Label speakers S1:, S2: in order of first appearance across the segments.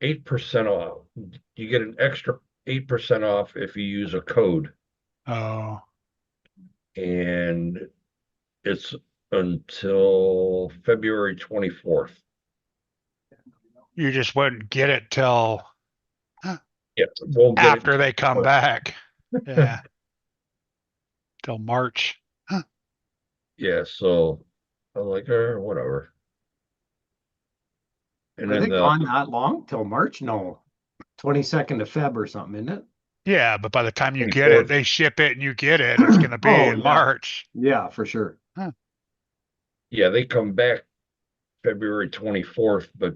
S1: 8% off. You get an extra 8% off if you use a code,
S2: Oh,
S1: and it's until February 24th.
S2: you just wouldn't get it till
S1: Yeah, won't get it
S2: after
S1: till
S2: they come
S1: March.
S2: back. Yeah, till March.
S1: Yeah, so I'm like, whatever. And
S3: Are they
S1: then
S3: gone that long till March? No, 22nd of Feb or something, isn't it?
S2: Yeah, but by the time you get it,
S1: 24th.
S2: they ship it and you get it, it's going to be
S3: Oh
S2: in
S3: yeah,
S2: March.
S3: yeah, for sure.
S2: Huh.
S1: Yeah, they come back February 24th, but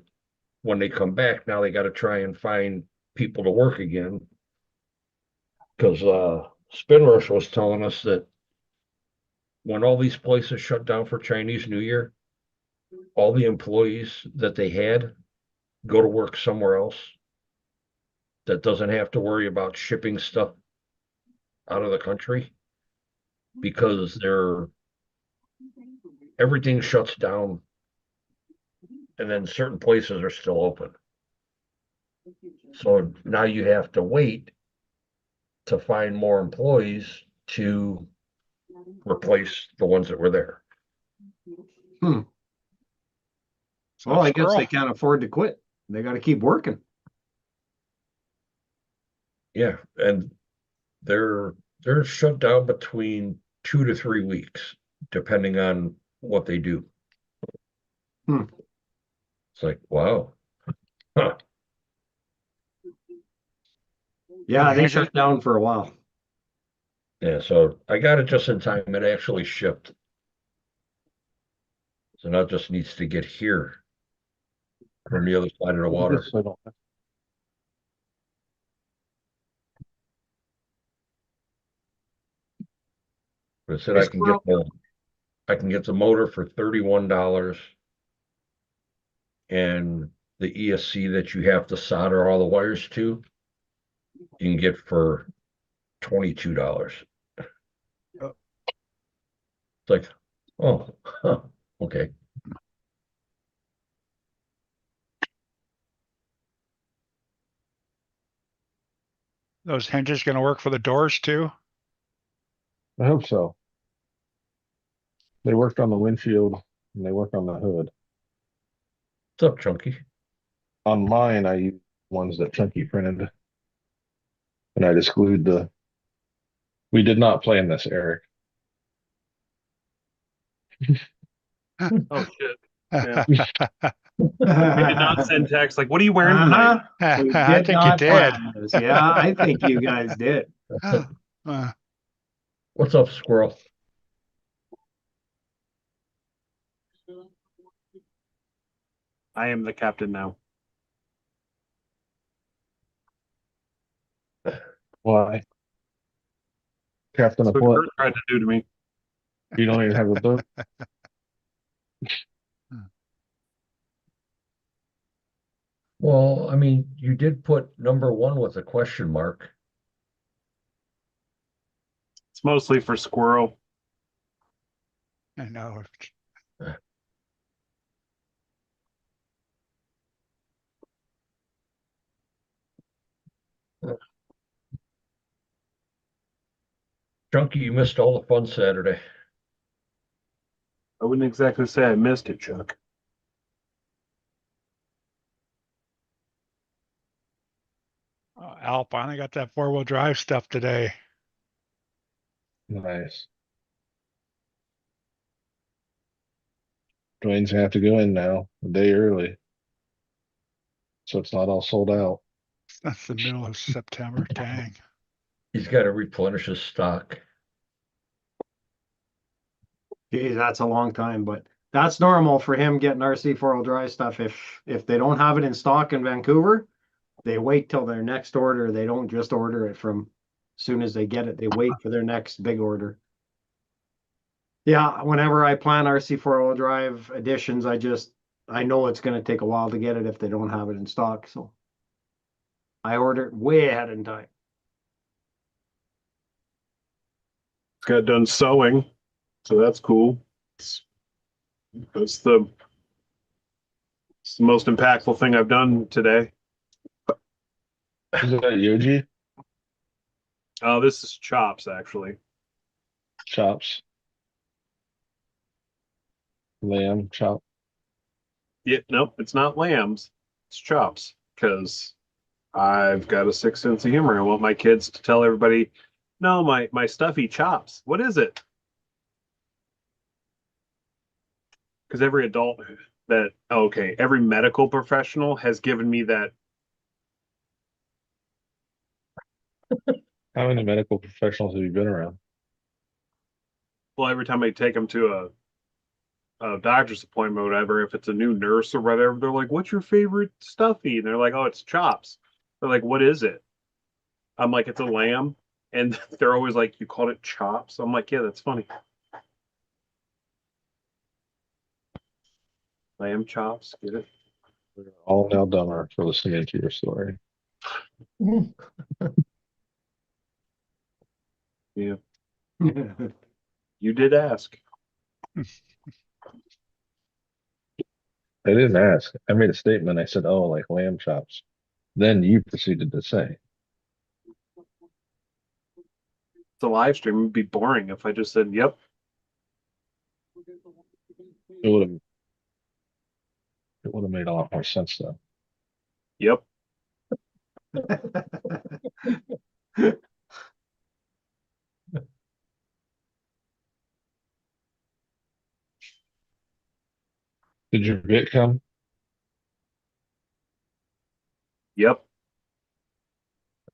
S1: when they come back, now they got to try and find people to work again. Because Spinrush was telling us that when all these places shut down for Chinese New Year, all the employees that they had go to work somewhere else that doesn't have to worry about shipping stuff out of the country because everything shuts down and then certain places are still open. So now you have to wait to find more employees to replace the ones that were there.
S3: Hmm.
S2: So
S3: Well, I guess they
S2: squirrel.
S3: can't afford to quit. They got to keep working.
S1: Yeah, and they're they're shut down between 2 to 3 weeks, depending on what they do.
S3: Hmm.
S1: It's like, wow. Huh.
S3: Yeah, they
S2: Hank,
S3: shut down for a while.
S1: Yeah, so I got it just in time. It actually shipped. So now it just needs to get here from the other side of the water.
S4: Just so I don't.
S1: But it said
S3: Hey, Squirrel.
S1: I can get the motor for $31 and the ESC that you have to solder all the wires to, you can get for $22.
S2: Oh.
S1: It's like, oh, huh, okay.
S2: those hinges going to work for the doors too?
S4: I hope so. They worked on the windshield and they work on the hood.
S1: What's up, Chunky?
S4: On mine, I use ones that Chunky printed, and I'd exclude the. We did not plan this, Eric.
S5: Oh shit. Yeah. I did not send text like, what are you wearing tonight?
S3: Uh-huh. We
S2: I
S3: did
S2: think you
S3: not
S2: did.
S3: plan this. Yeah, I think you guys did.
S2: Uh,
S1: What's up, Squirrel?
S5: I am the captain now.
S4: Why? Captain
S5: That's
S4: of
S5: what
S4: what?
S5: Kurt tried to do to me.
S4: You don't even have a boat.
S1: Well, I mean, you did put number one with a question mark.
S5: It's mostly for squirrel.
S2: I know.
S1: Chunky, you missed all the fun Saturday.
S5: I wouldn't exactly say I missed it, Chuck.
S2: Al finally got that four-wheel drive stuff today.
S4: Nice. Dwayne's gonna have to go in now a day early, so it's not all sold out.
S2: That's the middle of September. Dang.
S1: He's got to replenish his stock.
S3: Geez, that's a long time, but that's normal for him getting RC four-wheel drive stuff. If they don't have it in stock in Vancouver, they wait till their next order. They don't just order it from as soon as they get it. They wait for their next big order. Yeah, whenever I plan RC four-wheel drive additions, I know it's going to take a while to get it if they don't have it in stock. So I order it way ahead in time.
S5: Got done sewing, so that's cool. It's the most impactful thing I've done today.
S4: Is that Yoji?
S5: Oh, this is chops actually.
S4: Chops. Lamb chop.
S5: Yeah, no, it's not lambs. It's chops because I've got a sick sense of humor. I want my kids to tell everybody, no, my stuffy chops. What is it? Because every adult that okay, every medical professional has given me that.
S4: How many medical professionals have you been around?
S5: Well, every time I take them to a doctor's appointment, or whatever, if it's a new nurse or whatever, they're like, "What's your favorite stuffy?" And they're like, "Oh, it's chops." They're like, "What is it?" I'm like, "It's a lamb," and they're always like, "You called it chops?" I'm like, "Yeah, that's funny." Lamb chops, get it?
S4: We're all now dumber for listening to your story.
S5: Yeah, you did ask.
S4: I didn't ask. I made a statement. I said, "Oh, like lamb chops." Then you proceeded to say,
S5: It's a live stream. It'd be boring if I just said, "Yep,
S4: it would have made a lot more sense though.
S5: yep."
S4: Did your bit come?
S5: Yep.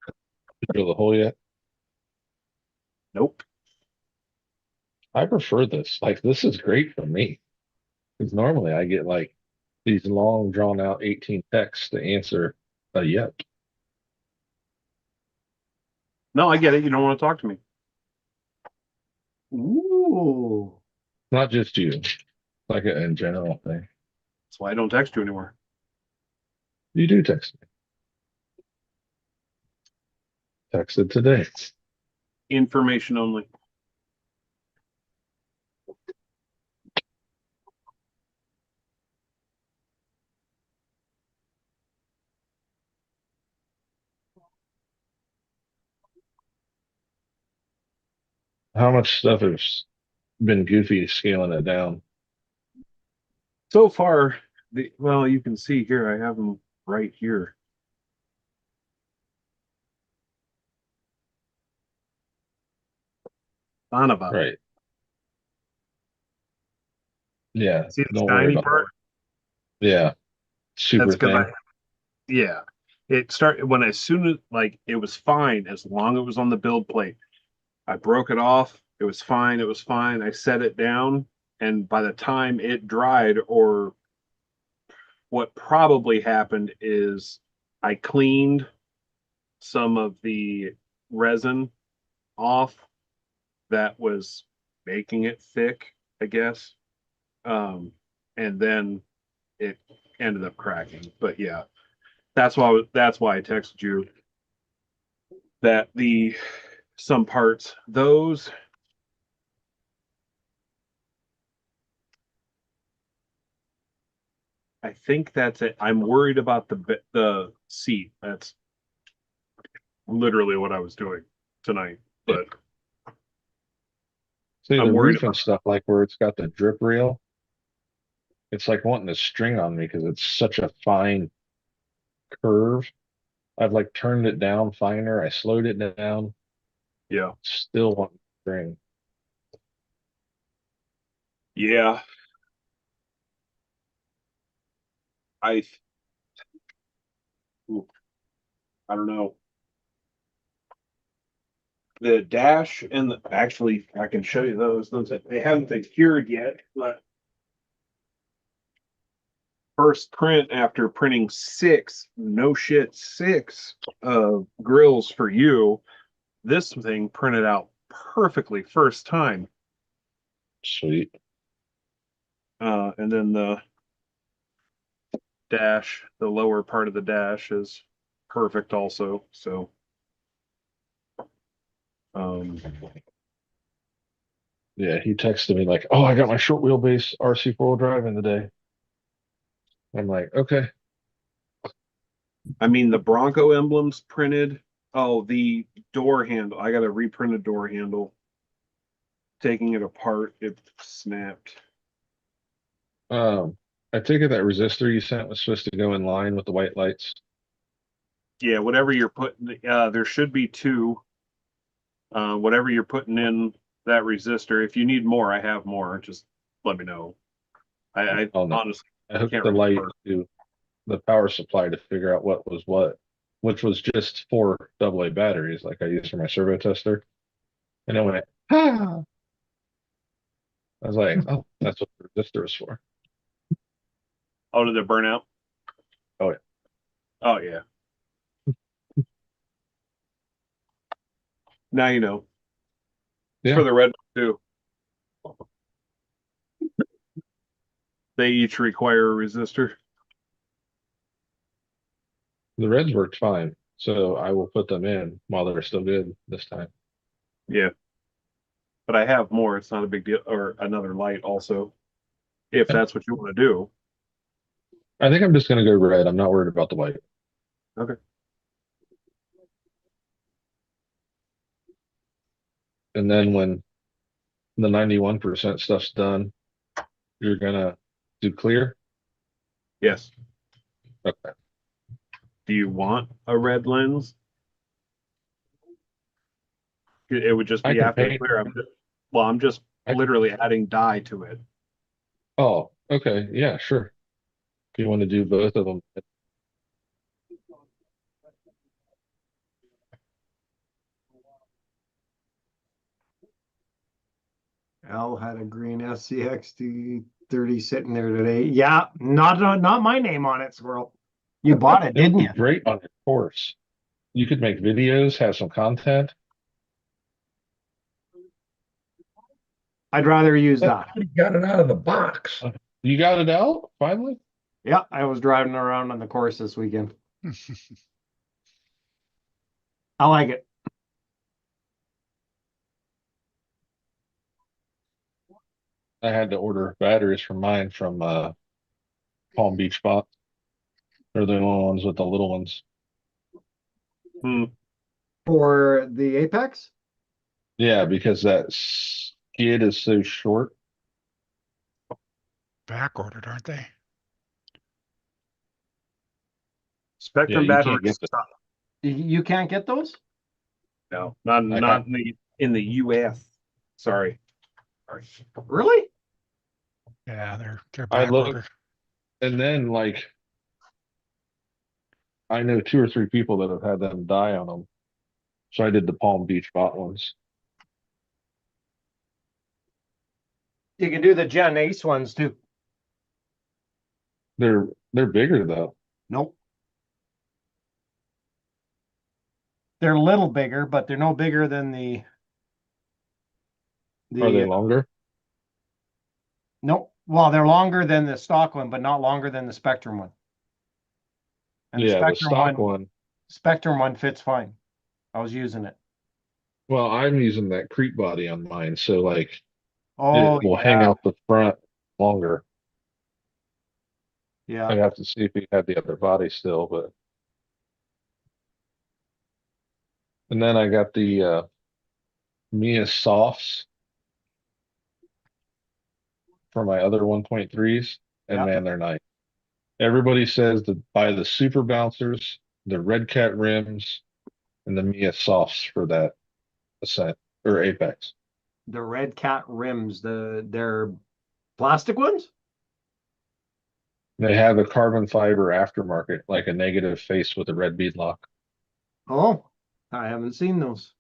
S4: Did you drill the hole yet?
S5: Nope.
S4: I prefer this. Like this is great for me. Because normally I get like these long drawn out 18 texts to answer a yep.
S5: No, I get it. You don't want to talk to me.
S3: Ooh.
S4: Not just you. Like a in general thing.
S5: That's why I don't text you anymore.
S4: You do text me. Texted today.
S5: Information only.
S4: How much stuff has been goofy scaling it down?
S5: So far, well, you can see here. I have them right here. Anava.
S4: Right. Yeah.
S5: See the
S4: Don't worry
S5: shiny
S4: about
S5: part?
S4: yeah. Super
S5: That's because
S4: thin.
S5: yeah. It started when as soon as like it was fine as long as it was on the build plate. I broke it off. It was fine. It was fine. I set it down, and by the time it dried, or what probably happened is I cleaned some of the resin off that was making it thick, I guess. Um, and then it ended up cracking. But yeah, that's why I texted you that the some parts those I think that's it. I'm worried about the seat. That's literally what I was doing tonight.
S4: Yeah.
S5: But
S4: See
S5: I'm
S4: the
S5: worried
S4: roof
S5: about
S4: and stuff like where it's got the drip reel. It's like wanting to string on me because it's such a fine curve. I've like turned it down finer. I slowed it down.
S5: yeah.
S4: Still want to string.
S5: Yeah. I ooh, I don't know. The dash and actually I can show you those they haven't been cured yet, but first print after printing six grills for you. This thing printed out perfectly first time.
S4: Sweet.
S5: And then the dash, the lower part of the dash is perfect also. So, um,
S4: Yeah, he texted me like, "Oh, I got my short wheelbase RC four-wheel drive in today." I'm like, "Okay."
S5: I mean, the Bronco emblems printed. Oh, the door handle. I got a reprinted door handle. Taking it apart, it snapped.
S4: Um, I take it that resistor you sent was supposed to go in line with the white lights.
S5: Yeah, whatever you're putting, there should be two. Whatever you're putting in that resistor. If you need more, I have more. Just let me know. I
S4: Oh no,
S5: honestly
S4: I hooked
S5: can't
S4: the light
S5: remember.
S4: to the power supply to figure out what was what, which was just four AA batteries like I used for my servo tester. And it went, ah. I was like, oh, that's what the resistor was for.
S5: Oh, did it burn out?
S4: Oh yeah.
S5: Oh yeah. Now you know. It's
S4: Yeah.
S5: for the red too. They each require a resistor.
S4: The reds worked fine. So I will put them in while they're still good this time.
S5: Yeah. But I have more. It's not a big deal. Or another light also, if
S4: Yeah.
S5: that's what you want to do.
S4: I think I'm just gonna go red. I'm not worried about the white.
S5: Okay.
S4: And then when the 91% stuff's done, you're gonna do clear.
S5: Yes.
S4: Okay.
S5: Do you want a red lens? It would just
S4: I
S5: be
S4: can
S5: after the
S4: paint.
S5: clear. I'm just
S4: I,
S5: literally adding dye to it.
S4: oh, okay. Yeah, sure. If you want to do both of them.
S3: Al had a green SCXD 30 sitting there today. Yeah, not my name on it, Squirrel. You bought it,
S4: It would
S3: didn't
S4: be
S3: you?
S4: great on your course. You could make videos, have some content.
S3: I'd rather use that.
S1: You got it out of the box.
S4: You got it out finally?
S3: Yeah, I was driving around on the course this weekend. I like it.
S4: I had to order batteries for mine from Palm Beach Spot. They're the only ones with the little ones.
S5: Hmm.
S3: For the Apex?
S4: Yeah, because that skid is so short.
S2: Back ordered, aren't they?
S4: Yeah,
S5: Spectrum
S4: you can't
S5: batteries
S4: get the.
S5: suck.
S3: You can't get those?
S5: No, not
S4: I
S5: not in the US. Sorry. Sorry.
S3: Really?
S2: Yeah, they're
S4: I
S2: back
S4: looked,
S2: ordered.
S4: and then like I know two or three people that have had them die on them. So I did the Palm Beach Spot ones.
S3: You can do the Gen Ace ones too.
S4: They're bigger though.
S3: Nope. They're a little bigger, but they're no bigger than
S4: Are they
S3: the
S4: longer?
S3: no. Well, they're longer than the stock one, but not longer than the Spectrum one. And the
S4: Yeah, the stock one.
S3: Spectrum one fits fine. I was using it.
S4: Well, I'm using that creep body on mine, so like it
S3: Oh
S4: will hang
S3: yeah,
S4: out the front longer.
S3: yeah.
S4: I'd have to see if he had the other body still, but and then I got the Mia softs for my other 1.3s, and
S3: Yeah.
S4: man, they're nice. Everybody says to buy the super bouncers, the red cat rims, and the Mia softs for that Ascent or Apex.
S3: The Red Cat rims, they're plastic ones?
S4: They have a carbon fiber aftermarket, like a negative face with a red bead lock.
S3: Oh, I haven't seen those.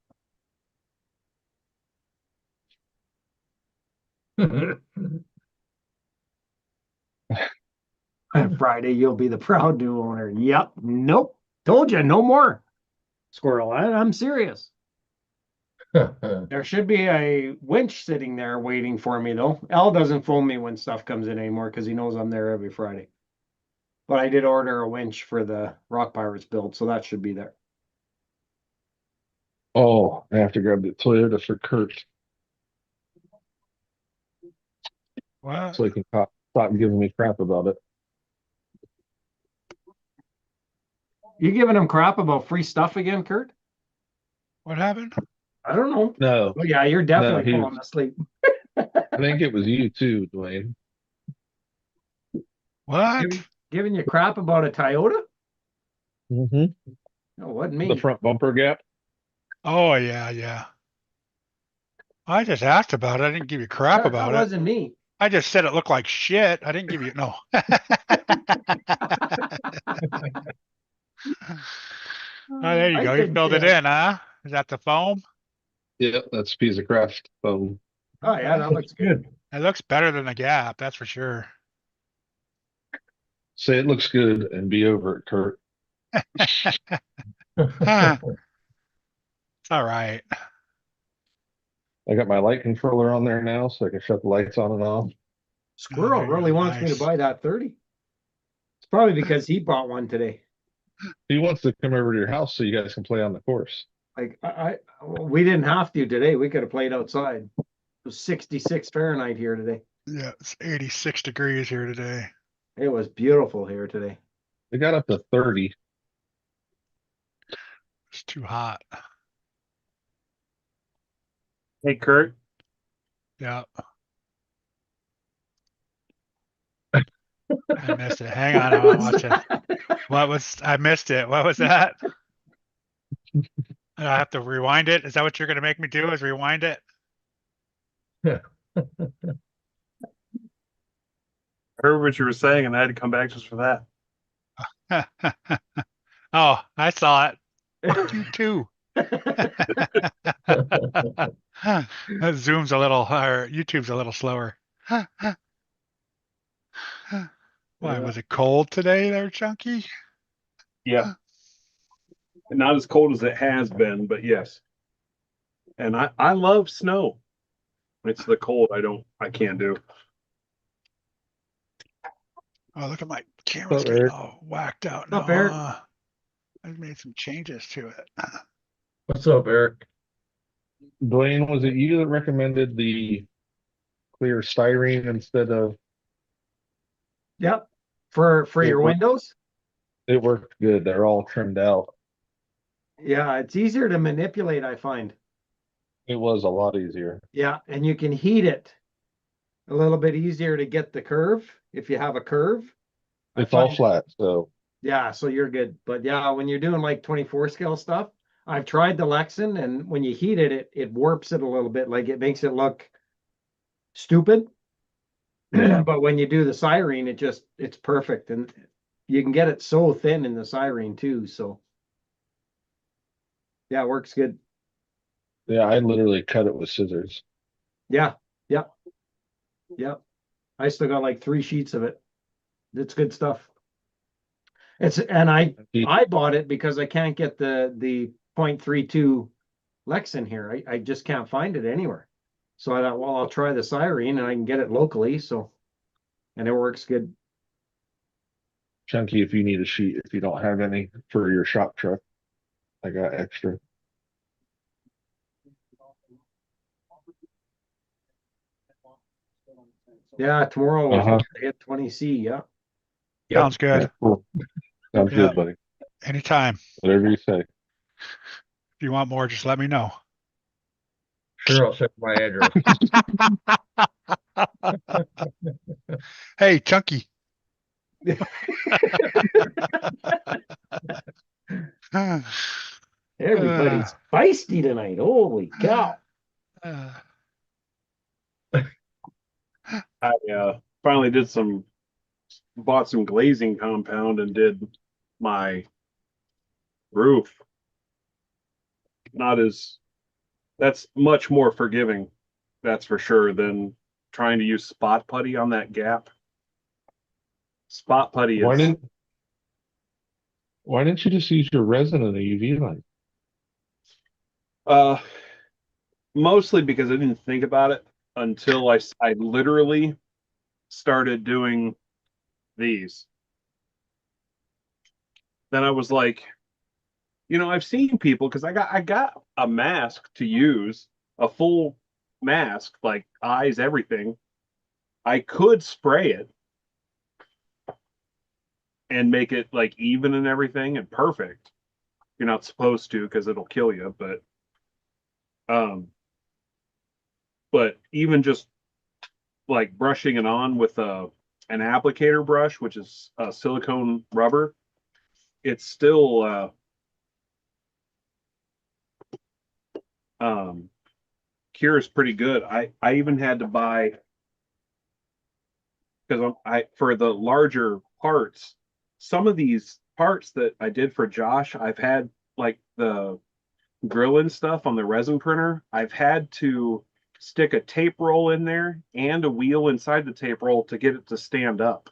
S3: Friday, you'll be the proud new owner. Yep. Nope. Told you, no more. Squirrel. I'm serious. There should be a winch sitting there waiting for me, though. Al doesn't phone me when stuff comes in anymore because he knows I'm there every Friday. But I did order a winch for the Rock Pirates build, so that should be there.
S4: Oh, I have to grab the Toyota for Kurt
S2: What?
S4: so he can stop giving me crap about it.
S3: You giving him crap about free stuff again, Kurt?
S2: What happened?
S3: I don't know.
S4: No,
S3: Oh yeah, you're
S4: no,
S3: definitely falling asleep.
S4: I think it was you too, Dwayne.
S2: What?
S3: Giving you crap about a Toyota?
S4: Mm-hmm.
S3: No, it wasn't
S4: The
S3: me.
S4: front bumper gap.
S2: Oh yeah, yeah. I just asked about it. I didn't give you crap
S3: That
S2: about it.
S3: wasn't me.
S2: I just said it looked like shit. I didn't give you no. Oh, there you
S3: I
S2: go. You
S3: couldn't
S2: filled it
S3: care.
S2: in, huh? Is that the foam?
S4: Yeah, that's a piece of craft foam.
S3: Oh yeah, that looks good.
S1: Good.
S2: It looks better than the Gap, that's for sure.
S4: Say it looks good and be over it, Kurt.
S2: Huh, it's all right.
S4: I got my light controller on there now, so I can shut the lights on and off.
S3: Squirrel
S2: There you
S3: really
S2: go.
S3: wants me to
S2: Nice.
S3: buy that 30. It's probably because he bought one today.
S4: He wants to come over to your house so you guys can play on the course.
S3: Like we didn't have to today. We could have played outside. It was 66 Fahrenheit here today.
S2: Yeah, it's 86 degrees here today.
S3: It was beautiful here today.
S4: They got up to 30.
S2: It's too hot.
S5: Hey, Kurt.
S2: Yeah. I missed it. Hang on, I'm watching. I missed it. What was that? I have to rewind it. Is that what you're going to make me do? Is rewind it?
S5: I heard what you were saying, and I had to come back just for that.
S2: Oh, I saw it. Fuck you too. That Zoom's a little, or YouTube's a little slower. Why, was it cold today there, Chunky?
S5: Yeah, not as cold as it has been, but yes. And I love snow. It's the cold I can't do.
S2: Oh, look at my camera's
S4: What's up,
S2: getting
S4: Eric?
S2: all whacked out
S3: What's up,
S2: now.
S3: Eric?
S2: I've made some changes to it.
S1: What's up, Eric?
S4: Dwayne, was it you that recommended the clear styrene instead of
S3: Yep. For
S4: it
S3: your
S4: worked,
S3: windows?
S4: it worked good. They're all trimmed out.
S3: Yeah, it's easier to manipulate, I find.
S4: It was a lot easier.
S3: Yeah, and you can heat it a little bit easier to get the curve if you have a curve. I
S4: It's all
S3: find-
S4: flat, so
S3: Yeah, so you're good. But yeah, when you're doing like 24 scale stuff, I've tried the Lexan, and when you heat it, it warps it a little bit, like it makes it look stupid.
S4: Yeah.
S3: But when you do the Cyrene, it's perfect. And you can get it so thin in the Cyrene too. So yeah, it works good.
S4: Yeah, I literally cut it with scissors.
S3: Yeah, yeah, yeah. I still got like 3 sheets of it. It's good stuff. I bought it because I can't get the 0.32 Lexan here. I just can't find it anywhere. So I thought, well, I'll try the Cyrene and I can get it locally. So, and it works good.
S4: Chunky, if you need a sheet, if you don't have any for your shop truck, I got extra.
S3: Yeah, tomorrow we're
S4: Uh-huh.
S3: supposed to hit 20C. Yeah.
S1: Yep.
S2: Sounds good.
S4: Yeah, cool. Sounds
S2: Yeah.
S4: good, buddy.
S2: Anytime.
S4: Whatever you say.
S2: If you want more, just let me know.
S1: Sure, I'll send my address.
S2: Hey, Chunky.
S3: Everybody's feisty tonight. Holy cow.
S5: I finally bought some glazing compound and did my roof. That's much more forgiving, that's for sure, than trying to use spot putty on that gap. Spot putty
S4: Why
S5: is
S4: didn't you just use your resin and a UV light?
S5: mostly because I didn't think about it until I literally started doing these. Then I was like, I've seen people, because I got a mask to use, a full mask, like eyes, everything. I could spray it, and make it like even and everything and perfect. You're not supposed to because it'll kill you, um, but even just like brushing it on with an applicator brush, which is silicone rubber, it's still um, cures pretty good. I even had to buy, because I for the larger parts, some of these parts that I did for Josh, I've had like the grill and stuff on the resin printer. I've had to stick a tape roll in there and a wheel inside the tape roll to get it to stand up.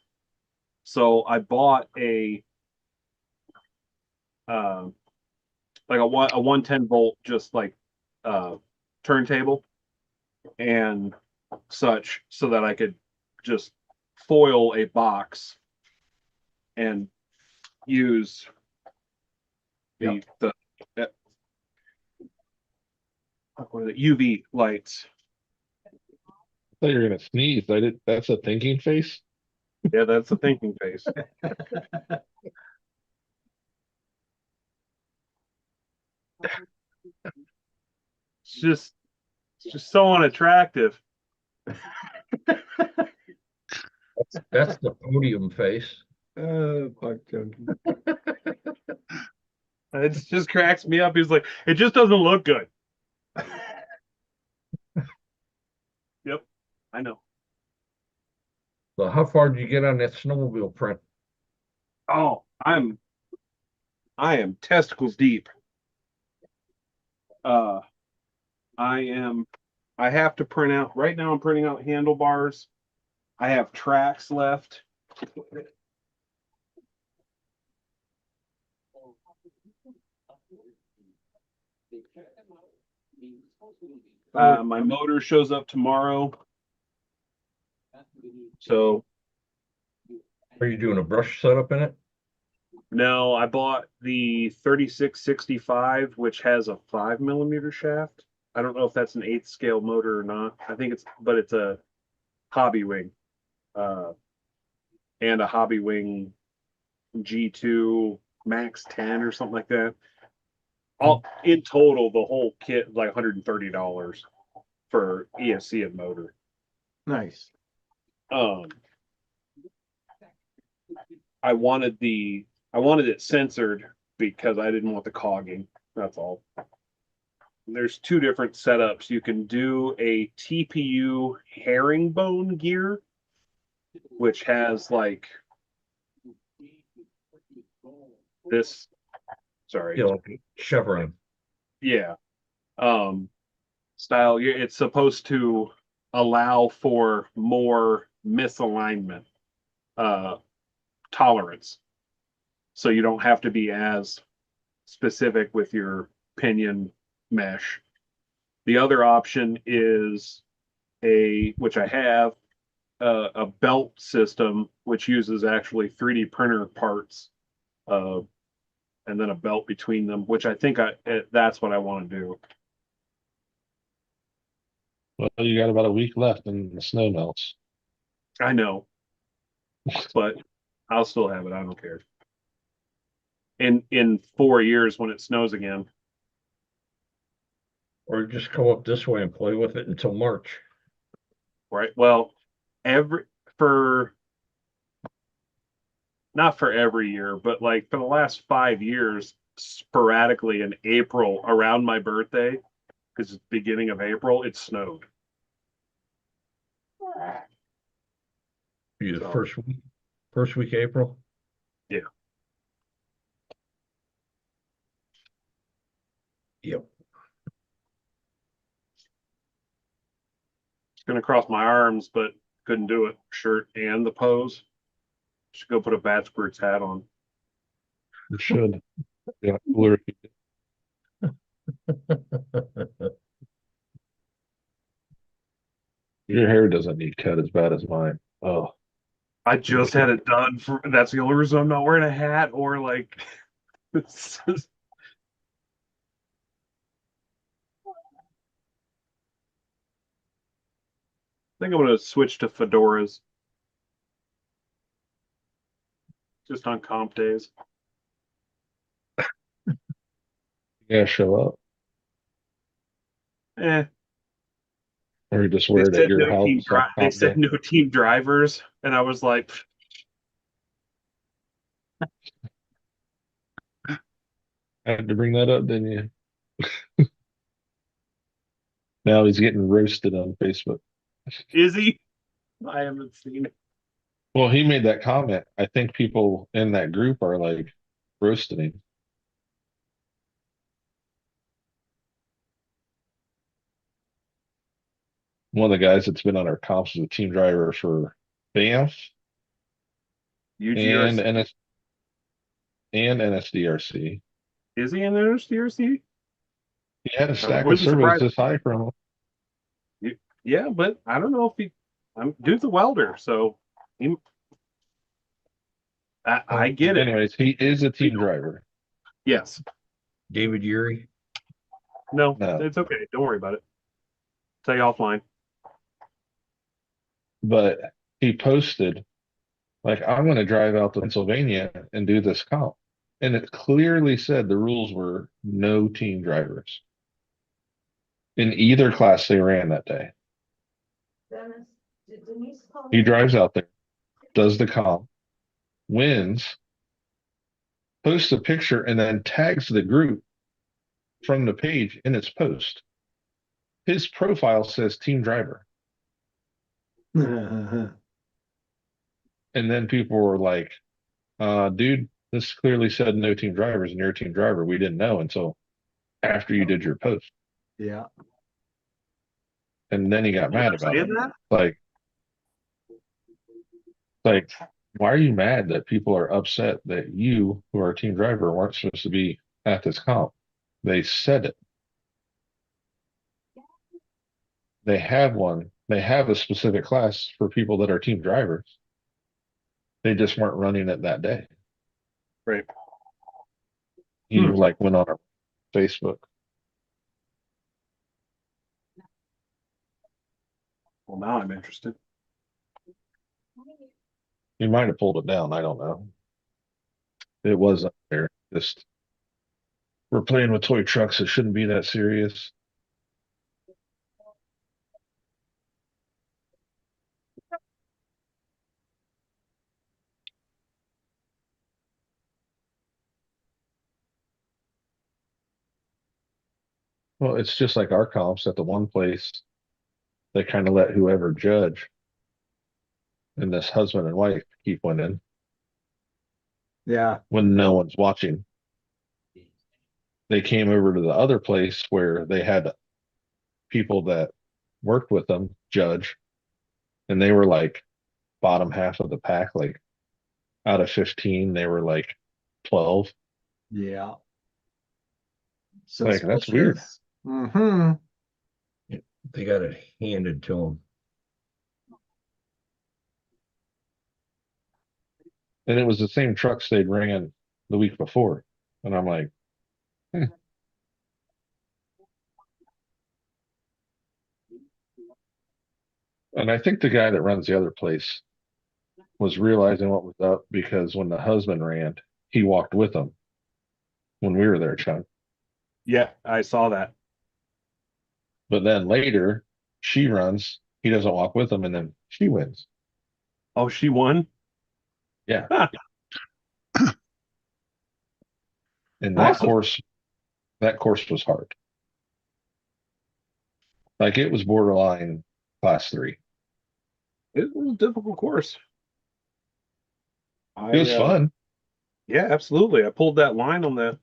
S5: So I bought uh, like a 110 volt just like uh, turntable and such, so that I could just foil a box and use the what are the UV lights.
S4: I thought you were gonna sneeze. I did. That's a thinking face.
S5: Yeah, that's a thinking face. It's just so unattractive.
S1: That's the podium face.
S3: Fuck joking.
S5: It just cracks me up. He's like, it just doesn't look good. Yep, I know.
S1: So how far did you get on that snowmobile print?
S5: Oh, I am testicles deep. Uh, I am. I have to print out right now. I'm printing out handlebars. I have tracks left. My motor shows up tomorrow. So
S1: Are you doing a brush setup in it?
S5: no, I bought the 3665, which has a 5 millimeter shaft. I don't know if that's an eighth scale motor or not. I think but it's a hobby wing, uh, and a hobby wing G2 Max 10 or something like that. All in total, the whole kit is like $130 for ESC and motor.
S3: Nice.
S5: Um, I wanted it censored because I didn't want the cogging. That's all. There's two different setups. You can do a TPU herringbone gear, which has like this. Sorry.
S1: You know, like a chevron.
S5: Yeah. Style. It's supposed to allow for more misalignment tolerance, so you don't have to be as specific with your pinion mesh. The other option is which I have, a belt system, which uses actually 3D printer parts, uh, and then a belt between them, which I think that's what I want to do.
S4: Well, you got about a week left and the snow melts.
S5: I know, but I'll still have it. I don't care. In 4 years when it snows again.
S1: Or just come up this way and play with it until March.
S5: Right. Well, every for not for every year, but like for the last 5 years, sporadically in April around my birthday, because it's beginning of April, it snowed.
S1: Be the
S5: So,
S1: first week April.
S5: yeah.
S1: Yep.
S5: It's gonna cross my arms, but couldn't do it. Shirt and the pose. Should go put a Bats Brutes hat on.
S4: You should. Yeah, cooler if you did. Your hair doesn't need cut as bad as mine. Oh,
S5: I just had it done for that's the only reason I'm not wearing a hat or like it's just, I think I'm gonna switch to fedoras. just on comp days.
S4: Yeah, show up
S5: Eh,
S4: or just
S5: they
S4: wear it at
S5: said
S4: your
S5: no
S4: house
S5: team.
S4: on
S5: They
S4: comp day.
S5: said no team drivers, and I was like,
S4: I had to bring that up, didn't you? Now he's getting roasted on Facebook.
S5: "Is he?" I haven't seen it.
S4: Well, he made that comment. I think people in that group are like roasting him. One of the guys that's been on our comps is a team driver for Banff and
S5: UGRC.
S4: NSDRC.
S5: Is he in the NSDRC?
S4: He had a
S5: I
S4: stack of
S5: wouldn't
S4: servos
S5: surprise.
S4: this high from him.
S5: Yeah, but I don't know if he. Dude's a welder, so he, I get it.
S4: Anyways, he is a team driver.
S5: Yes.
S1: David Yuri.
S5: No,
S4: No.
S5: it's okay. Don't worry about it. Tell you offline.
S4: But he posted, like, I'm going to drive out to Pennsylvania and do this comp. And it clearly said the rules were no team drivers in either class they ran that day.
S6: Dennis, did Denise call
S4: He
S6: me?
S4: drives out there, does the comp, wins, posts a picture, and then tags the group from the page in his post. His profile says team driver. And then people were like, dude, this clearly said no team drivers and you're a team driver. We didn't know until after you did your post.
S3: Yeah.
S4: And then he got mad about it.
S5: Saying that?
S4: Like, why are you mad that people are upset that you, who are a team driver, weren't supposed to be at this comp? They said it. They have one. They have a specific class for people that are team drivers. They just weren't running it that day.
S5: Right.
S4: He like went on our Facebook.
S5: Well, now I'm interested.
S4: He might have pulled it down. I don't know. It was up there. Just we're playing with toy trucks. It shouldn't be that serious. Well, it's just like our comps at the one place. They kind of let whoever judge. And this husband and wife keep winning
S3: Yeah.
S4: when no one's watching. They came over to the other place where they had people that worked with them judge, and they were like bottom half of the pack. Like out of 15, they were like 12.
S3: Yeah.
S4: Like, that's weird.
S3: Mm-hmm.
S1: They got it handed to them.
S4: And it was the same trucks they'd ran the week before. And I'm like, And I think the guy that runs the other place was realizing what was up because when the husband ran, he walked with him when we were there, Chuck.
S5: Yeah, I saw that.
S4: But then later, she runs, he doesn't walk with him, and then she wins.
S5: Oh, she won?
S4: Yeah.
S5: Huh.
S4: And
S5: Awesome.
S4: that course was hard. Like it was borderline class 3.
S5: It was a difficult course.
S4: It was fun.
S5: Yeah, absolutely. I pulled that line on that.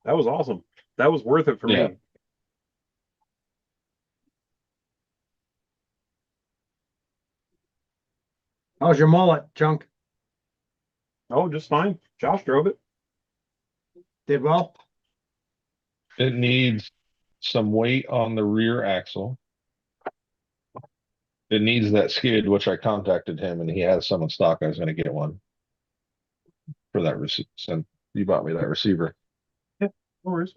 S5: That was awesome. That was worth it for
S4: Yeah.
S5: me.
S3: How's your mullet, Chunk?
S5: Oh, just fine. Josh drove it.
S3: Did well?
S4: It needs some weight on the rear axle. It needs that skid, which I contacted him and he has some in stock. I was going to get one for that receiver. And you bought me that receiver.
S5: No worries.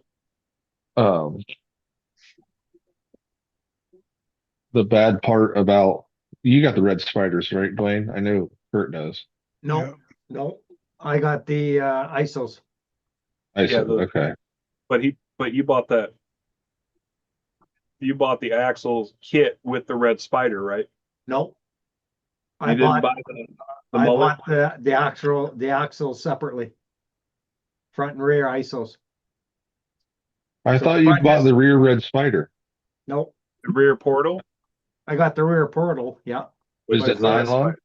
S4: The bad part about you got the red spiders, right, Dwayne? I know Kurt does.
S3: No,
S2: Yeah.
S3: no. I got the ISOs.
S4: I see,
S5: the-
S4: okay.
S5: But you bought that. You bought the axles kit with the red spider, right?
S3: Nope.
S5: You
S3: I
S5: didn't
S3: bought
S5: buy the
S3: I
S5: mullet.
S3: bought the axle separately. Front and rear ISOs.
S4: I
S3: So
S4: thought
S3: the
S4: you
S3: front
S4: bought
S3: is-
S4: the rear red spider.
S3: Nope.
S5: The rear portal.
S3: I got the rear portal. Yeah.
S5: with
S4: Is
S5: the
S4: it
S5: red
S4: nylon?
S5: spider.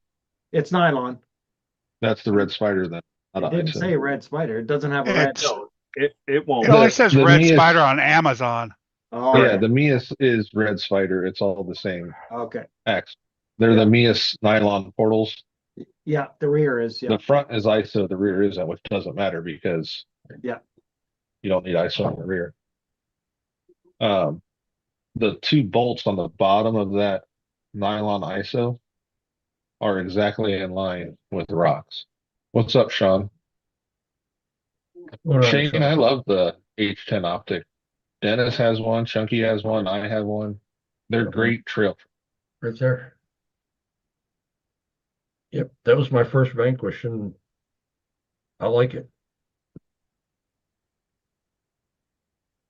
S3: It's nylon.
S4: That's the red spider then.
S3: It
S4: Not
S3: didn't
S4: ISO.
S3: say red spider. It doesn't have a red.
S2: It's,
S5: No, it won't.
S2: it only
S4: The-
S2: says
S4: the
S2: red
S4: Mias-
S2: spider on Amazon.
S3: Oh,
S4: Yeah,
S3: okay.
S4: the Mias is red spider. It's all the same
S3: Okay.
S4: X. They're
S3: Yeah.
S4: the Mias nylon portals.
S3: Yeah, the rear is, yeah.
S4: The front is ISO, the rear isn't, which doesn't matter because
S3: Yeah.
S4: you don't need ISO on the rear. The two bolts on the bottom of that nylon ISO are exactly in line with the rocks. What's up, Sean?
S1: What on,
S4: Shane,
S1: Sean?
S4: I love the H10 optic. Dennis has one, Chunky has one, I have one. They're great trail.
S1: Right there. Yep, that was my first Vanquish and I like it.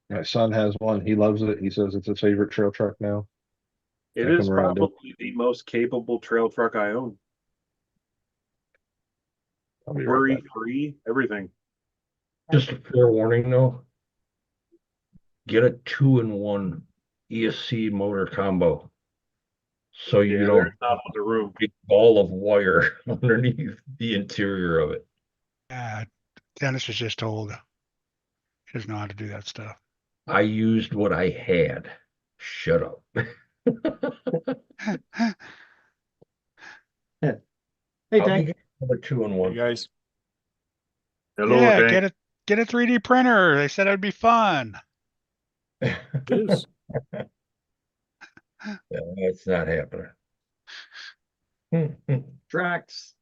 S4: My son has one. He loves it. He says it's his favorite trail truck now.
S5: It
S4: I
S5: is
S4: come around it.
S5: probably the most capable trail truck I own.
S4: I'll be right
S5: Worry
S4: back.
S5: free, everything.
S1: Just a fair warning though. Get a 2-in-1 ESC motor combo. So you
S5: Yeah,
S1: don't
S5: there's not on the room.
S1: big ball of wire underneath the interior of it.
S2: Dennis was just told he doesn't know how to do that stuff.
S1: I used what I had. Shut up.
S3: Hey,
S1: I'll be
S3: Tank.
S1: getting a 2-in-1.
S5: guys. Hello,
S2: Yeah,
S5: Tank.
S2: get a 3D printer. They said it would be fun.
S5: It is.
S1: Yeah, it's not happening.
S3: Tracks.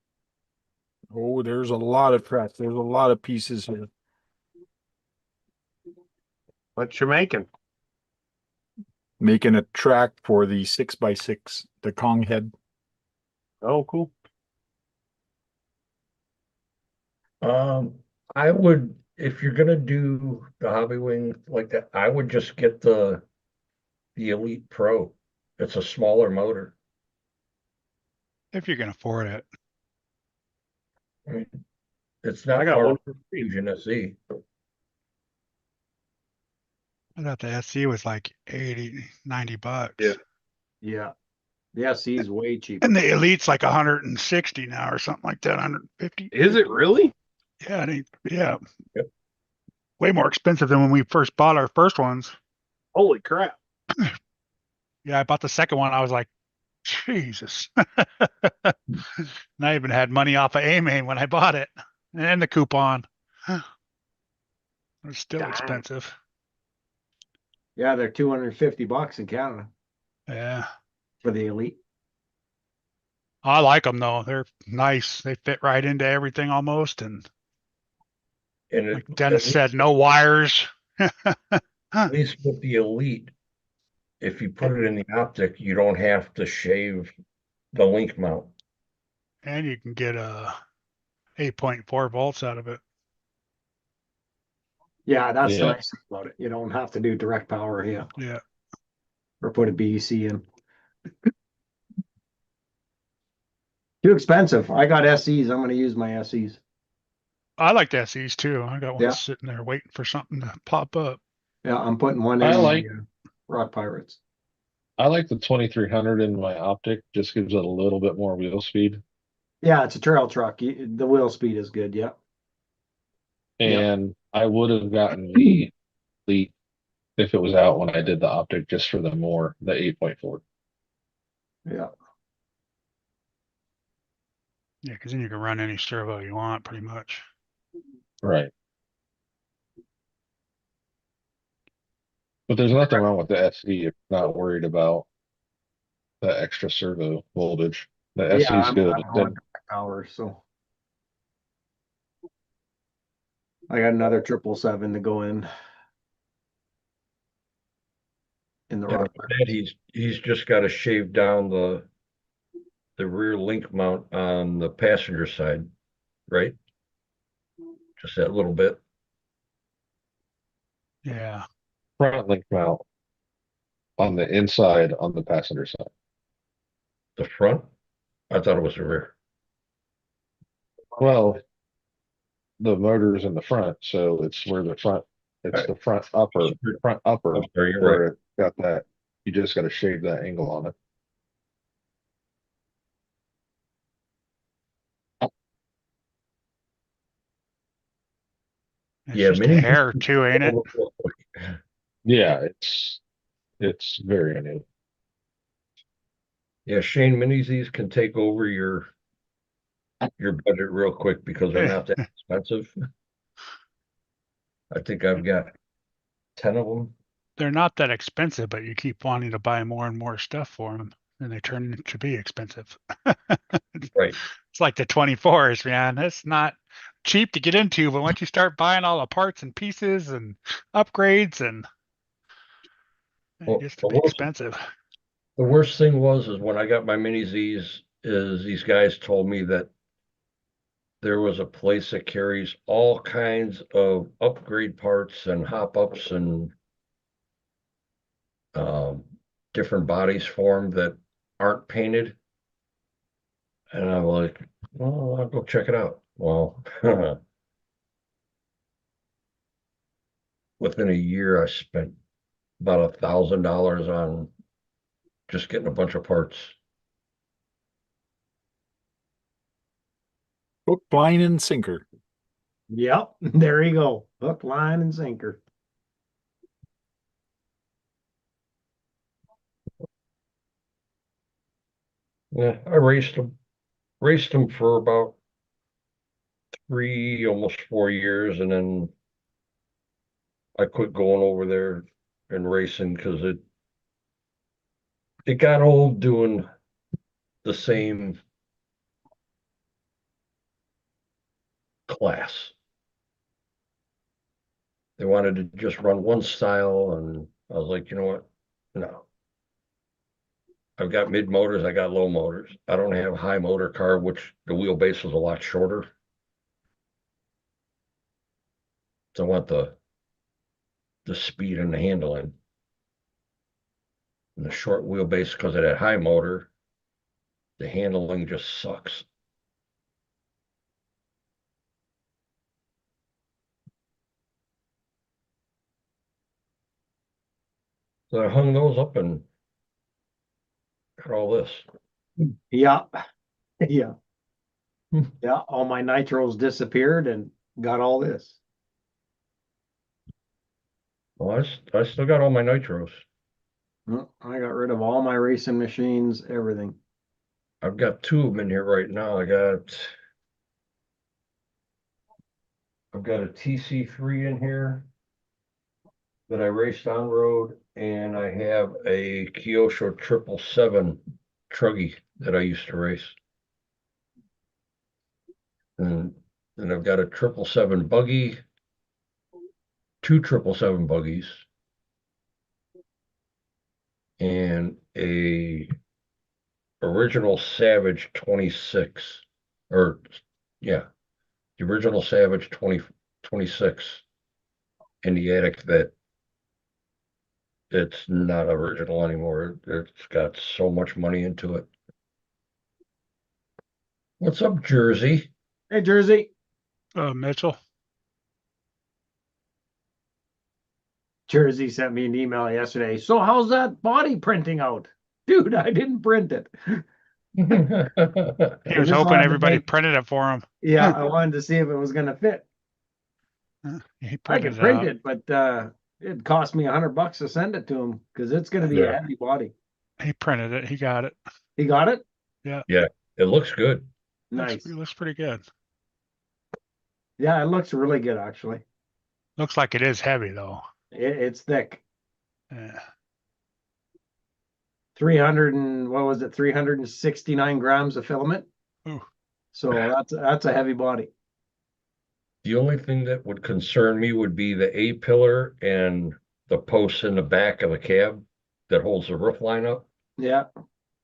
S7: Oh, there's a lot of tracks. There's a lot of pieces here.
S5: What you're making?
S7: Making a track for the 6x6, the Kong head.
S5: Oh, cool.
S1: I would, if you're gonna do the hobby wing like that, I would just get the Elite Pro. It's a smaller motor.
S2: If you can afford it.
S1: I mean, it's
S5: I
S1: not
S5: got
S1: far
S5: one
S1: from
S5: for free.
S1: Fusion SE.
S2: I thought the SC was like 80, 90 bucks.
S5: Yeah.
S3: Yeah. The SC is way cheaper.
S2: And the Elite's like 160 now or something like that, 150.
S5: Is it really?
S2: Yeah, yeah.
S1: Yep.
S2: Way more expensive than when we first bought our first ones.
S5: Holy crap.
S2: Yeah, I bought the second one. I was like, Jesus. And I even had money off of A-Main when I bought it. And the coupon. It's still
S5: Dang.
S2: expensive.
S3: Yeah, they're $250 in Canada
S2: Yeah.
S3: for the Elite.
S2: I like them though. They're nice. They fit right into everything almost. And
S1: And
S2: like Dennis said, no wires.
S1: at least with the Elite, if you put it in the optic, you don't have to shave the link mount.
S2: And you can get 8.4 volts out of it.
S3: Yeah, that's the
S4: Yeah.
S3: nice thing about it. You don't have to do direct power here
S2: Yeah.
S3: or put a BEC in. Too expensive. I got SEs. I'm going to use my SEs.
S2: I like the SEs too. I got one
S3: Yeah.
S2: sitting there waiting for something to pop up.
S3: Yeah, I'm putting one
S4: I
S3: in
S4: like-
S3: the Rock Pirates.
S4: I like the 2300 in my optic, just gives it a little bit more wheel speed.
S3: Yeah, it's a trail truck. The wheel speed is good. Yeah. Yeah.
S4: And I would have gotten the Elite if it was out when I did the optic just for the 8.4.
S3: Yeah.
S2: Yeah, because then you can run any servo you want pretty much.
S4: Right. But there's nothing wrong with the SE if you're not worried about the extra servo voltage. The
S3: Yeah,
S4: SE is
S3: I'm
S4: good.
S3: going direct power, so I got another 777 to go in the
S1: Yeah,
S3: Rock
S1: but
S3: Pirates.
S1: he's just got to shave down the rear link mount on the passenger side, right? just that little bit.
S2: Yeah.
S4: Front link mount on the inside on the passenger side.
S1: The front, I thought it was the rear.
S4: Well, the motor's in the front, so it's where the front, it's the front upper
S1: I'm sorry, you're
S4: where
S1: right.
S4: it got that. You just got to shave that angle on it.
S2: It's
S1: Yeah,
S2: just a
S1: mini.
S2: hair too, ain't it?
S4: Yeah, it's very new.
S1: Yeah, Shane, minis these can take over your budget real quick because they're not that expensive. I think I've got 10 of them.
S2: They're not that expensive, but you keep wanting to buy more and more stuff for them, and they turn to be expensive.
S1: Right.
S2: It's like the 24s, man. It's not cheap to get into, but once you start buying all the parts and pieces and upgrades, and it
S1: Well,
S2: gets to be expensive.
S1: the worst thing is when I got my mini Z's, is these guys told me that there was a place that carries all kinds of upgrade parts and hop ups and um, different bodies for them that aren't painted. And I'm like, well, I'll go check it out. Well, within a year, I spent about $1,000 on just getting a bunch of parts.
S7: Hook, line, and sinker.
S3: Yep, there you go. Hook, line, and sinker.
S1: Yeah, I raced them for about 3, almost 4 years, and then I quit going over there and racing because it got old doing the same class. They wanted to just run one style, and I was like, you know what? No. I've got mid motors, I got low motors. I don't have a high motor car, which the wheelbase is a lot shorter. So I want the speed and the handling. And the short wheelbase, because of that high motor, the handling just sucks. So I hung those up and got all this.
S3: Yeah, yeah,
S1: Hmm.
S3: yeah. All my nitros disappeared and got all this.
S1: Well, I still got all my nitros.
S3: I got rid of all my racing machines, everything.
S1: I've got 2 of them in here right now. I've got a TC3 in here that I raced on road, and I have a Kyosho 777 truggy that I used to race. And then I've got a 777 buggy, 2 777 buggies, and a original Savage 26, or yeah, the original Savage 26 in the attic that it's not original anymore. It's got so much money into it. What's up, Jersey?
S3: Hey, Jersey.
S2: Mitchell.
S3: Jersey sent me an email yesterday. So how's that body printing out? Dude, I didn't print it.
S2: He
S3: I
S2: was
S3: just
S2: hoping
S3: wanted to
S2: everybody
S3: make-
S2: printed it for him.
S3: Yeah, I wanted to see if it was gonna fit.
S2: He
S3: I
S2: printed
S3: could
S2: it
S3: print
S2: out.
S3: it, but it cost me $100 to send it to him because it's gonna be a
S1: Yeah.
S3: heavy body.
S2: He printed it. He got it.
S3: He got it?
S2: Yeah.
S1: Yeah, it looks good.
S3: Nice.
S2: Looks pretty good.
S3: Yeah, it looks really good actually.
S2: Looks like it is heavy though.
S3: It's thick.
S2: Yeah.
S3: 300 and what was it? 369 grams of filament.
S2: Ooh.
S3: So that's a heavy body.
S1: The only thing that would concern me would be the A pillar and the posts in the back of the cab that holds the roof line up
S3: Yeah.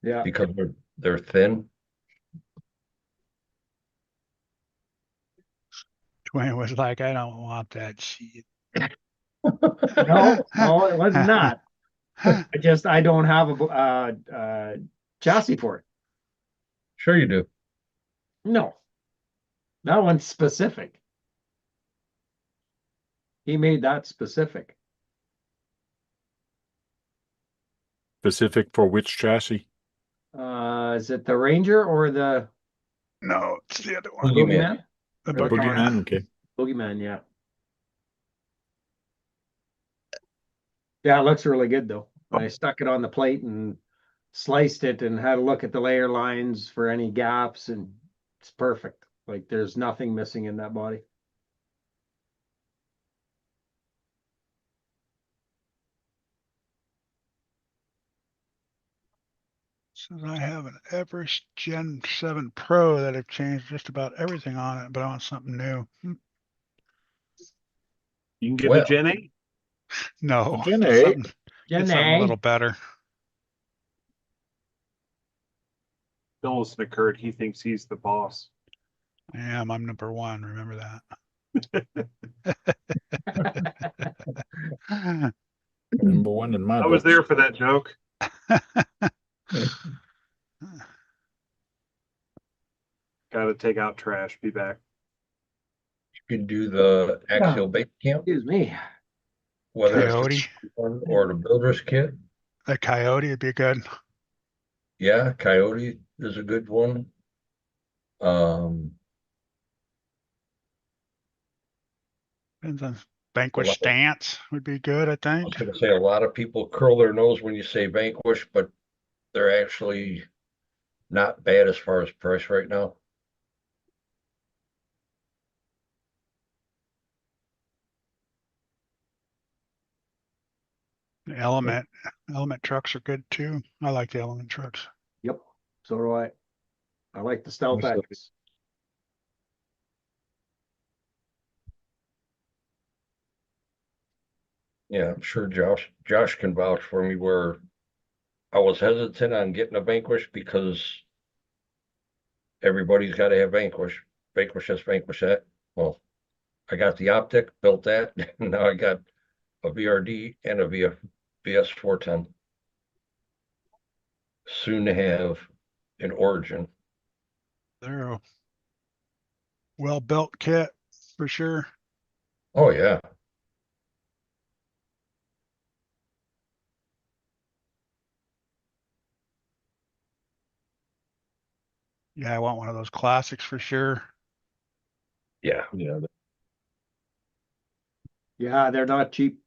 S3: Yeah.
S1: because they're thin.
S2: Dwayne was like, I don't want that shit.
S3: No, no, it was not. I don't have a chassis for it.
S1: Sure you do.
S3: No, that one's specific. He made that specific.
S7: Specific for which chassis?
S3: Is it the Ranger or the
S2: No, it's the other one.
S1: Boogeyman.
S2: The
S3: Or the
S2: Boogeyman.
S7: Boogeyman, okay.
S3: Boogeyman? Yeah. Yeah, it looks really good though. I stuck it on the plate and sliced it and had a look at the layer lines for any gaps, and it's perfect. Like there's nothing missing in that body.
S2: Says I have an Everest Gen 7 Pro that I've changed just about everything on it, but I want something new.
S5: You can get
S1: Well.
S5: a Gen 8.
S2: No,
S7: Gen
S2: get
S7: 8.
S2: something, get
S3: Gen
S2: something a
S3: A.
S2: little better.
S5: Don't listen to Kurt. He thinks he's the boss.
S2: I am. I'm number one. Remember that.
S7: Number one in my
S5: I was
S7: book.
S5: there for that joke. Got to take out trash. Be back.
S1: You can do the axial base camp,
S3: Excuse me.
S1: whether it's
S2: Coyote.
S1: the one or the builder's kit.
S2: A Coyote would be good.
S1: Yeah, Coyote is a good one.
S2: Depends on Vanquish
S1: Well,
S2: stance would be good, I
S1: I
S2: think.
S1: was gonna say a lot of people curl their nose when you say Vanquish, but they're actually not bad as far as price right now.
S2: The Element trucks are good too. I like the Element trucks.
S3: Yep. So do I. I like the Stealth
S4: Also-
S3: X.
S1: Yeah, I'm sure Josh can vouch for me where I was hesitant on getting a Vanquish because everybody's got to have Vanquish. Vanquish this, Vanquish that. Well, I got the optic, built that. Now I got a VRD and a VS 410. Soon to have an Origin.
S2: They're a well-built kit for sure.
S1: Oh yeah,
S2: Yeah, I want one of those classics for sure.
S1: yeah.
S4: Yeah,
S3: Yeah, they're not cheap.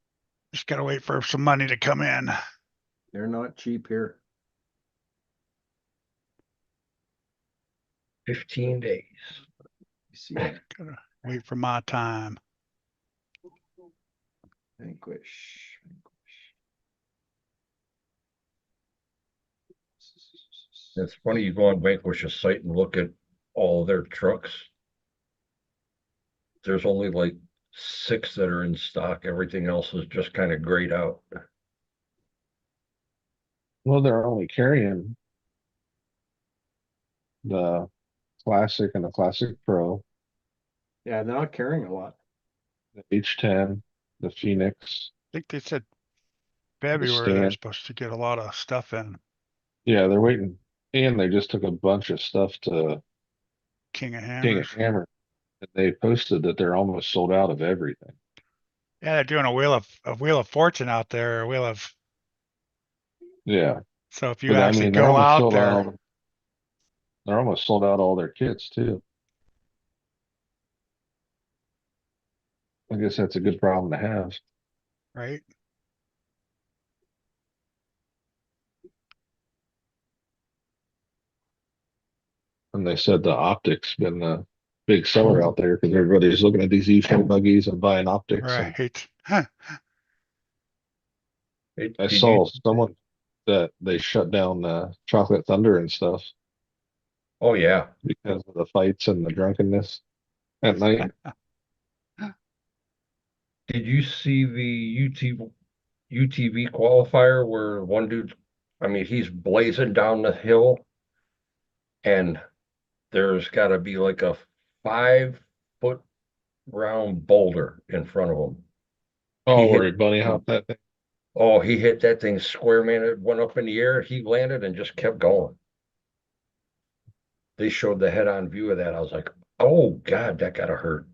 S2: Just gotta wait for some money to come in.
S3: They're not cheap here.
S1: 15 days.
S3: You see,
S2: Gotta wait for my time.
S3: Vanquish.
S1: It's funny you go on Vanquish's site and look at all their trucks. There's only like 6 that are in stock. Everything else is just kind of grayed out.
S4: well, they're only carrying the Classic and the Classic Pro,
S3: Yeah, they're not carrying a lot.
S4: the H10, the Phoenix,
S2: I think they said
S4: the
S2: February they're
S4: Stand.
S2: supposed to get a lot of stuff in.
S4: Yeah, they're waiting, and they just took a bunch of stuff to
S2: King of
S4: King of
S2: Hammers.
S4: Hammer. And they posted that they're almost sold out of everything.
S2: Yeah, they're doing a Wheel of Fortune out there, a Wheel of.
S4: Yeah,
S2: So if you
S4: but I
S2: actually
S4: mean, they're
S2: go
S4: almost
S2: out
S4: sold
S2: there,
S4: out. They're almost sold out all their kits too. I guess that's a good problem to have.
S2: right?
S4: And they said the optics been the big seller out there because everybody's looking at these E-frame buggies and buying optics. And
S2: Right.
S1: Hey,
S4: I
S1: did
S4: saw
S1: you?
S4: someone that they shut down Chocolate Thunder and stuff
S1: Oh yeah.
S4: because of the fights and the drunkenness at night.
S1: Did you see the UTV qualifier where one dude, I mean, he's blazing down the hill and there's got to be like a 5 foot round boulder in front of him.
S4: Oh,
S1: He
S4: where
S1: hit,
S4: he bunny hopped that thing.
S1: oh, he hit that thing square, man. It went up in the air. He landed and just kept going. They showed the head-on view of that. I was like, oh God, that gotta hurt.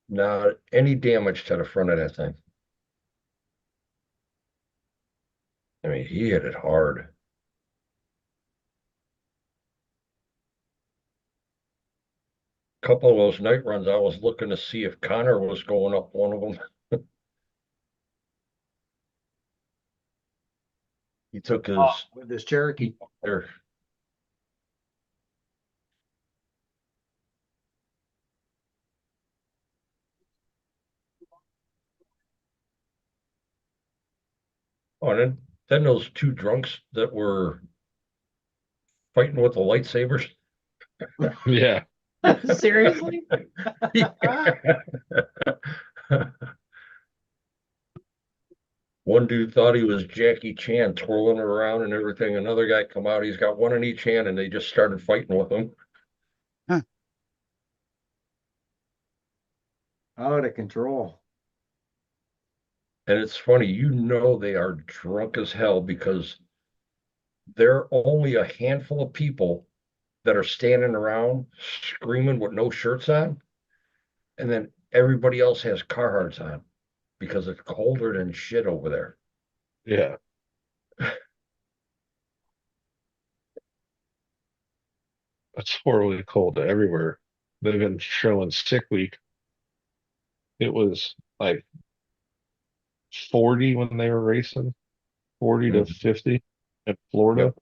S1: Not any damage to the front of that thing. I mean, he hit it hard. Couple of those night runs, I was looking to see if Connor was going up one of them. He took his
S3: With this Cherokee.
S1: there. Oh, and then those two drunks that were fighting with the lightsabers.
S4: Yeah.
S3: Seriously?
S1: One dude thought he was Jackie Chan twirling around and everything. Another guy come out, he's got one in each hand, and they just started fighting with him.
S3: Out of control.
S1: And it's funny, they are drunk as hell because there are only a handful of people that are standing around screaming with no shirts on. And then everybody else has Carhartts on because it's colder than shit over there.
S4: Yeah. It's horribly cold everywhere. They've been showing sick week. It was like 40 when they were racing, 40 to 50 in Florida.
S1: Yep.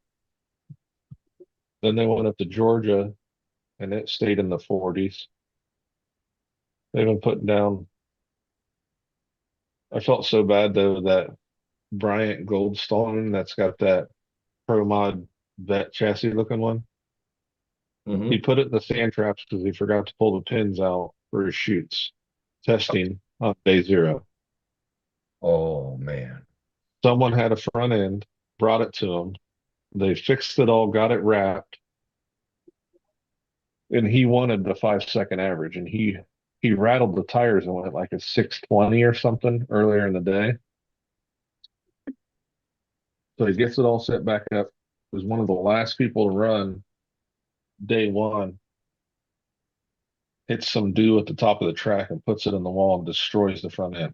S4: Then they went up to Georgia and it stayed in the 40s. They've been putting down. I felt so bad though that Bryant Goldstone that's got that Pro Mod vet chassis looking one.
S1: Mhm.
S4: He put it in the sand traps because he forgot to pull the pins out for his chutes testing on day 0.
S1: Oh man.
S4: Someone had a front end, brought it to him. They fixed it all, got it wrapped, and he wanted the 5-second average. And he rattled the tires and went like a 620 or something earlier in the day. So he gets it all set back up. Was one of the last people to run day 1. Hits some dew at the top of the track and puts it in the wall and destroys the front end.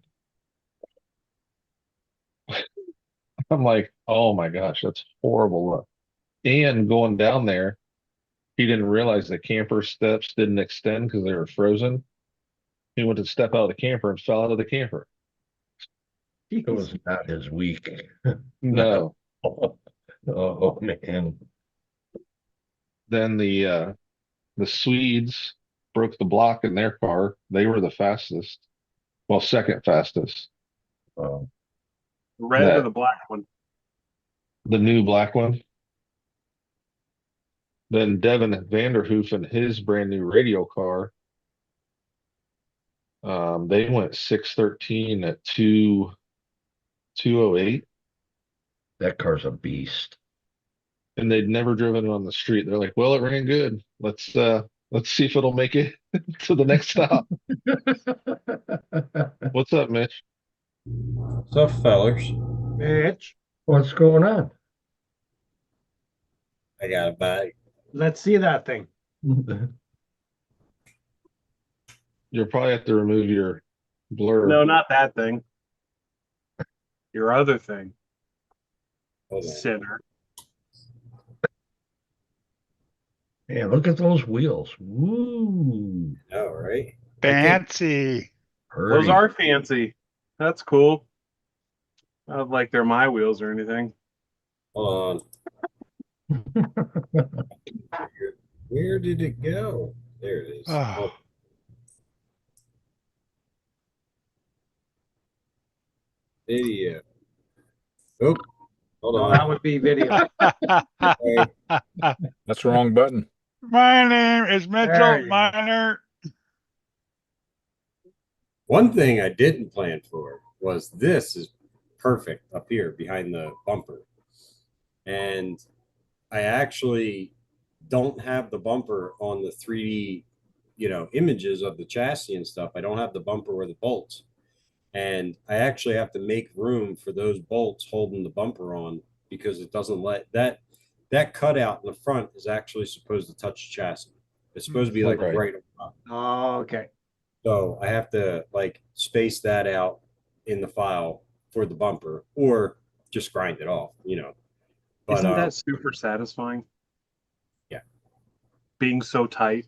S4: I'm like, oh my gosh, that's horrible luck. And going down there, he didn't realize the camper steps didn't extend because they were frozen. He went to step out of the camper and fell out of the camper.
S1: It was not his week.
S4: No.
S1: Oh man.
S4: Then the Swedes broke the block in their car. They were the fastest. Well, second fastest.
S1: Oh,
S5: The red or
S4: That-
S5: the black one?
S4: The new black one. Then Devin Vanderhoof and his brand new radio car. They went 613 at 208,
S1: that car's a beast.
S4: and they'd never driven it on the street. They're like, well, it ran good. Let's see if it'll make it to the next stop. What's up, Mitch?
S8: What's up, fellers?
S3: Mitch,
S1: What's going on?
S8: I got a bag.
S3: let's see that thing.
S4: You'll probably have to remove your blur.
S5: No, not that thing. Your other thing,
S8: Hold on.
S5: sinner.
S1: Man, look at those wheels. Woo.
S8: Oh, right.
S2: Fancy.
S5: Those
S1: Hurdy.
S5: are fancy. That's cool. Not like they're my wheels or anything.
S8: Hold on. Where did it go? There it is.
S2: Oh.
S8: Oh, video. Oh, hold
S3: No,
S8: on.
S3: that would be video.
S8: Sorry.
S7: That's the wrong button.
S2: My name is
S3: There
S2: Mitchell
S3: you go.
S2: Miner.
S8: One thing I didn't plan for was this is perfect up here behind the bumper. And I actually don't have the bumper on the 3D images of the chassis and stuff. I don't have the bumper or the bolts. And I actually have to make room for those bolts holding the bumper on because it doesn't let that cutout in the front is actually supposed to touch the chassis. It's supposed to be like
S1: Right.
S8: right on top.
S3: Oh, okay.
S8: So I have to like space that out in the file for the bumper or just grind it off, But
S5: Isn't that super satisfying?
S8: Yeah.
S5: Being so tight.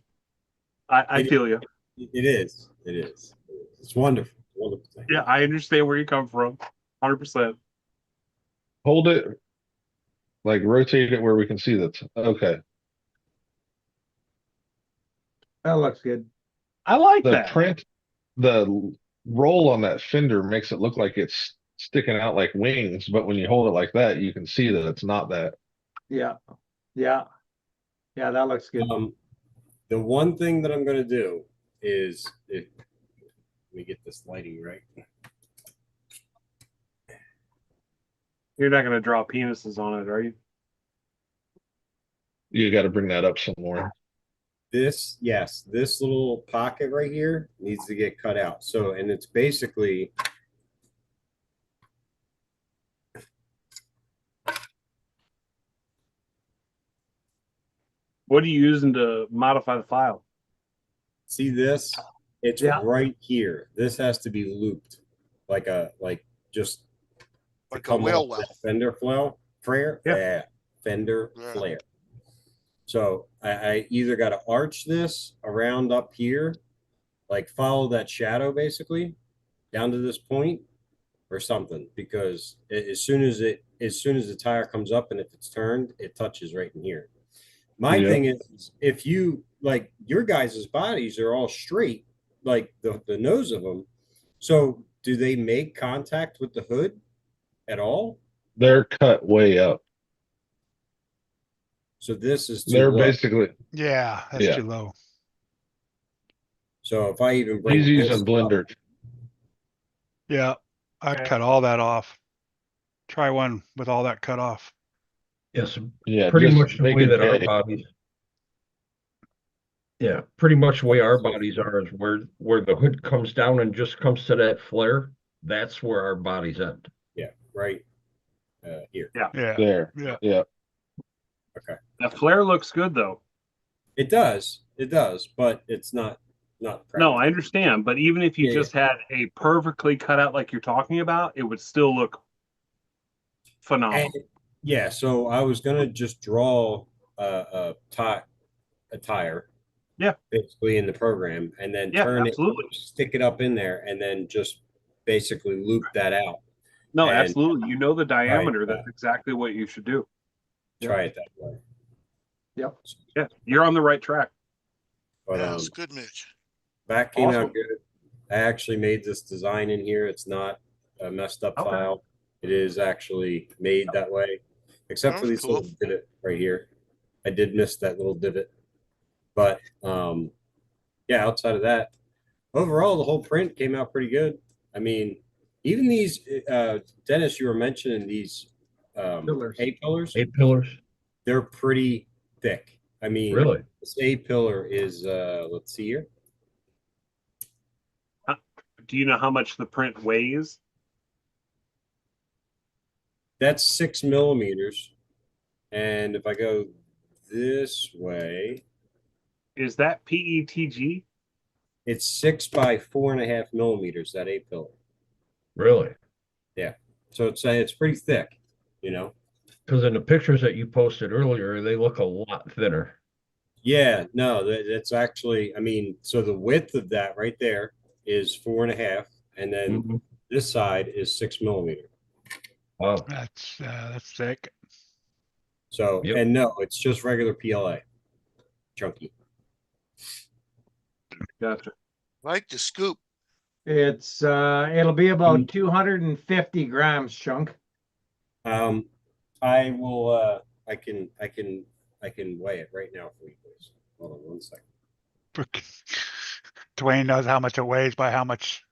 S5: I feel you.
S8: it is. It is. It's wonderful. Wonderful thing.
S5: Yeah, I understand where you come from. 100%.
S4: Hold it, like rotate it where we can see that. Okay.
S3: That looks good.
S5: I like
S4: The
S5: that.
S4: print, the roll on that fender makes it look like it's sticking out like wings, but when you hold it like that, you can see that it's not that.
S3: Yeah. Yeah. Yeah, that looks good.
S8: The one thing that I'm going to do is let me get this lighting right.
S5: You're not going to draw penises on it, are you?
S4: You got to bring that up some more.
S8: This little pocket right here needs to get cut out. So, and it's basically
S5: What are you using to modify the file?
S8: see this? It's
S3: Yeah.
S8: right here. This has to be looped just to
S9: Like a
S8: come
S9: whale
S8: off
S9: well.
S8: that fender flare.
S5: Yeah.
S8: Fender
S9: Yeah.
S8: flare. So I either got to arch this around up here, like follow that shadow basically down to this point or something, because as soon as the tire comes up and if it's turned, it touches right in here. My
S4: Yeah.
S8: thing is, if you like your guys' bodies are all straight, like the nose of them. So do they make contact with the hood at all?
S4: They're cut way up.
S8: So this is too
S4: They're
S8: low.
S4: basically,
S2: Yeah, that's
S4: Yeah.
S2: too low.
S8: So if I even
S4: he's
S8: bring this
S4: using
S8: up,
S4: blender.
S2: Yeah, I'd
S5: Okay.
S2: cut all that off. Try one with all that cut off.
S1: Yes,
S4: Yeah,
S1: pretty
S4: just
S1: much the
S4: make
S1: way
S4: it
S1: that our
S4: gay.
S1: bodies. Yeah, pretty much the way our bodies are is where the hood comes down and just comes to that flare. That's where our bodies end.
S8: yeah, right here.
S2: Yeah,
S4: There.
S2: yeah.
S4: Yeah.
S5: That flare looks good though.
S8: It does, but it's not
S5: No,
S8: practical.
S5: I understand, but even if you
S8: Yeah,
S5: just had a perfectly cut out like you're talking about, it would still look phenomenal.
S8: And, yeah, so I was gonna just draw a tire,
S5: Yeah.
S8: basically in the program, and then
S5: Yeah,
S8: turn
S5: absolutely.
S8: it, stick it up in there, and then just basically loop that out.
S5: No,
S8: And
S5: absolutely. You know the diameter.
S8: Right.
S5: That's exactly what you should do.
S8: Try it that way.
S3: Yep.
S5: Yeah, you're on the right track.
S8: But
S9: Yeah, it's good, Mitch.
S8: that came
S5: Awesome.
S8: out good. I actually made this design in here. It's not a messed up
S5: Okay.
S8: file. It is actually made that way, except for
S9: Sounds
S8: these
S9: cool.
S8: little divot right here. I did miss that little divot, but yeah. Outside of that, overall the whole print came out pretty good. I mean, even these Dennis, you were mentioning these
S3: Pillars.
S8: A-pillars.
S1: 8 pillars,
S8: They're pretty thick. I mean,
S1: really?
S8: this A-pillar is let's see here.
S5: Do you know how much the print weighs?
S8: That's 6 millimeters. And if I go this way,
S5: Is that PETG?
S8: it's 6 by 4.5 millimeters, that A-pillar.
S1: Really?
S8: So it's pretty thick,
S1: Because in the pictures that you posted earlier, they look a lot thinner.
S8: Yeah, no, that's actually, I mean, so the width of that right there is 4.5, and then
S1: Mhm.
S8: this side is 6 millimeter.
S1: Wow.
S2: That's thick.
S8: So,
S1: Yep.
S8: and no, it's just regular PLA, chunky.
S5: Gotcha.
S9: Like the scoop.
S3: It's it'll be about 250 grams, Chunk.
S8: I will, I can weigh it right now for you, please. Hold on 1 second.
S2: Dwayne knows how much it weighs by how much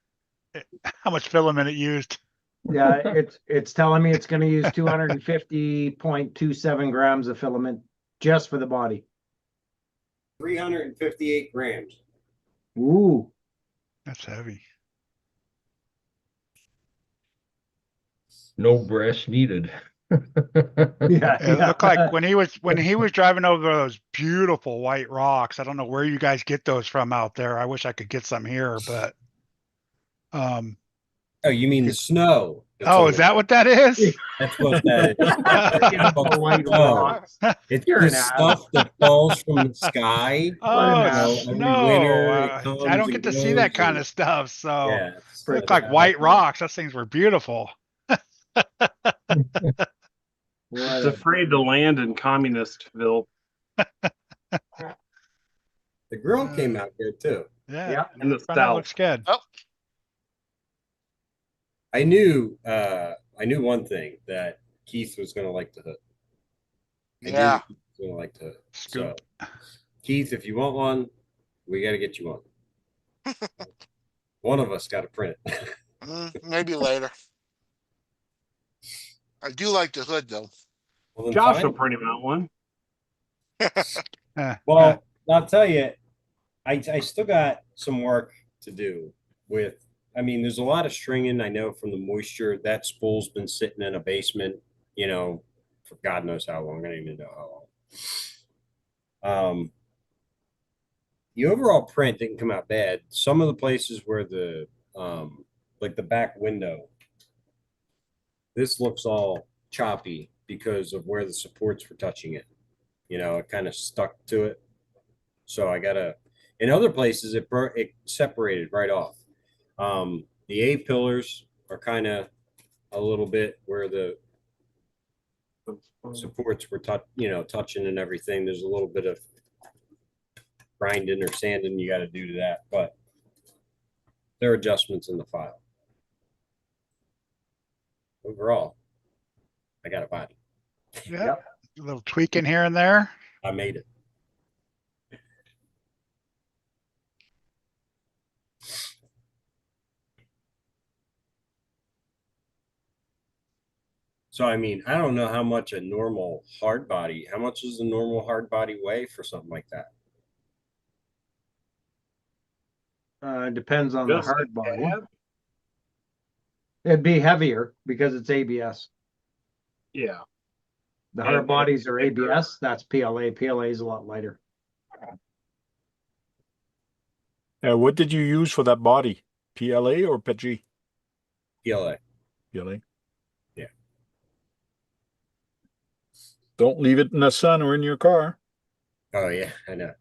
S2: filament it used.
S3: Yeah, it's telling me it's going to use 250.27 grams of filament just for the body.
S8: 358 grams.
S3: Ooh,
S2: That's heavy.
S1: No brass needed.
S3: yeah.
S2: It looked like when he was driving over those beautiful white rocks. I don't know where you guys get those from out there. I wish I could get some here, but um
S8: Oh, you mean the snow? That's
S2: oh,
S8: on
S2: is
S8: the,
S2: that what that is?
S8: that's what that is.
S3: Beautiful white
S8: No.
S3: rocks.
S8: It's
S3: You're
S8: the
S3: an ass.
S8: stuff that falls from the sky.
S3: What an
S2: Oh,
S3: ass.
S8: Every
S2: no.
S8: winter it
S2: I
S8: comes
S2: don't
S8: and
S2: get to see that
S8: goes.
S2: kind
S8: And
S2: of stuff. So
S8: yeah,
S2: look
S8: that's
S2: like
S8: how
S2: white rocks. Those things were beautiful.
S3: What
S5: It's
S3: a-
S5: afraid to land in Communistville.
S8: the grill came out good too.
S2: Yeah.
S3: Yeah.
S5: In the
S2: Front end
S5: south.
S2: looks good.
S9: Oh,
S8: I knew one thing that Keith was gonna like to hook. I knew
S9: yeah.
S8: Keith was gonna like to hook.
S2: Scoop.
S8: So Keith, if you want one, we gotta get you one. One of us gotta print it.
S9: Maybe later. I do like the hood though.
S8: Well, then
S5: Josh
S8: fine.
S5: will print him out one.
S8: Well, I'll tell you, I still got some work to do with. I mean, there's a lot of stringing. I know from the moisture that spool's been sitting in a basement, for God knows how long. I don't even know how long. The overall print didn't come out bad. Some of the places where like the back window, this looks all choppy because of where the supports were touching it. It kind of stuck to it. So in other places, it separated right off. The A pillars are kind of a little bit where the supports were touching and everything. There's a little bit of grinding or sanding you got to do to that, but there are adjustments in the file. Overall, I got a body.
S2: Yeah.
S3: Yep.
S2: A little tweaking here and there.
S8: I made it. So, I mean, I don't know how much how much does a normal hard body weigh for something like that?
S3: Depends on the
S5: Just
S3: hard body.
S5: add-
S3: It'd be heavier because it's ABS.
S5: Yeah.
S3: The hard
S5: And-
S3: bodies are ABS. That's PLA. PLA is a lot lighter.
S7: What did you use for that body? PLA or PG?
S8: PLA.
S7: PLA.
S8: Yeah.
S7: Don't leave it in the sun or in your car.
S8: Oh yeah, I know.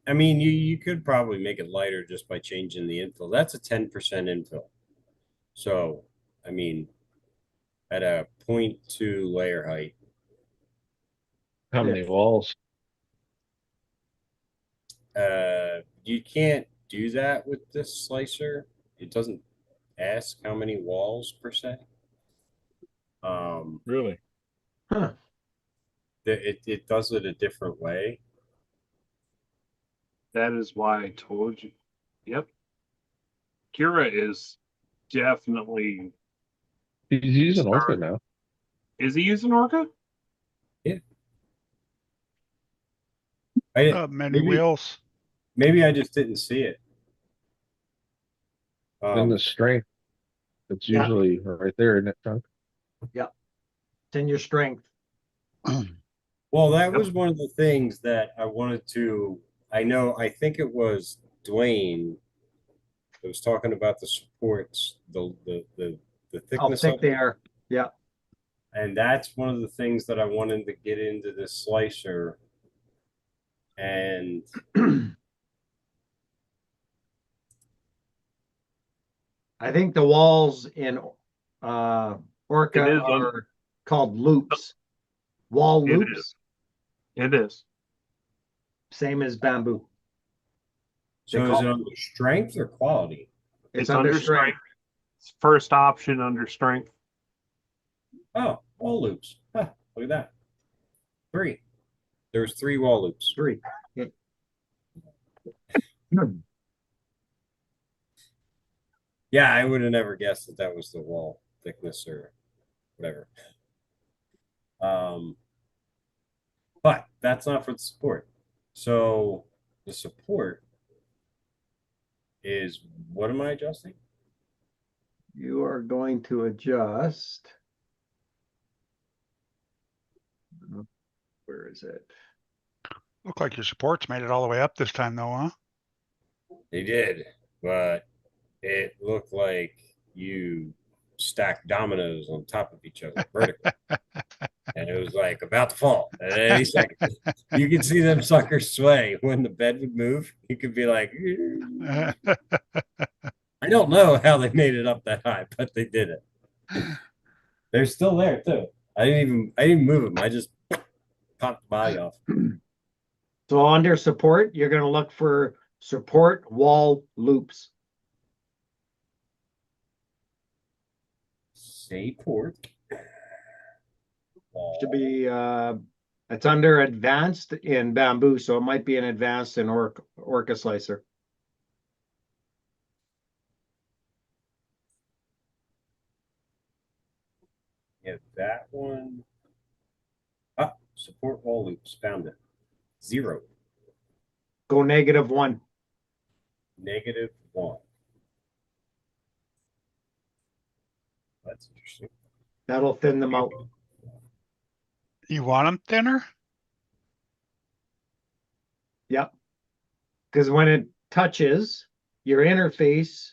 S8: I mean, you could probably make it lighter just by changing the infill. That's a 10% infill. So, I mean, at a 0.2 layer height,
S4: How many walls?
S8: you can't do that with this slicer. It doesn't ask how many walls per se.
S7: Really?
S3: Huh.
S8: It does it a different way.
S5: That is why I told you. Yep. Kira is definitely.
S4: He's using Orca
S5: Sorry.
S4: now.
S5: Is he using Orca?
S2: Many
S8: Maybe-
S2: wheels.
S8: Maybe I just didn't see it.
S4: In the strength, it's
S3: Yeah.
S4: usually right there, isn't it, Chunk?
S3: It's in your strength.
S8: Well, that was one of the things that I wanted to. I think it was Dwayne that was talking about the supports, the
S3: How
S8: thickness
S3: thick
S8: of
S3: they
S8: it.
S3: are. Yeah.
S8: And that's one of the things that I wanted to get into this slicer. And
S3: I think the walls in Orca
S5: It is
S3: are called loops. Wall
S5: It
S3: loops,
S5: is. It is.
S3: same as bamboo.
S8: so
S3: They
S8: is
S3: call
S8: it
S3: it-
S8: under strength or quality?
S3: It's under strength.
S5: It's first option under strength.
S8: Oh, wall loops. Huh, look at that. 3. There's 3 wall loops.
S3: 3.
S8: Yeah, I would have never guessed that that was the wall thickness or whatever. But that's not for the support. So the support is, what am I adjusting?
S3: You are going to adjust. Where is it?
S2: Look like your supports made it all the way up this time though, huh?
S8: They did, but it looked like you stacked dominoes on top of each other vertically. And it was like about to fall at any second. You could see them suckers sway when the bed would move. You could be like, I don't know how they made it up that high, but they did it. They're still there too. I didn't move them. I just popped the body off.
S3: So under support, you're gonna look for support wall loops.
S8: Say port.
S3: Should be it's under advanced in bamboo, so it might be an advanced in Orca slicer.
S8: Yeah, that one. Ah, support wall loops. Found it. 0.
S3: Go -1.
S8: -1. That's interesting.
S3: That'll thin them out.
S2: You want them thinner?
S3: Yep. Because when it touches your interface,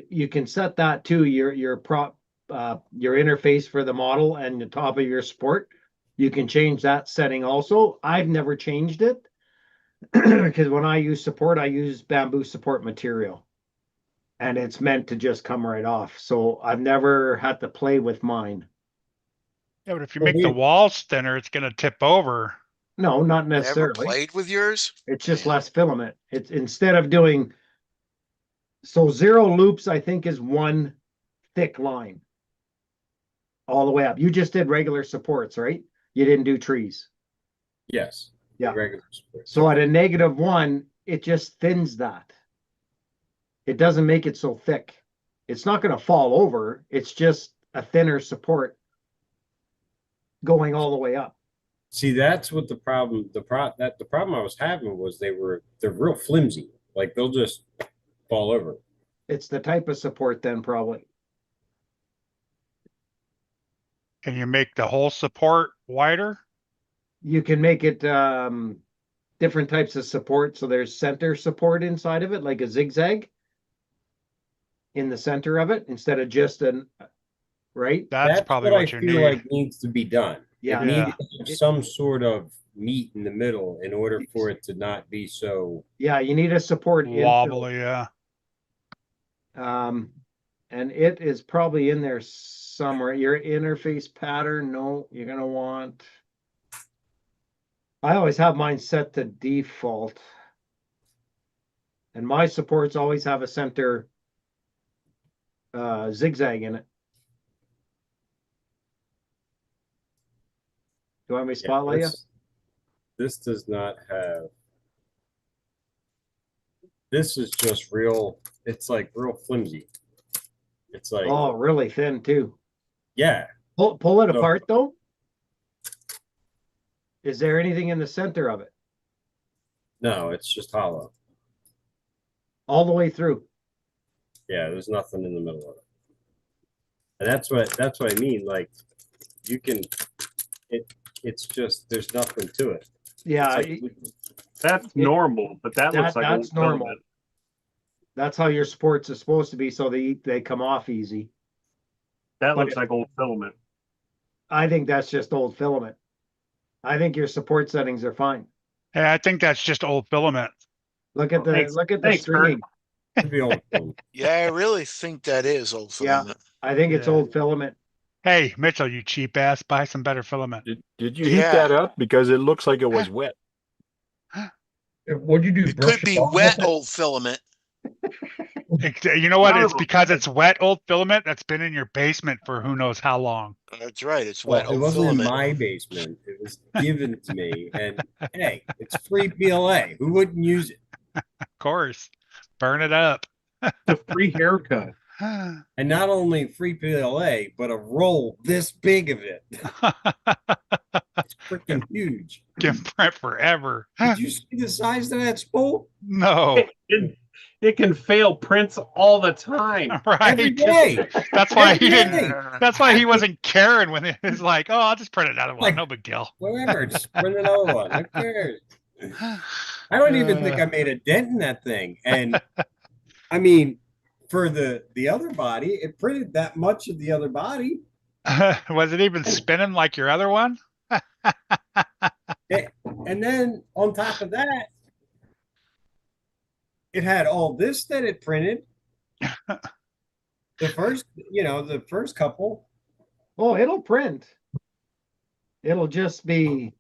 S3: you can set that to your interface for the model and the top of your support. You can change that setting also. I've never changed it because when I use support, I use bamboo support material. And it's meant to just come right off. So I've never had to play with mine.
S2: Yeah, but if you make the walls thinner, it's gonna tip over.
S3: No, not
S9: Never
S3: necessarily.
S9: played with yours?
S3: It's just
S9: Man.
S3: less filament. It's instead of doing, so 0 loops, I think, is one thick line. All the way up. You just did regular supports, right? You didn't do trees.
S8: Yes.
S3: Yeah.
S8: Regular support.
S3: So at a -1, it just thins that. It doesn't make it so thick. It's not going to fall over. It's just a thinner support going all the way up.
S8: See, that's what the problem. The problem I was having was they're real flimsy. Like they'll just fall over.
S3: It's the type of support then probably.
S2: Can you make the whole support wider?
S3: You can make it different types of support. So there's center support inside of it, like a zigzag in the center of it, instead of just right?
S2: That's probably what you
S8: I feel
S2: need.
S8: like needs to be done.
S3: Yeah.
S8: It needs some sort of meat in the middle in order for it to not be so.
S3: Yeah, you need a support
S2: Wobbly, yeah.
S3: And it is probably in there somewhere. Your interface pattern, no, you're gonna want. I always have mine set to default. And my supports always have a center zigzag in it. Do you want me to spotlight you?
S8: This does not have. This is just real. It's like real flimsy. It's like,
S3: Oh, really thin too.
S8: yeah.
S3: Pull it
S8: So-
S3: apart though. Is there anything in the center of it?
S8: No, it's just hollow.
S3: All the way through.
S8: Yeah, there's nothing in the middle of it. And that's what I mean. Like you can, it's just there's nothing to it.
S3: Yeah,
S8: It's like-
S5: That's normal, but that looks like
S3: that's
S5: old
S3: normal.
S5: filament.
S3: That's how your sports are supposed to be, so they come off easy.
S5: That
S3: But
S5: looks like old filament.
S3: I think that's just old filament. I think your support settings are fine.
S2: Hey, I think that's just old filament.
S3: Look at the
S5: Thanks. Thanks,
S3: stringing.
S8: Could be old film.
S9: Yeah, I really think that is old
S3: Yeah.
S9: filament.
S3: I think it's
S2: Yeah.
S3: old filament.
S2: Hey, Mitchell, you cheap ass, buy some better filament.
S7: Did you heat
S9: Yeah.
S7: that up? Because it looks like it was wet.
S1: What'd you do?
S9: It
S1: brush
S9: could be
S1: off
S9: wet
S1: with it?
S9: old filament.
S2: You know what?
S5: None
S2: It's
S5: of them.
S2: because it's wet old filament that's been in your basement for who knows how long.
S9: That's right. It's
S8: Well,
S9: wet
S8: it
S9: old
S8: wasn't in
S9: filament.
S8: my basement. It was given to me, and hey, it's free PLA. Who wouldn't use it?
S2: Of course. Burn it up.
S5: The free haircut.
S8: And not only free PLA, but a roll this big of it. It's freaking huge.
S2: Can print forever.
S8: Did you see the size of that spool?
S2: No,
S5: It can fail prints all the time.
S8: Every
S2: right?
S8: day.
S2: That's why
S8: Every
S2: he didn't.
S8: day.
S2: That's why he wasn't caring when it was like, oh, I'll just print another one.
S8: Like-
S2: No big deal.
S8: Whatever, just print another one. Who cares? I don't even think I made a dent in that thing. And I mean, for the other body, it printed that much of the other body.
S2: Was it even spinning like your other one?
S8: And then on top of that, it had all this that it printed. The first couple.
S3: Oh, it'll print. It'll just be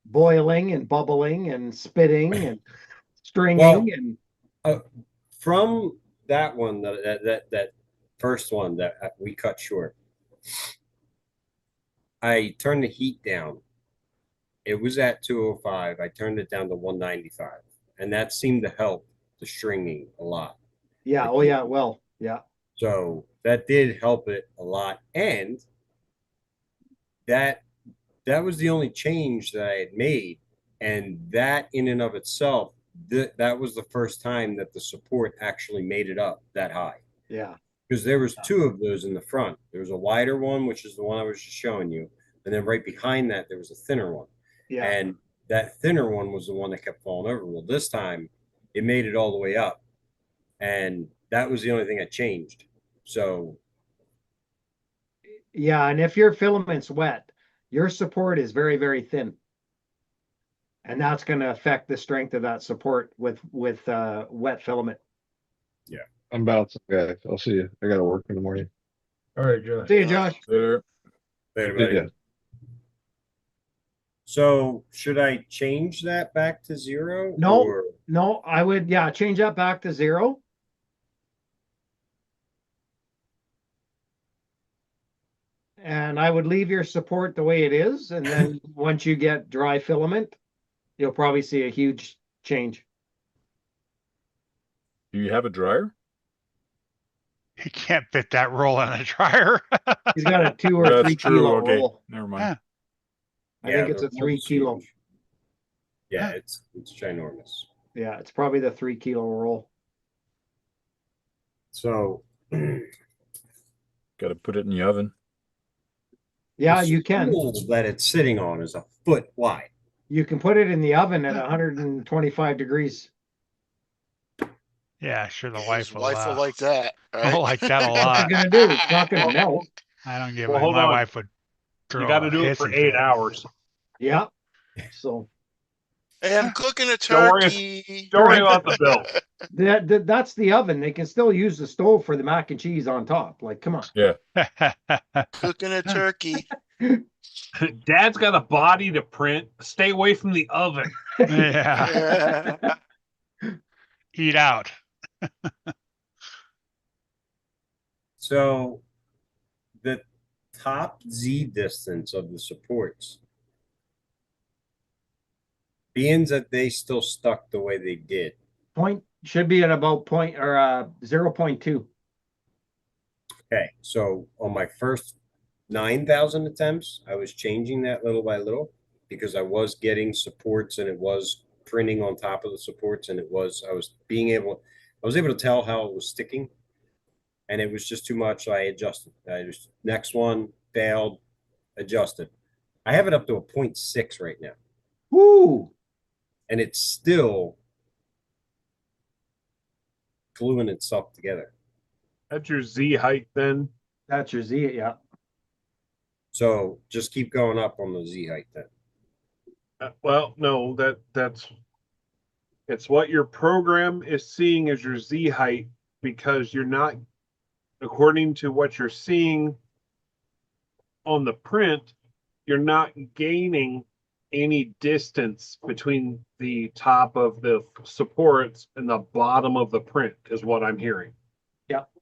S3: boiling and bubbling and spitting and stringing
S8: Well, from that one, that first one that we cut short, I turned the heat down. It was at 205. I turned it down to 195, and that seemed to help the stringing a lot.
S3: yeah. Oh yeah. Well, yeah.
S8: So that did help it a lot, and that was the only change that I had made, and that in and of itself, that was the first time that the support actually made it up that high.
S3: Yeah.
S8: Because there was two of those in the front. There was a wider one, which is the one I was just showing you, and then right behind that there was a thinner one.
S3: Yeah.
S8: And that thinner one was the one that kept falling over. Well, this time it made it all the way up, and that was the only thing that changed. So
S3: Yeah. And if your filament's wet, your support is very, very thin. And that's going to affect the strength of that support with wet filament.
S4: I'm bouncing, guys. I'll see you. I gotta work in the morning.
S1: All right, Josh.
S3: See you, Josh.
S7: Later.
S8: later, buddy. So should I change that back to 0?
S3: No.
S8: Or-
S3: No, I would, yeah, change that back to 0. And I would leave your support the way it is. And then once you get dry filament, you'll probably see a huge change.
S7: Do you have a dryer?
S2: He can't fit that roll in a dryer.
S3: He's got a 2 or 3
S7: That's true.
S3: kilo
S7: Okay,
S3: roll.
S7: never mind.
S3: I think it's
S8: the
S3: a 3
S8: roll's
S3: kilo.
S8: huge. Yeah, it's ginormous.
S3: Yeah, it's probably the 3 kilo roll.
S8: So
S7: Got to put it in the oven.
S3: Yeah,
S8: the
S3: you can.
S8: stool that it's sitting on is a foot wide.
S3: You can put it in the oven at 125 degrees.
S2: Yeah, sure. The
S9: His
S2: wife will,
S9: wife will like that,
S2: will
S9: right?
S2: like that a
S3: What's
S2: lot.
S3: it gonna do? It's not gonna melt.
S2: I don't give
S5: Well,
S2: a.
S5: hold
S2: My
S5: on.
S2: wife would.
S5: You
S2: throw
S5: got to
S2: a
S5: do it for
S2: hissy
S5: 8
S2: fit.
S5: hours.
S3: Yeah. So
S9: Hey, I'm cooking a
S5: Don't worry-
S9: turkey.
S5: Don't worry about the bill.
S3: that's the oven. They can still use the stove for the mac and cheese on top. Like, come on.
S9: Cooking a turkey.
S5: Dad's got a body to print. Stay away from the oven.
S2: Yeah.
S9: Yeah.
S2: Eat out.
S8: So the top Z distance of the supports, being that they still stuck the way they did,
S3: Point should be at about 0.2.
S8: okay, so on my first 9,000 attempts, I was changing that little by little because I was getting supports and it was printing on top of the supports and I was able to tell how it was sticking, and it was just too much. So I adjusted. Next one failed, adjusted. I have it up to a 0.6 right now,
S3: Woo!
S8: and it's still gluing itself together.
S5: That's your Z height then.
S3: That's your Z, yeah.
S8: So just keep going up on the Z height then.
S5: Well, no, it's what your program is seeing as your Z height, because you're not, according to what you're seeing on the print, you're not gaining any distance between the top of the supports and the bottom of the print, is what I'm hearing.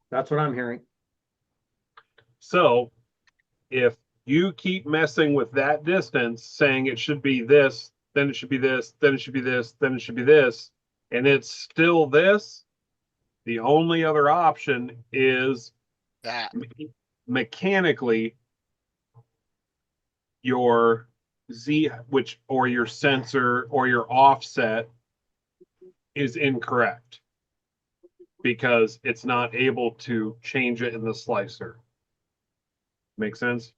S3: That's what I'm hearing.
S5: So if you keep messing with that distance, saying it should be this, then it should be this, then it should be this, then it should be this, and it's still this, the only other option is
S9: That.
S5: mechanically your or your sensor or your offset is incorrect because it's not able to change it in the slicer. Make sense?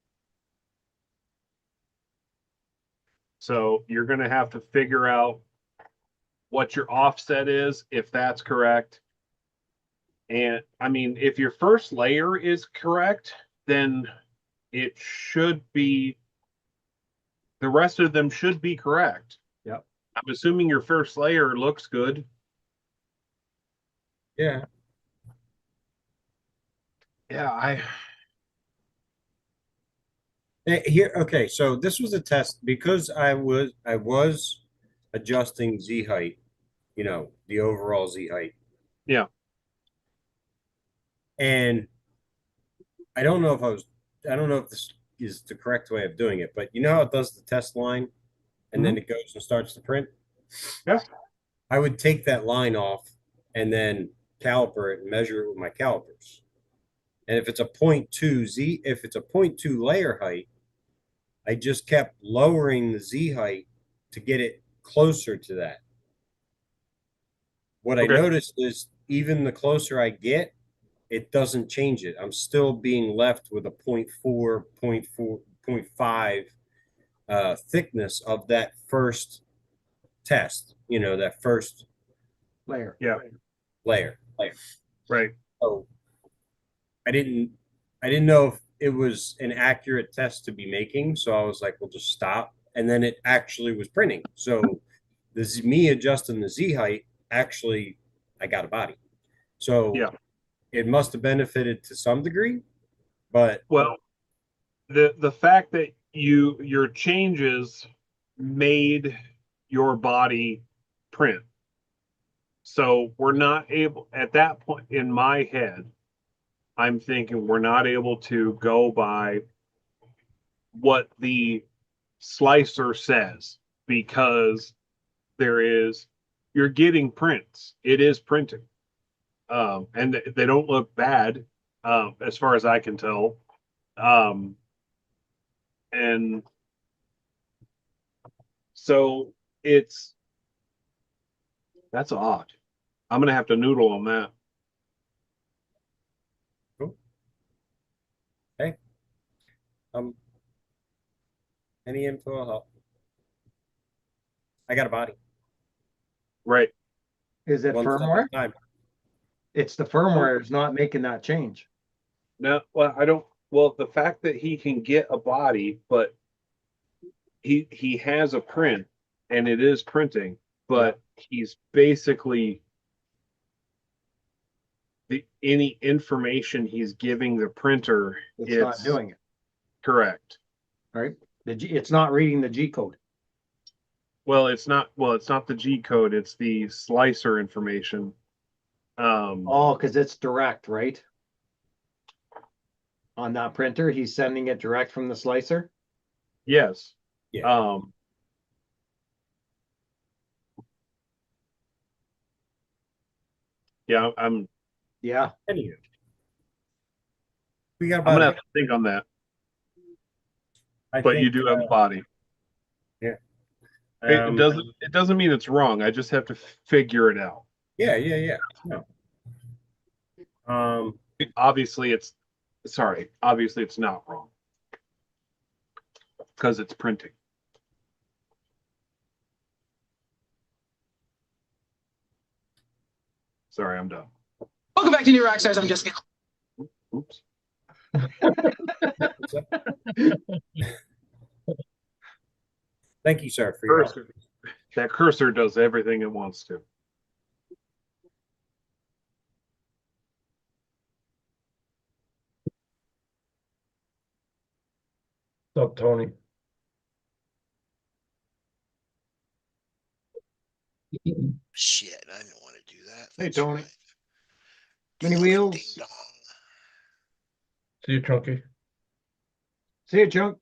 S5: So you're going to have to figure out what your offset is, if that's correct. And I mean, if your first layer is correct, then it should be, the rest of them should be correct.
S3: Yep.
S5: I'm assuming your first layer looks good.
S8: Yeah.
S5: Yeah,
S8: Here, okay, so this was a test because I was adjusting Z height, the overall Z height.
S5: Yeah.
S8: And I don't know if this is the correct way of doing it, but you know how it does the test line and then it goes and starts to print?
S5: Yeah.
S8: I would take that line off and then caliper it and measure it with my calipers. And if it's a 0.2 layer height, I just kept lowering the Z height to get it closer to that. What I
S5: Okay.
S8: noticed is even the closer I get, it doesn't change it. I'm still being left with a 0.4, 0.5 thickness of that first test, that first
S3: Layer.
S5: Yeah.
S8: layer.
S5: Right.
S8: So I didn't know if it was an accurate test to be making. So I was like, we'll just stop. And then it actually was printing. So me adjusting the Z height, actually, I got a body. So
S5: Yeah.
S8: it must have benefited to some degree, but
S5: Well, the fact that your changes made your body print. So we're not able, at that point in my head, I'm thinking we're not able to go by what the slicer says because you're getting prints. It is printing. And they don't look bad, as far as I can tell. And so that's odd. I'm gonna have to noodle on that.
S8: hey, any info will help. I got a body.
S5: Right.
S3: Is it
S8: One step at a
S3: firmware?
S8: time.
S3: It's the firmware is not making that change.
S5: No, well, I don't. Well, the fact that he can get a body, but he has a print, and it is printing, but he's basically any information he's giving the printer,
S3: It's not doing it.
S5: correct.
S3: Right? It's not reading the G code.
S5: Well, it's not the G code, it's the slicer information.
S3: Oh, because it's direct, right? On that printer, he's sending it direct from the slicer.
S5: Yes.
S8: Yeah.
S5: Yeah,
S3: Yeah.
S8: Anywho, we got a
S5: I'm gonna
S8: body.
S5: have to think on that,
S8: I
S5: but you
S8: think,
S5: do have a body.
S8: yeah.
S5: It doesn't mean it's wrong. I just have to figure it out.
S8: Yeah. No.
S5: Obviously it's not wrong because it's printing. Sorry, I'm done.
S10: Welcome back to New Rockstars. I'm Jessica.
S5: Oops.
S8: Thank you, sir, for your help.
S5: That cursor does everything it wants to.
S1: What's up, Tony?
S9: Shit, I didn't want to do that.
S3: Hey,
S9: That's
S3: Tony.
S9: right.
S3: Mini
S9: Damn it,
S3: wheels.
S9: ding dong.
S1: See you, Chunky.
S3: See it, Chunk.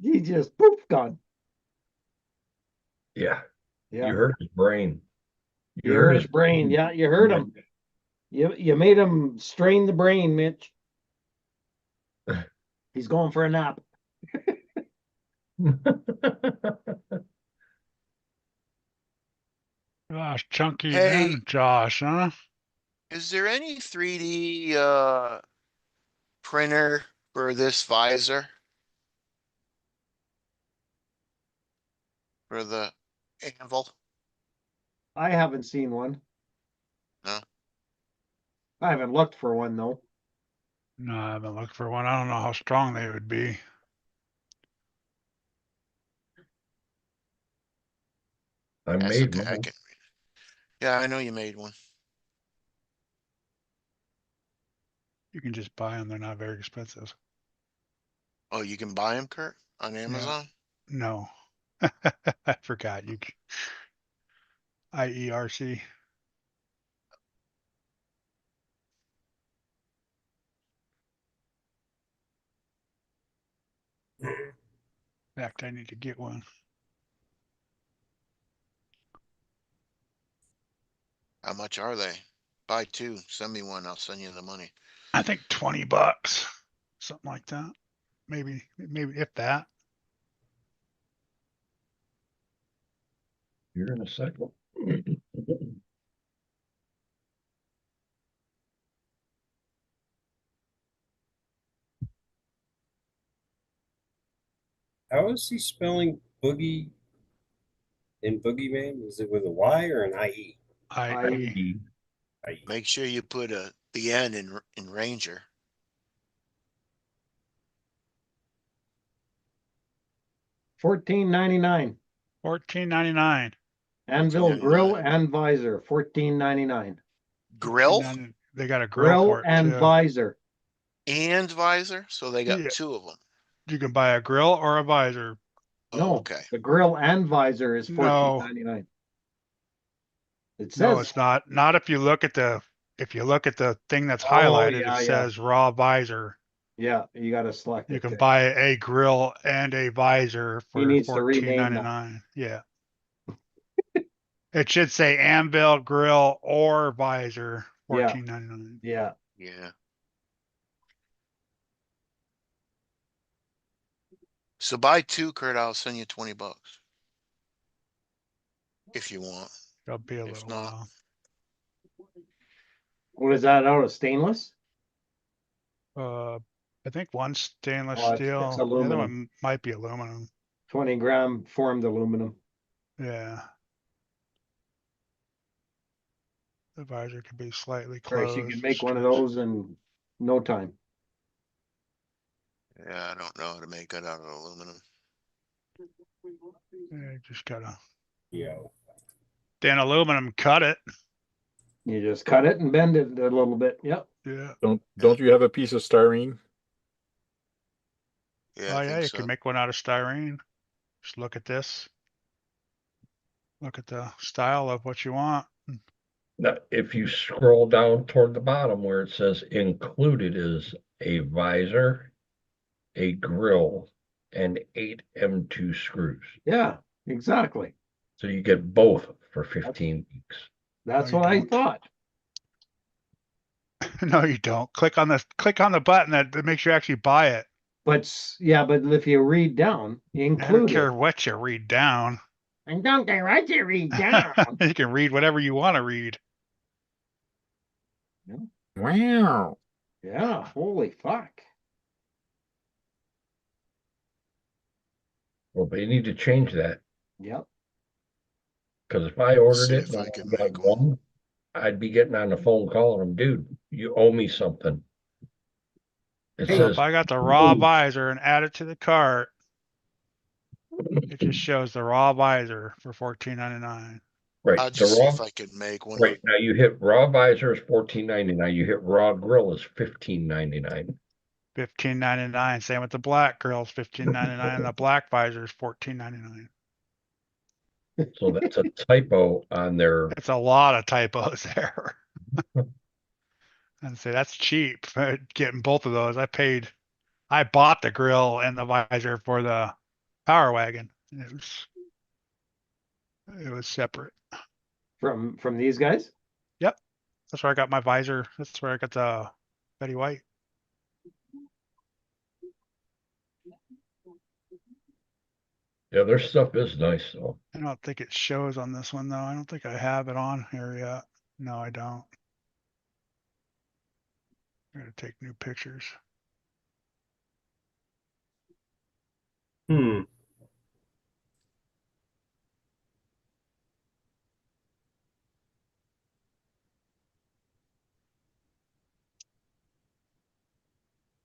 S3: He just poof gone.
S1: Yeah,
S3: Yeah.
S1: you hurt his brain.
S3: You heard his brain. Yeah, you heard him. You made him strain the brain, Mitch. He's going for a nap.
S2: Gosh, Chunky
S9: Hey.
S2: and Josh, huh?
S9: Is there any 3D printer for this visor? For the anvil?
S3: I haven't seen one.
S9: No.
S3: I haven't looked for one though.
S2: No, I haven't looked for one. I don't know how strong they would be.
S1: I
S9: That's
S1: made
S9: okay. I
S1: one.
S9: can. Yeah, I know you made one.
S2: You can just buy them. They're not very expensive.
S9: Oh, you can buy them, Kurt, on Amazon?
S2: No. I forgot you. IERC. In fact, I need to get one.
S9: How much are they? Buy two. Send me one. I'll send you the money.
S2: I think $20, something like that. Maybe if that.
S1: Here in a second.
S8: How is he spelling boogie in Boogeyman? Is it with a Y or an IE?
S2: IE.
S8: IE.
S9: Make sure you put the N in Ranger.
S3: $14.99.
S2: $14.99.
S3: Anvil
S9: $14.99.
S3: grill and visor. $14.99.
S9: Grill
S2: They got a grill
S3: Grill
S2: for it
S3: and
S2: too.
S3: visor.
S9: and visor, so they got
S2: Yeah.
S9: two of them.
S2: You can buy a grill or a visor.
S9: Oh,
S3: No,
S9: okay.
S3: the grill and visor is
S2: No.
S3: $14.99. It
S2: No,
S3: says
S2: it's not. Not if you look at the thing that's
S3: Oh,
S2: highlighted,
S3: yeah,
S2: it
S3: yeah.
S2: says raw visor.
S3: yeah, you gotta select
S2: You
S3: it.
S2: can
S3: there.
S2: buy a grill and a visor
S3: He
S2: for
S3: needs to rename that.
S2: $14.99. Yeah. It should say Anvil grill or visor,
S3: Yeah.
S2: $14.99.
S3: Yeah.
S9: Yeah. So buy two, Kurt. I'll send you $20 if you want.
S2: It'll be a
S9: If
S2: little
S9: not,
S2: while.
S3: What is that out of stainless?
S2: I think one's stainless
S3: Oh, it's
S2: steel. The other
S3: aluminum.
S2: one might be aluminum.
S3: 20-gram formed aluminum.
S2: Yeah. The visor could be slightly
S3: Of course,
S2: closed.
S3: you can make one of
S2: stretched.
S3: those in no time.
S9: yeah, I don't know how to make it out of aluminum.
S2: Yeah, you just gotta.
S8: Yeah.
S2: Then aluminum, cut it.
S3: You just cut it and bend it a little bit. Yep.
S2: Yeah.
S7: Don't you have a piece of styrene?
S9: Yeah,
S2: Oh
S9: I
S2: yeah,
S9: think
S2: you
S9: so.
S2: can make one out of styrene. Just look at this. Look at the style of what you want.
S1: Now, if you scroll down toward the bottom where it says included is a visor, a grill, and 8 M2 screws.
S3: Yeah, exactly.
S1: So you get both for 15 weeks.
S3: That's
S2: No, you
S3: what I
S2: don't.
S3: thought.
S2: No, you don't. Click on the button that makes you actually buy it.
S3: But yeah, but if you read down,
S2: I don't
S3: included.
S2: care what you read down.
S3: I don't care what you read down.
S2: You can read whatever you want to read.
S7: Wow.
S3: Yeah, holy fuck.
S1: Well, they need to change that
S3: Yep.
S1: because if I ordered
S9: See
S1: it
S9: if
S1: and
S9: I can
S1: I got
S9: make one.
S1: one, I'd be getting on the phone calling them, dude, you owe me something. It
S2: So
S1: says
S2: if I got the raw visor and add it to the cart, it just shows the raw visor for $14.99.
S1: right.
S9: I'll
S1: The
S9: just see
S1: raw
S9: if I can make one.
S1: right now you hit raw visor is $14.99. You hit raw grill is $15.99.
S2: $15.99. Same with the black girls, $15.99, and the black visor is $14.99.
S1: So that's a typo on their
S2: It's a lot of typos there. And say that's cheap. Getting both of those, I bought the grill and the visor for the Power Wagon. It was separate.
S3: From these guys?
S2: Yep, that's where I got my visor. That's where I got the Betty White.
S1: Yeah, their stuff is nice though.
S2: I don't think it shows on this one though. I don't think I have it on here yet. No, I don't. I gotta take new pictures.
S8: Hmm.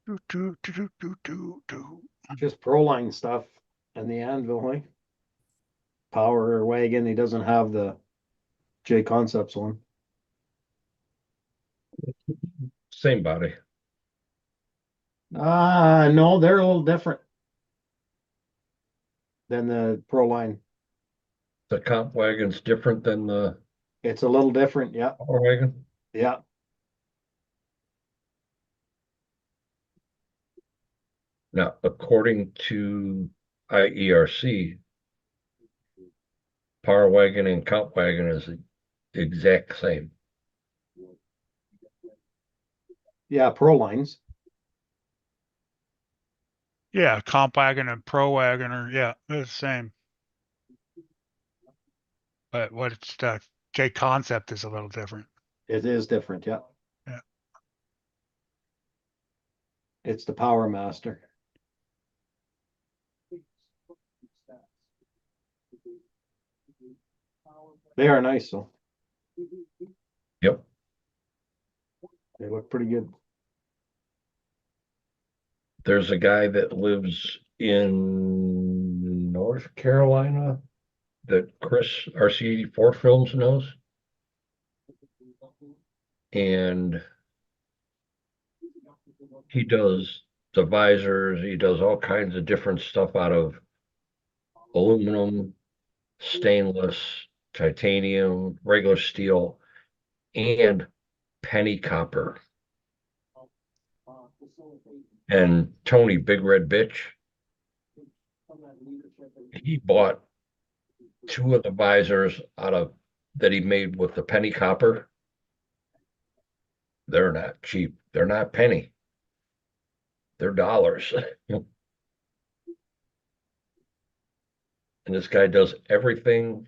S2: Do, do, do, do, do, do, do.
S3: Just Proline stuff and the anvil, eh? Power wagon, he doesn't have the J Concepts one.
S1: Same body.
S3: No, they're a little different than the Proline.
S1: The comp wagon's different than the
S3: It's a little different, yeah,
S1: power wagon.
S3: yeah.
S1: Now, according to IERC, power wagon and comp wagon is the exact same.
S3: Yeah, Prolines.
S2: Yeah, comp wagon and pro wagon are, yeah, they're the same. But what it's the J concept is a little different.
S3: It is different, yeah.
S2: Yeah.
S3: It's the Power Master. They are nice, though.
S1: Yep.
S3: They look pretty good.
S1: There's a guy that lives in North Carolina that Chris RC84 Films knows. And he does the visors, he does all kinds of different stuff out of aluminum, stainless, titanium, regular steel, and penny copper. And Tony Big Red Bitch, he bought two of the visors out of that he made with the penny copper. They're not cheap. They're not penny. They're dollars. And this guy does everything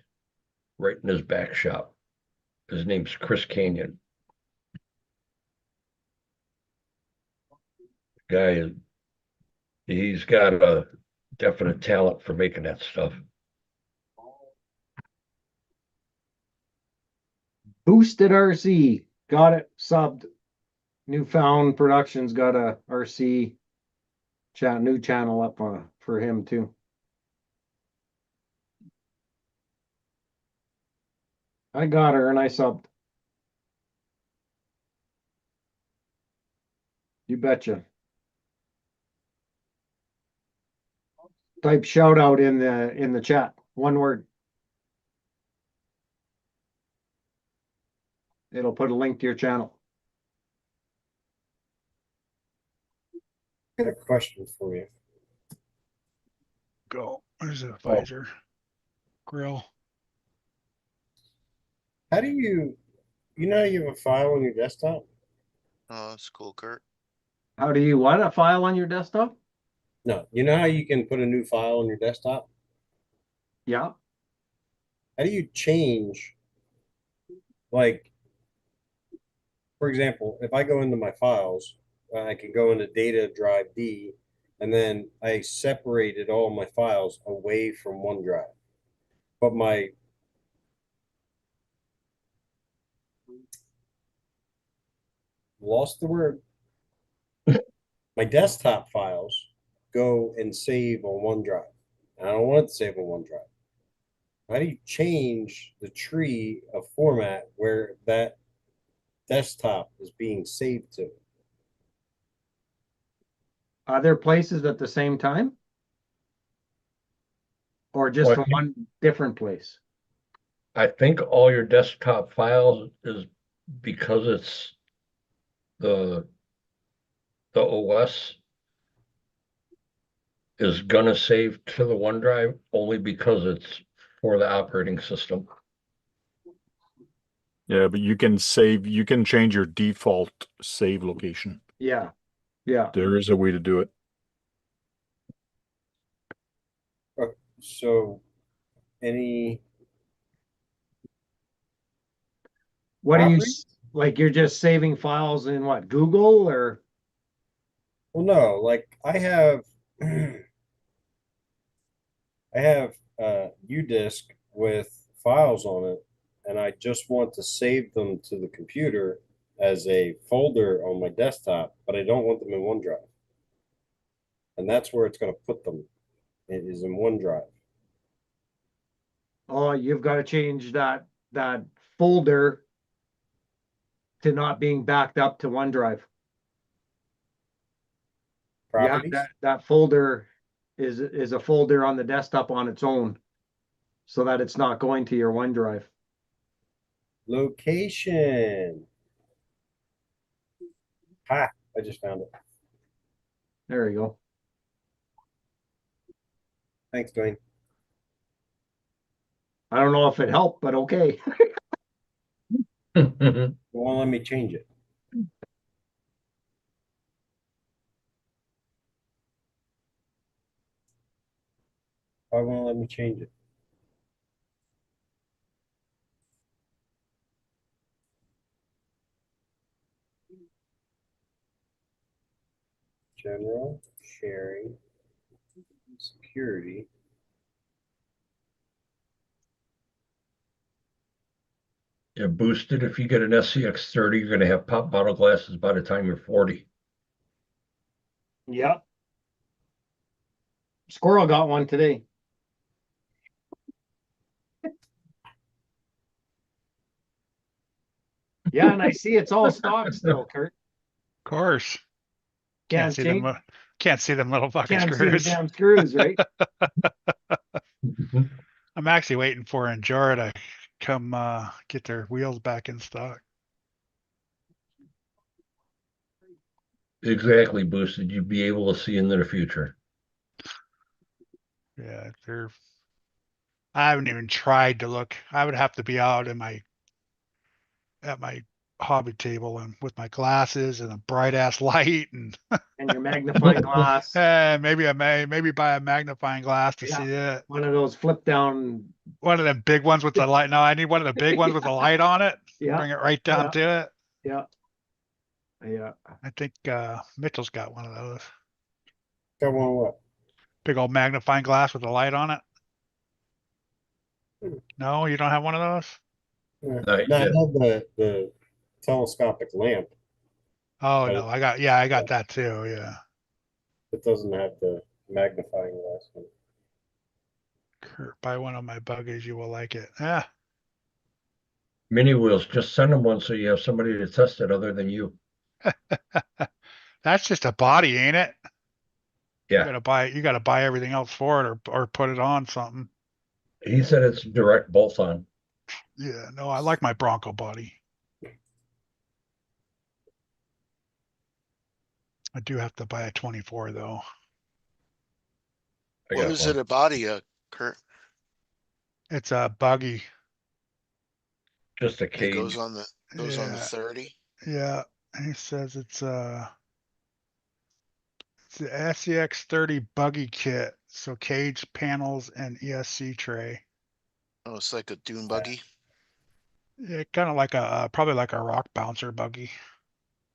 S1: right in his back shop. His name's Chris Canyon. Guy, he's got a definite talent for making that stuff.
S3: Boosted RC, got it subbed. Newfound Productions got a RC new channel up for him too. I got her and I subbed. You betcha. Type shout out in the chat. One word. It'll put a link to your channel.
S8: I got a question for you.
S2: Go. There's a visor. Grill.
S8: How do you know how you have a file on your desktop?
S9: Oh, that's cool, Kurt.
S3: How do you want a file on your desktop?
S8: No, you know how you can put a new file on your desktop?
S3: Yeah.
S8: How do you change, like, for example, if I go into my files, I can go into data drive D, and then I separated all my files away from OneDrive. But lost the word. My desktop files go and save on OneDrive. And I don't want it to save on OneDrive. How do you change the tree of format where that desktop is being saved to?
S3: Other places at the same time? Or just
S1: Well,
S3: one different place?
S1: I think all your desktop files is because it's the OS is gonna save to the OneDrive only because it's for the operating system.
S7: Yeah, but you can change your default save location.
S3: Yeah. Yeah.
S7: There is a way to do it.
S8: So, any
S3: What are you,
S8: properties?
S3: like, you're just saving files in what, Google or?
S8: Well, no, like I have, I have UDisk with files on it, and I just want to save them to the computer as a folder on my desktop, but I don't want them in OneDrive. And that's where it's going to put them. It is in OneDrive.
S3: Oh, you've got to change that folder to not being backed up to OneDrive. Yeah,
S8: Properties.
S3: that folder is a folder on the desktop on its own, so that it's not going to your OneDrive.
S8: Location. Ha! I just found it.
S3: There you go.
S8: Thanks, Dwayne.
S3: I don't know if it helped, but okay.
S8: Well, let me change it. Why won't let me change it? General, sharing, security.
S1: Yeah, boosted. If you get an SCX 30, you're gonna have pop bottle glasses by the time you're 40.
S3: Yep. Squirrel got one today. Yeah, and I see it's all stock still, Kurt.
S2: Of course.
S3: Can't
S2: see them.
S3: change,
S2: Can't see them little fucking
S3: can't see the
S2: screws.
S3: damn screws, right?
S2: I'm actually waiting for Endura to come get their wheels back in stock.
S1: Exactly, boosted. You'd be able to see into the future.
S2: Yeah, I haven't even tried to look. I would have to be out at my hobby table and with my glasses and a bright ass light and
S3: And your magnifying glass,
S2: maybe buy a magnifying glass to
S3: Yeah.
S2: see it.
S3: one of those flip down.
S2: One of them big ones with the light. No, I need one of the big ones with the light on it.
S3: Yeah,
S2: Bring it right down
S3: Yeah.
S2: to it.
S3: yeah, yeah.
S2: I think Mitchell's got one of those.
S8: Got one what?
S2: Big old magnifying glass with a light on it. No, you don't have one of those?
S8: Yeah.
S1: Not
S8: No, I
S1: yet.
S8: have the telescopic lamp.
S2: Oh
S8: But
S2: no, I got that too. Yeah.
S8: it doesn't have the magnifying glass. on it.
S2: Kurt, buy one of my buggies, you will like it. Yeah.
S1: Mini wheels, just send them one so you have somebody to test it other than you.
S2: That's just a body, ain't it?
S1: Yeah.
S2: You gotta buy everything else for it or put it on something.
S1: He said it's direct bolt on.
S2: Yeah, no, I like my Bronco body. I do have to buy a 24 though.
S1: I
S9: What
S1: got
S9: is
S1: one.
S9: it a body, Kurt?
S2: It's a buggy.
S1: Just a
S9: It
S1: cage.
S9: goes on the
S2: Yeah,
S9: 30.
S2: yeah. He says it's the SCX 30 buggy kit. So cage, panels, and ESC tray.
S9: Oh, it's like a dune buggy.
S2: Yeah, kind of like probably like a rock bouncer buggy.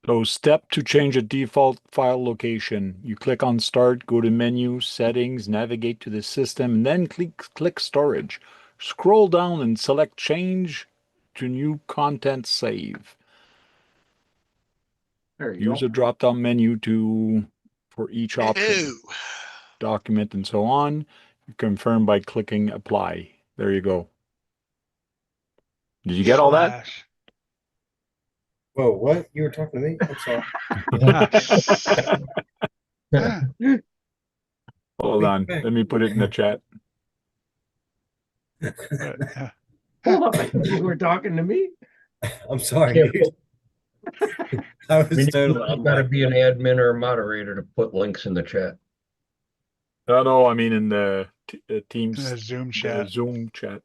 S7: So step to change a default file location. You click on start, go to menu, settings, navigate to the system, and then click storage. Scroll down and select change to new content save.
S3: There you
S7: Use
S3: go.
S7: a drop-down menu for each option,
S9: Ew.
S7: document and so on. You confirm by clicking apply. There you go. Did you get all that?
S2: Slash.
S8: Whoa, what? You were talking to me? I'm sorry.
S7: Hold on. Let me put it in the chat.
S3: You were talking to me?
S8: I'm sorry, dude. I was
S1: Mini
S8: totally.
S1: wheels,
S8: I'm
S1: you gotta
S8: like,
S1: be an admin or a moderator to put links in the chat.
S7: No, I mean in the Teams,
S2: In the Zoom
S7: the
S2: chat.
S7: Zoom chat.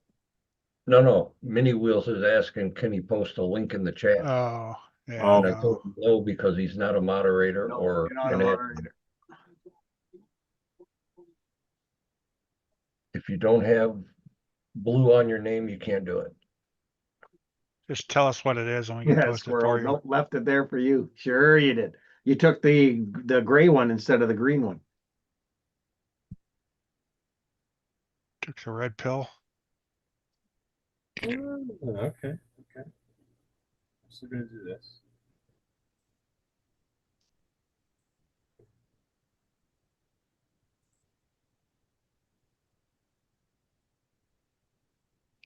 S1: No. Mini wheels is asking, can he post a link in the chat?
S2: Oh, yeah.
S7: Oh.
S1: And I
S2: No.
S1: told him no, because he's not a moderator
S3: No,
S1: or
S3: you're not a
S1: an admin.
S3: moderator.
S1: If you don't have blue on your name, you can't do it.
S2: Just tell us what it is and we can
S3: Yeah,
S2: post it
S3: squirrel.
S2: for you.
S3: Nope, left it there for you. Sure you did. You took the gray one instead of the green one.
S2: Took the red pill.
S8: Okay. Okay. So we're gonna do this.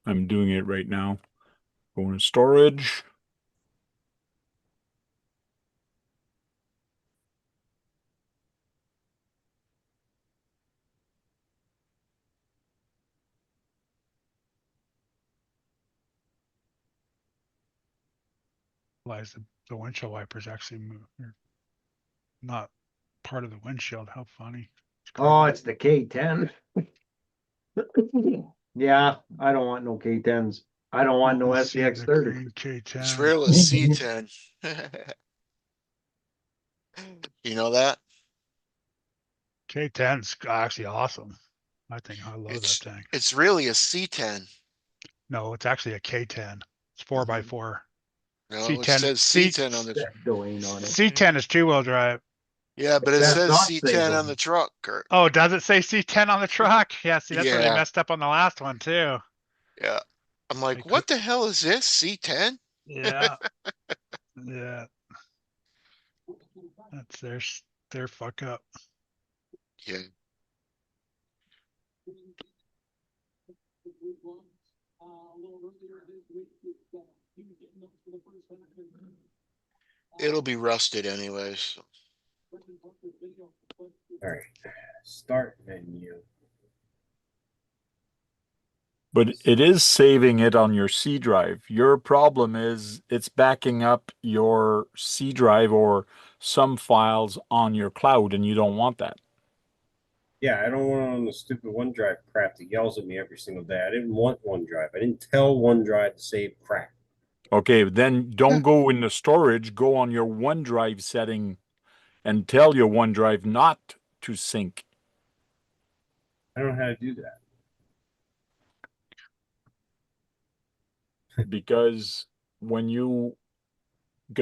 S7: I'm doing it right now. Going to storage.
S2: Realize the windshield wipers actually move. They're not part of the windshield. How funny.
S3: Oh, it's the K10. Yeah, I don't want no K10s. I don't want no
S2: Let's see the
S3: SCX30.
S2: green K10.
S9: It's real as C10. You know that?
S2: K10's actually awesome. I think I love
S9: It's
S2: that thing.
S9: it's really a C10.
S2: No, it's actually a K10. It's 4x4.
S9: No, it
S2: C10
S9: says
S2: C
S9: C10 on the
S3: Dwayne on it.
S2: C10 is two-wheel drive.
S9: yeah, but it
S3: That's
S9: says
S3: not say
S9: C10 on
S3: Dwayne.
S9: the truck, Kurt.
S2: Oh, does it say C10 on the truck? Yeah, see, that's where they
S9: Yeah.
S2: messed up on the last one too.
S9: Yeah. I'm
S2: They
S9: like,
S2: could-
S9: what the hell is this? C10?
S2: Yeah. Yeah. That's their fuck up.
S9: Yeah. It'll be rusted anyways.
S8: All right. Start menu.
S7: But it is saving it on your C drive. Your problem is it's backing up your C drive or some files on your cloud, and you don't want that.
S8: Yeah, I don't want on the stupid OneDrive crap that yells at me every single day. I didn't want OneDrive. I didn't tell OneDrive to save crap.
S7: Okay, then don't go in the storage, go on your OneDrive setting and tell your OneDrive not to sync.
S8: I don't know how to do that.
S7: Because when you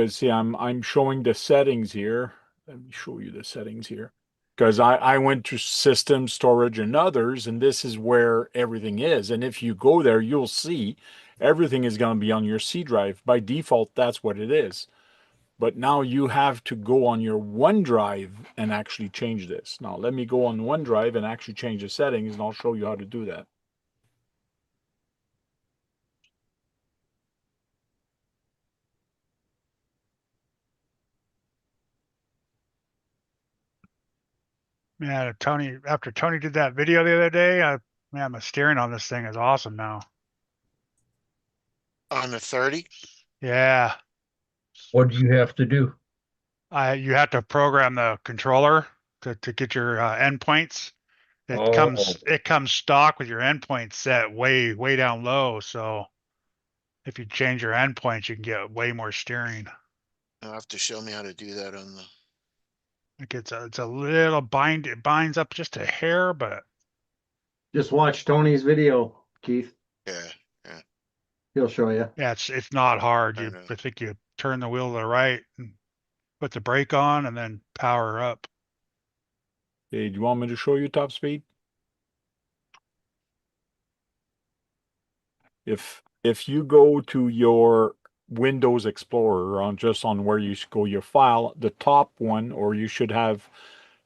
S7: see I'm showing the settings here. Let me show you the settings here. Because I went to system, storage, and others, and this is where everything is. And if you go there, you'll see everything is going to be on your C drive. By default, that's what it is. But now you have to go on your OneDrive and actually change this. Now, let me go on OneDrive and actually change the settings, and I'll show you how to do that.
S2: Man, after Tony did that video the other day, man, the steering on this thing is awesome now.
S9: On the 30?
S2: Yeah.
S1: What do you have to do?
S2: You have to program the controller to get your endpoints.
S1: Oh,
S2: It comes stock with your endpoints set way down low. So if you change your endpoints, you can get way more steering.
S9: You'll have to show me how to do that on the.
S2: Like it's a little it binds up just a hair, but
S3: Just watch Tony's video, Keith.
S9: Yeah.
S3: He'll show you.
S2: yeah, it's not hard.
S9: I know.
S2: I think you turn the wheel to the right and put the brake on and then power up.
S7: Okay, do you want me to show you top speed? If you go to your Windows Explorer on where you go your file, the top one, or you should have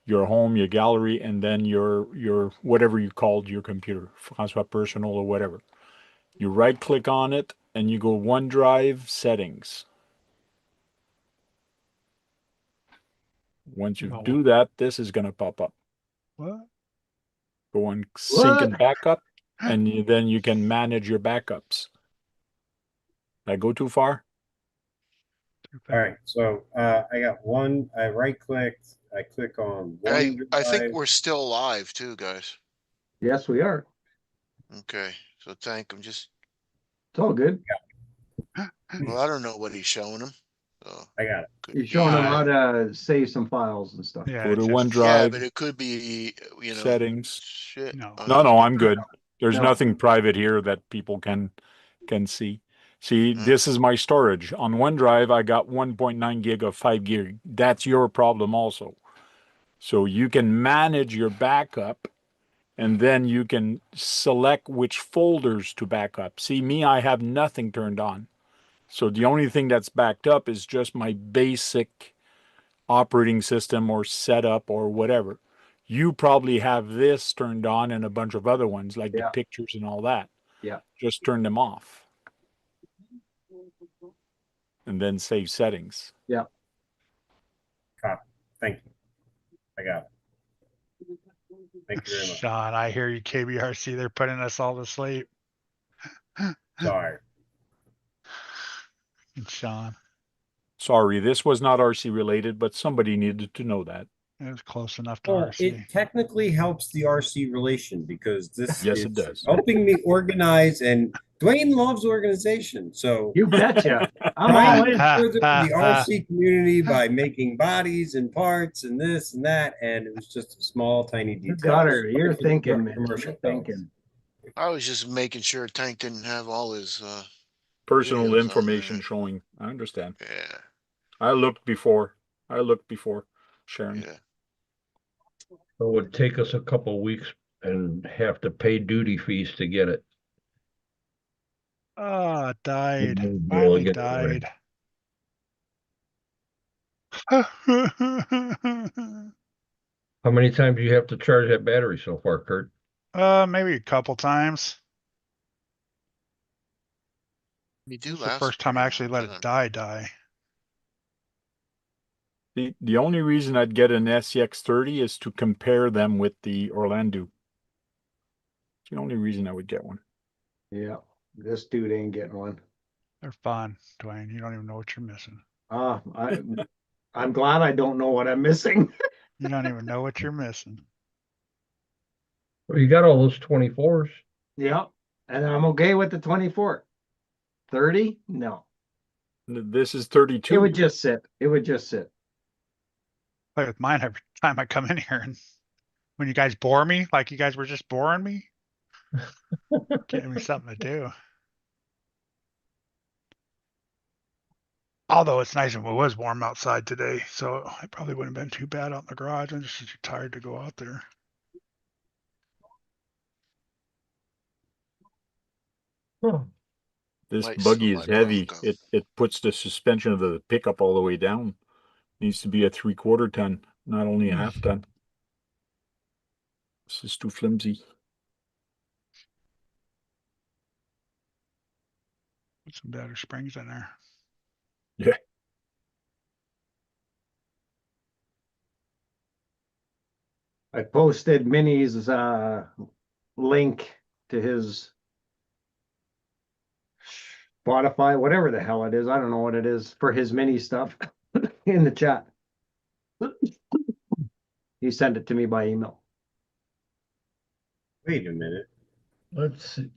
S7: your home, your gallery, and then your whatever you called your computer, Francois Personal or whatever. You right click on it and you go OneDrive settings. Once you do that, this is going to pop up.
S2: What?
S7: Go on sync and backup, and then you can manage your backups. Did I go too far?
S8: All right, so I got one. I right clicked. I click on
S9: Hey, I think
S8: OneDrive.
S9: we're still live too, guys.
S3: Yes, we are.
S9: Okay, so thank him. Just
S3: It's all good.
S9: well, I don't know what he's showing him. So
S8: I got it.
S3: You're showing them how to save some files and stuff.
S2: Yeah,
S7: Go to
S2: it's just,
S7: OneDrive.
S9: yeah, but it could be,
S7: Settings.
S9: shit.
S2: No.
S7: No, I'm good. There's
S3: No.
S7: nothing private here that people can see. See, this is my storage. On OneDrive, I got 1.9 gig of 5 gig. That's your problem also. So you can manage your backup and then you can select which folders to back up. See, me, I have nothing turned on. So the only thing that's backed up is just my basic operating system or setup or whatever. You probably have this turned on and a bunch of other ones like the
S3: Yeah.
S7: pictures and all that.
S3: Yeah.
S7: Just turn them off and then save settings.
S3: Yeah.
S8: Copy. Thank you. I got it. Thank you very much.
S2: Sean, I hear you, KBRC. They're putting us all to sleep.
S8: Sorry.
S2: Sean,
S7: Sorry, this was not RC related, but somebody needed to know that.
S2: it was close enough to
S8: Well,
S2: RC.
S8: it technically helps the RC relation because this
S7: Yes,
S8: is
S7: it does.
S8: helping me organize, and Dwayne loves organization. So
S3: You betcha. I'm
S8: trying
S3: all
S8: to
S3: in.
S8: further the RC community by making bodies and parts and this and that, and it was just a small, tiny detail.
S3: You got her. You're thinking, man.
S8: Commercial
S3: You're thinking.
S9: I was just making sure Tank didn't have all his,
S7: Personal
S9: videos on
S7: information
S9: there.
S7: showing. I understand.
S9: Yeah,
S7: I looked before sharing.
S9: yeah.
S1: It would take us a couple weeks and have to pay duty fees to get it.
S2: Oh, it died.
S1: We'll
S2: Finally
S1: get it right.
S2: died.
S1: How many times do you have to charge that battery so far, Kurt?
S2: Maybe a couple times.
S9: You do
S2: This is the
S9: last
S2: first time I
S9: pretty
S2: actually
S9: long
S2: let it
S9: time.
S2: die.
S7: The only reason I'd get an SCX30 is to compare them with the Orlando. It's the only reason I would get one.
S3: Yeah. This dude ain't getting one.
S2: They're fun, Dwayne. You don't even know what you're missing.
S3: I'm glad I don't know what I'm missing.
S2: You don't even know what you're missing.
S1: Well, you got all those 24s.
S3: Yeah. And I'm okay with the 24. 30? No.
S7: This is 32.
S3: It would just sit. It would just sit.
S2: Play with mine every time I come in here, and when you guys bore me, like you guys were just boring me, giving me something to do. Although it's nice and it was warm outside today, so it probably wouldn't have been too bad out in the garage. I'm just too tired to go out there.
S7: This
S9: Might
S7: buggy
S9: sell
S7: is
S9: my
S7: heavy.
S9: Bronco.
S7: It puts the suspension of the pickup all the way down. Needs to be a 3/4 ton, not only a half ton. This is too flimsy.
S2: Put some better springs in there.
S7: Yeah.
S3: I posted Minnie's link to his Spotify, whatever the hell it is. I don't know what it is for his mini stuff in the chat. He sent it to me by email.
S8: Wait a minute.
S1: Let's see.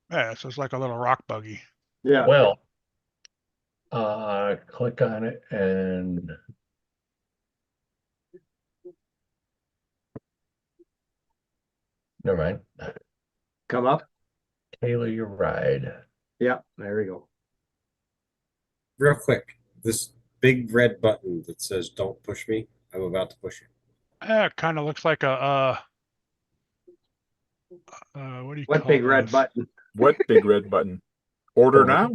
S2: Yeah, so it's like a little rock buggy.
S3: Yeah.
S1: Well, click on it and never mind.
S3: Come up.
S1: Tailor your ride.
S3: Yeah, there we go.
S8: Real quick, this big red button that says "Don't push me." I'm about to push it.
S2: Yeah, it kind of looks like a what do you
S3: What
S2: call
S3: big red
S2: those?
S3: button?
S7: What big red button? Order now?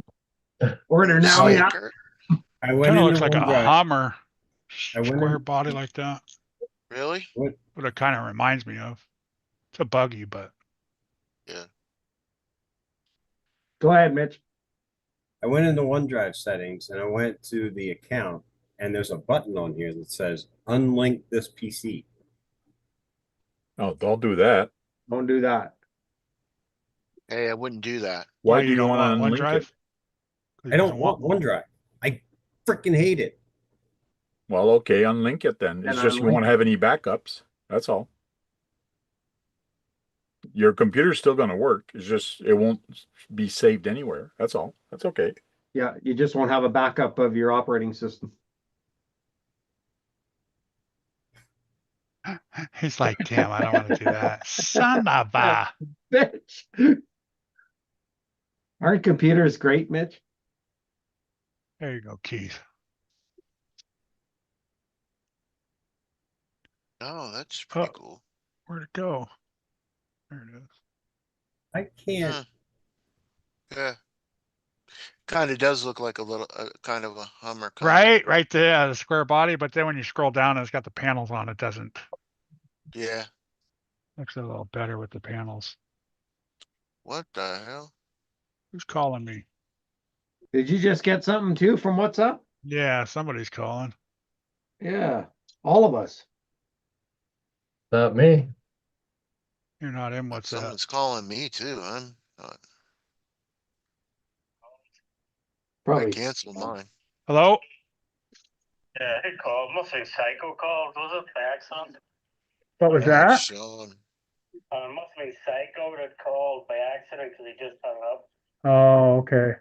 S3: Order now,
S9: See it,
S3: yeah.
S9: Kurt?
S8: I went
S2: Kind of
S8: into
S2: looks like a
S8: OneDrive.
S2: Hummer,
S8: I went
S2: square
S8: in-
S2: body like that.
S9: Really?
S2: What it kind of reminds me of. It's a buggy, but
S9: Yeah.
S3: Go ahead, Mitch.
S8: I went into OneDrive settings and I went to the account, and there's a button on here that says "Unlink this PC."
S7: Oh, don't do that.
S3: Don't do that.
S9: Hey, I wouldn't do that.
S7: Why do you
S2: don't
S7: want to unlink
S2: OneDrive?
S7: it?
S2: 'Cause
S8: I
S2: you
S8: don't want OneDrive. I freaking hate it.
S7: Well, okay, unlink it then. It's
S3: And
S7: just you
S3: unlink
S7: won't have any backups. That's all. Your computer's still going to work. It's just it won't be saved anywhere. That's all. That's okay.
S3: Yeah, you just won't have a backup of your operating system.
S2: He's like, damn, I don't want to do that. Son of a.
S3: Bitch. Aren't computers great, Mitch?
S2: There you go, Keith.
S9: Oh, that's pretty
S2: Oh.
S9: cool.
S2: Where'd it go? There it is.
S8: I can't.
S9: Huh. Yeah. Kind of does look like a little, kind of a Hummer.
S2: Right there, the square body. But then when you scroll down, and it's got the panels on. It doesn't.
S9: Yeah.
S2: Looks a little better with the panels.
S9: What the hell?
S2: Who's calling me?
S3: Did you just get something too from WhatsApp?
S2: Yeah, somebody's calling.
S3: Yeah, all of us.
S1: Not me.
S2: You're not in WhatsApp.
S9: Someone's calling me too. I'm not. I
S3: Probably.
S9: canceled mine.
S2: Hello?
S11: Yeah, he called. Must be Psycho called. Was it by accident?
S2: What was
S9: Oh,
S2: that?
S9: Sean.
S11: Must be Psycho that called by accident because he just hung up.
S2: Oh, okay.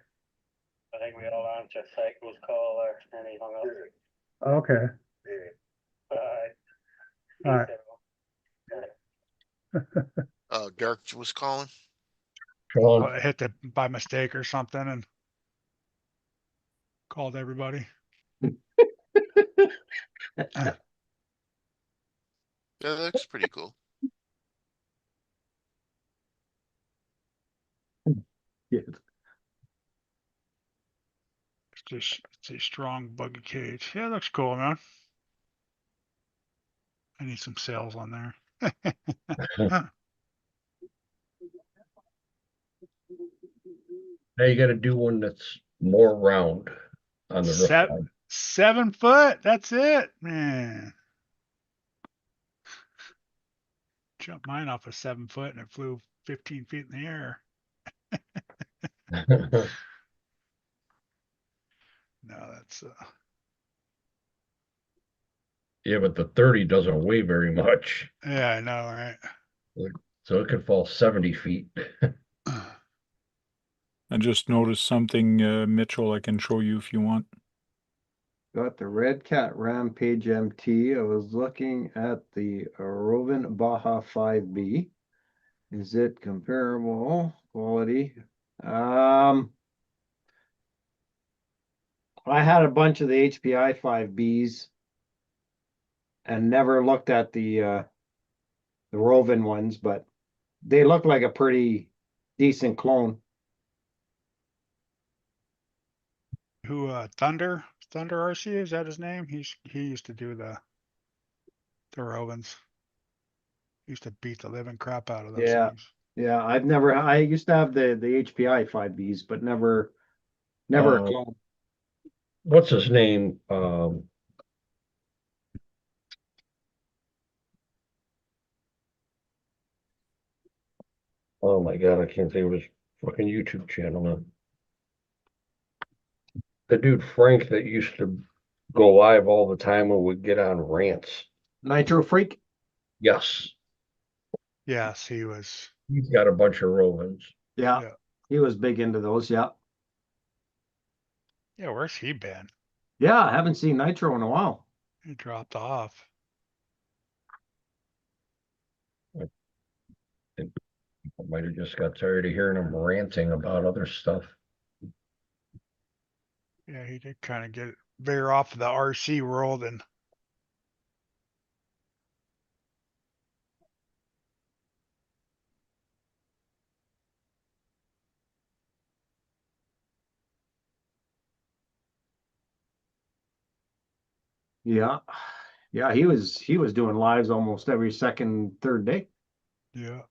S11: I think we all answered Psycho's call there, and he hung up.
S2: Okay.
S11: He
S2: All right.
S11: said,
S9: Dirk was calling.
S1: Sean,
S2: Well, I hit it by mistake or something and called everybody.
S9: Yeah, that's pretty cool.
S3: Yeah.
S2: It's a strong buggy cage. Yeah, it looks cool, man. I need some sales on there.
S1: now you got to do one that's more round on the roof
S2: Set,
S1: line.
S2: 7 foot. That's it, man. Jumped mine off a 7 foot and it flew 15 feet in the air. No, that's
S1: Yeah, but the 30 doesn't weigh very much,
S2: yeah, I know, right?
S1: so it could fall 70 feet.
S7: I just noticed something, Mitchell, I can show you if you want.
S3: Got the Red Cat Rampage MT. I was looking at the Rovin Baja 5B. Is it comparable quality? I had a bunch of the HPI 5Bs and never looked at the Rovin ones, but they look like a pretty decent clone.
S2: Who Thunder RC, is that his name? He used to do the Rovens. Used to beat the living crap out of those
S3: Yeah.
S2: things.
S3: Yeah, I used to have the HPI 5Bs, but never a clone.
S1: What's his name? Oh my God, I can't think of his fucking YouTube channel now. The dude Frank that used to go live all the time and would get on rants.
S3: Nitro Freak?
S1: Yes,
S2: Yes, he was.
S1: he's got a bunch of Rovens.
S3: Yeah,
S2: Yeah.
S3: he was big into those. Yeah.
S2: Yeah, where's he been?
S3: Yeah, I haven't seen Nitro in a while.
S2: He dropped off.
S1: I might have just got tired of hearing him ranting about other stuff.
S2: Yeah, he did kind of get veer off of the RC world and
S3: Yeah. Yeah, he was doing lives almost every second, third day.
S2: yeah.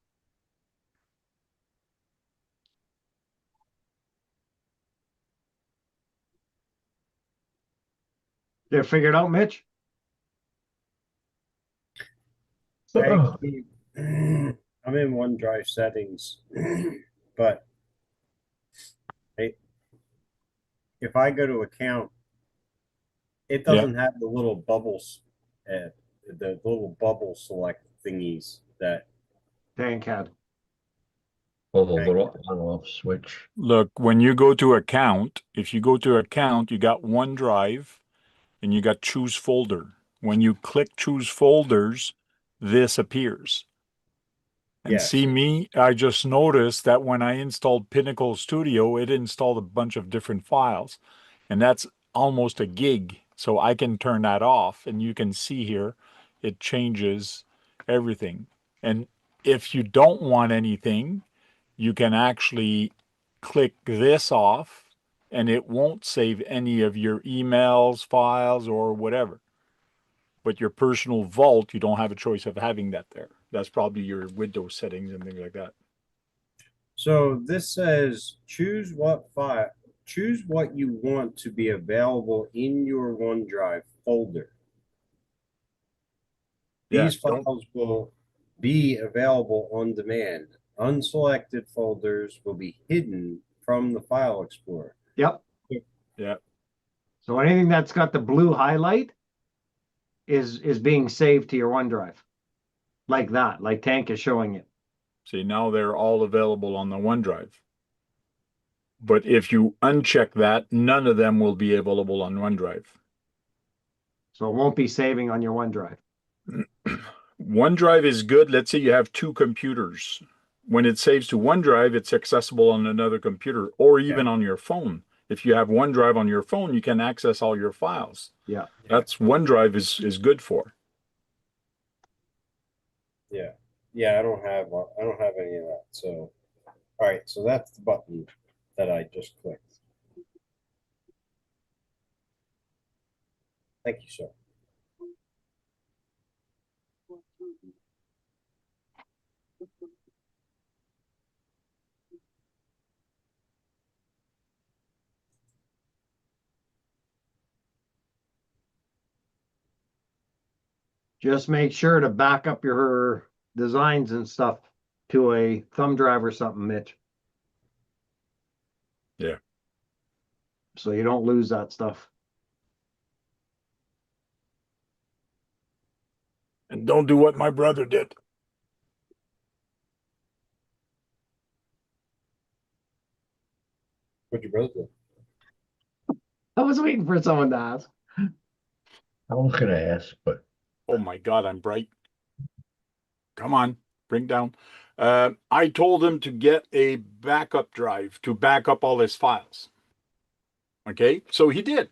S3: Did you figure it out, Mitch?
S8: I keep, I'm in OneDrive settings, but if I go to account, it doesn't have the little bubbles, the little bubble select thingies that.
S3: Tank had.
S1: Oh, the little on-off switch.
S7: Look, when you go to account, if you go to account, you got OneDrive and you got choose folder. When you click choose folders, this appears. And
S8: Yes.
S7: see me, I just noticed that when I installed Pinnacle Studio, it installed a bunch of different files. And that's almost a gig. So I can turn that off, and you can see here, it changes everything. And if you don't want anything, you can actually click this off, and it won't save any of your emails, files, or whatever. But your personal vault, you don't have a choice of having that there. That's probably your Windows settings and things like that.
S8: So this says choose what you want to be available in your OneDrive folder. These files will be available on demand. Unselected folders will be hidden from the file explorer.
S3: Yep.
S7: Yeah.
S3: So anything that's got the blue highlight is being saved to your OneDrive. Like that, like Tank is showing it.
S7: See, now they're all available on the OneDrive. But if you uncheck that, none of them will be available on OneDrive.
S3: So it won't be saving on your OneDrive.
S7: OneDrive is good. Let's say you have two computers. When it saves to OneDrive, it's accessible on another computer or even on your phone. If you have OneDrive on your phone, you can access all your files.
S3: Yeah.
S7: That's OneDrive is good for.
S8: Yeah. Yeah, I don't have any of that. So all right, so that's the button that I just clicked. Thank you, sir.
S3: Just make sure to back up your designs and stuff to a thumb drive or something, Mitch.
S7: Yeah.
S3: So you don't lose that stuff.
S7: And don't do what my brother did.
S8: What'd your brother do?
S3: I was waiting for someone to ask.
S1: I was gonna ask, but
S7: Oh my God, I'm bright. Come on, bring down. I told him to get a backup drive to back up all his files. Okay, so he did.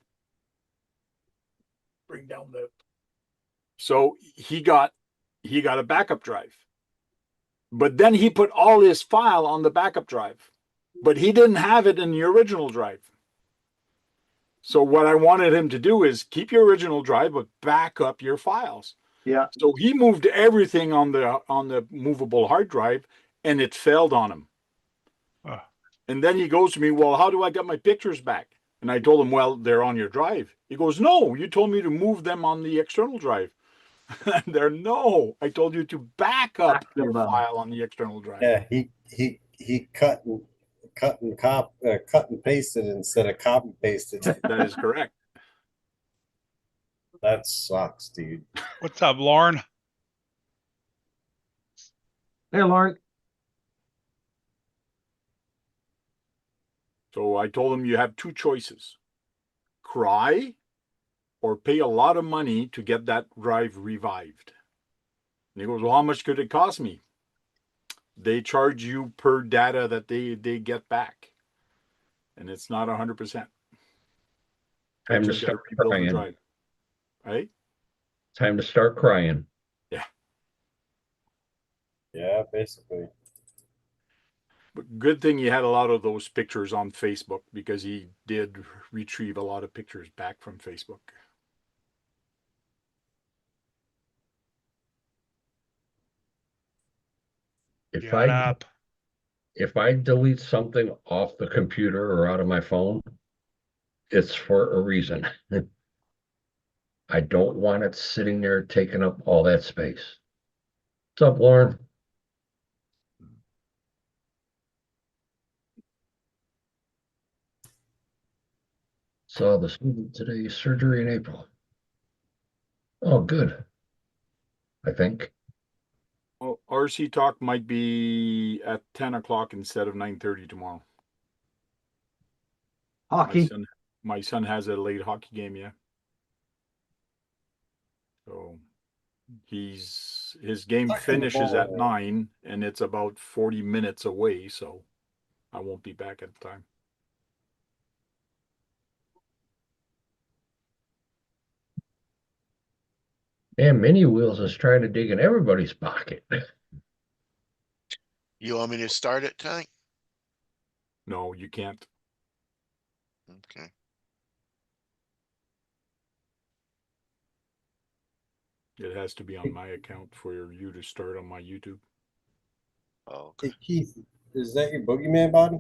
S7: Bring down the. So he got a backup drive, but then he put all his file on the backup drive, but he didn't have it in the original drive. So what I wanted him to do is keep your original drive, but back up your files.
S3: Yeah.
S7: So he moved everything on the movable hard drive, and it failed on him. And then he goes to me, well, how do I get my pictures back? And I told him, well, they're on your drive. He goes, no, you told me to move them on the external drive. And no, I told you to back up your file on the external drive.
S8: Yeah, he cut and pasted instead of copy pasted.
S7: That is correct.
S8: That sucks, dude.
S2: What's up, Lauren?
S3: Hey, Lauren.
S7: So I told him you have two choices: cry or pay a lot of money to get that drive revived. And he goes, well, how much could it cost me? They charge you per data that they get back. And it's not 100%.
S1: time to
S7: Just gotta
S1: start
S7: rebuild the
S1: crying.
S7: drive. Right?
S1: Time to start crying.
S7: Yeah.
S8: Yeah, basically.
S7: But good thing you had a lot of those pictures on Facebook, because he did retrieve a lot of pictures back from Facebook.
S1: If
S2: Get up.
S1: if I delete something off the computer or out of my phone, it's for a reason. I don't want it sitting there taking up all that space. What's up, Lauren? Saw the student today, surgery in April. Oh, good. I think.
S7: Well, RC Talk might be at 10 o'clock instead of 9:30 tomorrow.
S3: Hockey.
S7: My son has a late hockey game, yeah. So he's his game
S8: Stuck in the
S7: finishes at
S8: ball.
S7: 9 and it's about 40 minutes away, so I won't be back at the time.
S1: And Mini Wheels is trying to dig in everybody's pocket.
S9: You want me to start it, Tank?
S7: No, you can't.
S9: Okay.
S7: It has to be on my account for you to start on my YouTube.
S9: Oh,
S8: Hey
S9: okay.
S8: Keith, is that your boogeyman body?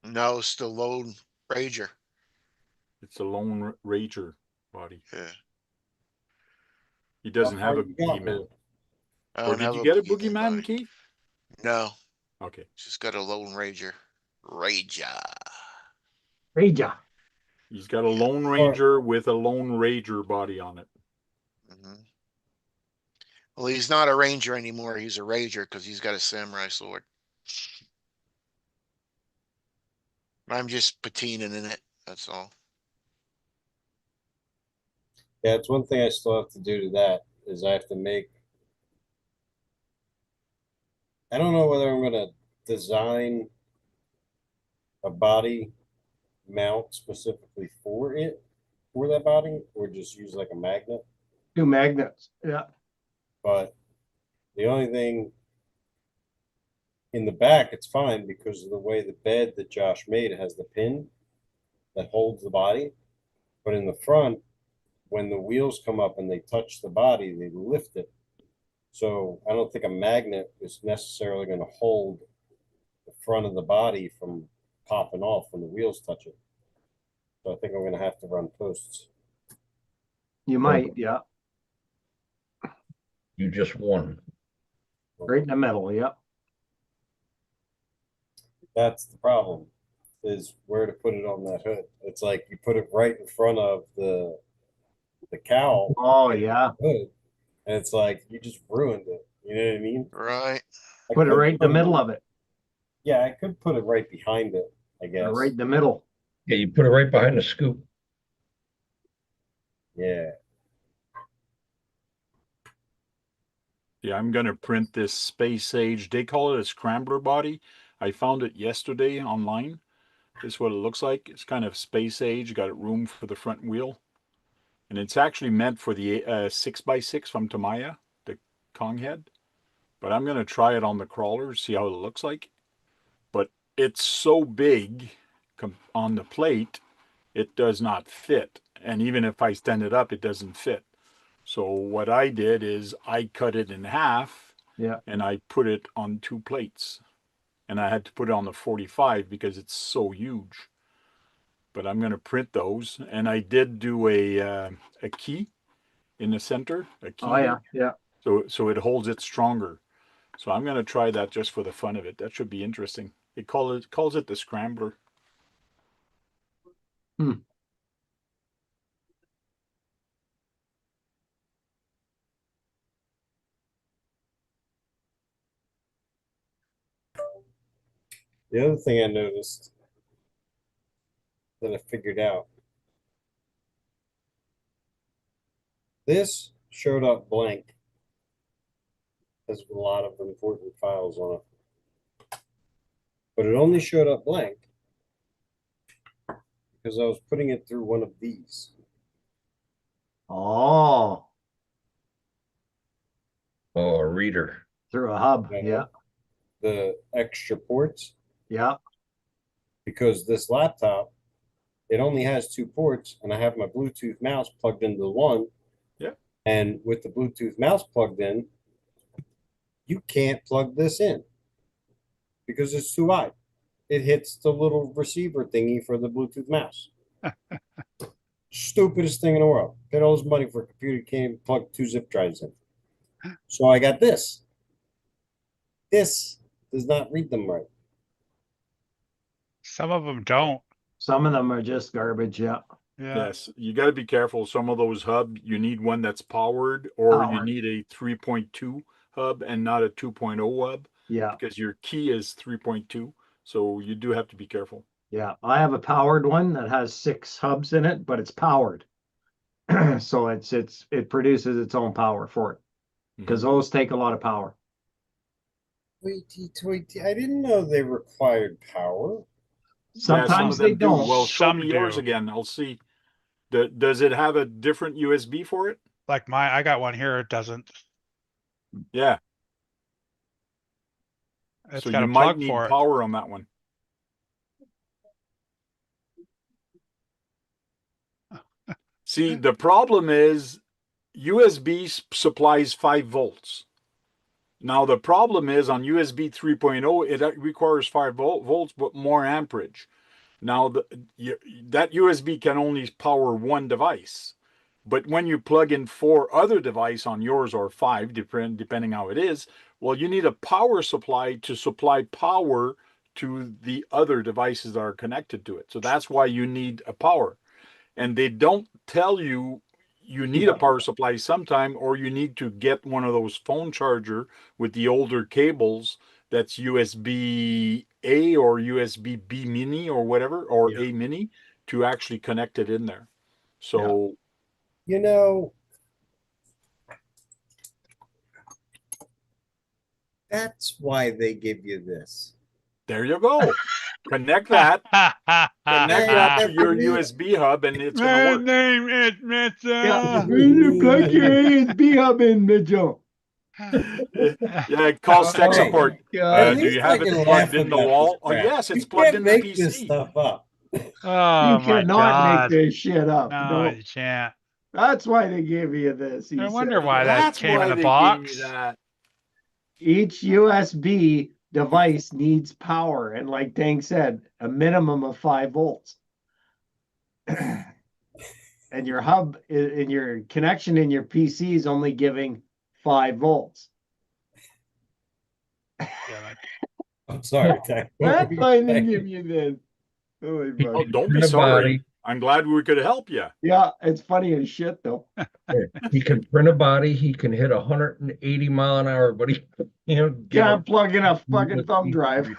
S9: No, it's the Lone Ranger.
S7: It's a Lone Ranger body.
S9: Yeah.
S7: He doesn't have a
S8: You got
S7: boogeyman.
S8: one.
S9: I
S7: Or
S9: don't
S7: did
S9: have
S7: you
S9: a
S7: get a
S9: boogeyman
S7: boogeyman,
S9: body.
S7: Keith?
S9: No,
S7: Okay.
S9: just got a Lone Ranger. Ranger.
S3: Raja.
S7: He's got a
S9: Yeah.
S7: Lone Ranger with a Lone Ranger body on it.
S9: Mhm. Well, he's not a ranger anymore. He's a rager because he's got a samurai sword. I'm just patinaing in it. That's all.
S8: Yeah, it's one thing I still have to do to that is I have to make. I don't know whether I'm gonna design a body mount specifically for it, for that body, or just use like a magnet.
S3: 2 magnets. Yeah.
S8: But the only thing in the back, it's fine because of the way the bed that Josh made has the pin that holds the body. But in the front, when the wheels come up and they touch the body, they lift it. So I don't think a magnet is necessarily going to hold the front of the body from popping off when the wheels touch it. So I think I'm going to have to run posts.
S3: You might, yeah.
S1: You just won.
S3: Right in the middle, yeah.
S8: That's the problem, is where to put it on that hood. It's like you put it right in front of the cowl
S3: Oh, yeah.
S8: hood, and it's like you just ruined it. You know what I mean?
S9: Right.
S8: I
S3: Put it
S8: could
S3: right in the middle of it,
S8: Yeah, I could put it right behind it, I
S3: or
S8: guess.
S3: right in the middle.
S1: Yeah, you put it right behind the scoop.
S8: Yeah.
S7: Yeah, I'm going to print this Space Age. They call it a scrambler body. I found it yesterday online. This is what it looks like. It's kind of Space Age. Got room for the front wheel. And it's actually meant for the 6x6 from Tamiya, the Kong head. But I'm going to try it on the crawler, see how it looks like. But it's so big on the plate, it does not fit. And even if I stand it up, it doesn't fit. So what I did is I cut it in half,
S3: Yeah.
S7: and I put it on 2 plates. And I had to put it on the 45 because it's so huge. But I'm going to print those, and I did do a key in the center, a key
S3: Oh, yeah,
S7: here,
S3: yeah.
S7: so it holds it stronger. So I'm going to try that just for the fun of it. That should be interesting. It calls it the scrambler.
S3: Hmm.
S8: The other thing I noticed that I figured out, this showed up blank. Has a lot of important files on it. But it only showed up blank because I was putting it through one of these.
S3: Oh,
S1: Oh, a reader.
S3: through a hub.
S8: You know,
S3: Yeah.
S8: The extra ports,
S3: Yeah.
S8: because this laptop, it only has 2 ports, and I have my Bluetooth mouse plugged into the one.
S7: Yeah.
S8: And with the Bluetooth mouse plugged in, you can't plug this in because it's too wide. It hits the little receiver thingy for the Bluetooth mouse. Stupidest thing in the world. Paid all this money for a computer, you can't even plug 2 zip drives in. So I got this. This does not read them right.
S2: Some of them don't.
S3: Some of them are just garbage. Yeah.
S2: Yeah.
S7: Yes, you got to be careful. Some of those hub, you need one that's powered, or you
S3: Powered.
S7: need a 3.2 hub and not a 2.0 hub,
S3: Yeah.
S7: because your key is 3.2. So you do have to be careful.
S3: Yeah. I have a powered one that has 6 hubs in it, but it's powered. So it produces its own power for it because those take a lot of power.
S8: Wait, I didn't know they required power.
S7: Yeah, some of
S3: Sometimes they
S7: them do.
S3: don't.
S7: Well, show
S2: Some
S7: me yours
S2: do.
S7: again. I'll see. Does it have a different USB for it?
S2: Like I got one here, it doesn't.
S7: Yeah.
S2: It's
S7: So
S2: got
S7: you
S2: a
S7: might
S2: plug
S7: need
S2: for it.
S7: power on that one. See, the problem is USB supplies 5 volts. Now, the problem is on USB 3.0, it requires 5 volts, but more amperage. Now, that USB can only power one device. But when you plug in 4 other devices on yours or 5, depending how it is, well, you need a power supply to supply power to the other devices that are connected to it. So that's why you need a power. And they don't tell you you need a power supply sometime, or you need to get one of those phone charger with the older cables that's USB A or USB B mini or whatever, or A mini to actually connect it in there. So
S8: You know, that's why they give you this.
S7: there you go. Connect that. Connect that to your
S8: Every-
S7: USB hub, and it's going to
S2: My
S7: work.
S2: name is Mitchell.
S3: Yeah, plug your USB hub in, Mitchell.
S7: Yeah, call tech
S8: Hey,
S7: support.
S8: At
S7: Do
S8: least
S7: you
S8: I
S7: have it
S8: can
S7: plugged
S8: laugh
S7: in the
S8: about this
S7: wall? Oh,
S8: crap.
S7: yes, it's
S8: You
S7: plugged
S8: can't
S7: in the
S8: make this
S7: PC.
S8: stuff up.
S2: Oh
S3: You
S2: my
S3: cannot make
S2: God.
S3: this shit up.
S2: No,
S3: No,
S2: you can't.
S3: that's why they give you this.
S2: I
S3: He
S2: wonder
S3: said.
S2: why that
S7: That's
S2: came in
S7: why
S2: the
S7: they gave me
S2: box.
S7: that.
S3: Each USB device needs power, and like Tank said, a minimum of 5 volts. And your hub in your connection in your PC is only giving 5 volts.
S2: Yeah,
S8: I'm sorry, Tech.
S3: That's why they give you this. Holy fuck.
S7: Oh, don't
S1: In
S7: be
S1: the
S7: sorry.
S1: body.
S7: I'm glad we could help you.
S3: Yeah, it's funny as shit though.
S1: He can print a body. He can hit 180 mile an hour, but he get
S3: Can't plug in a fucking thumb drive.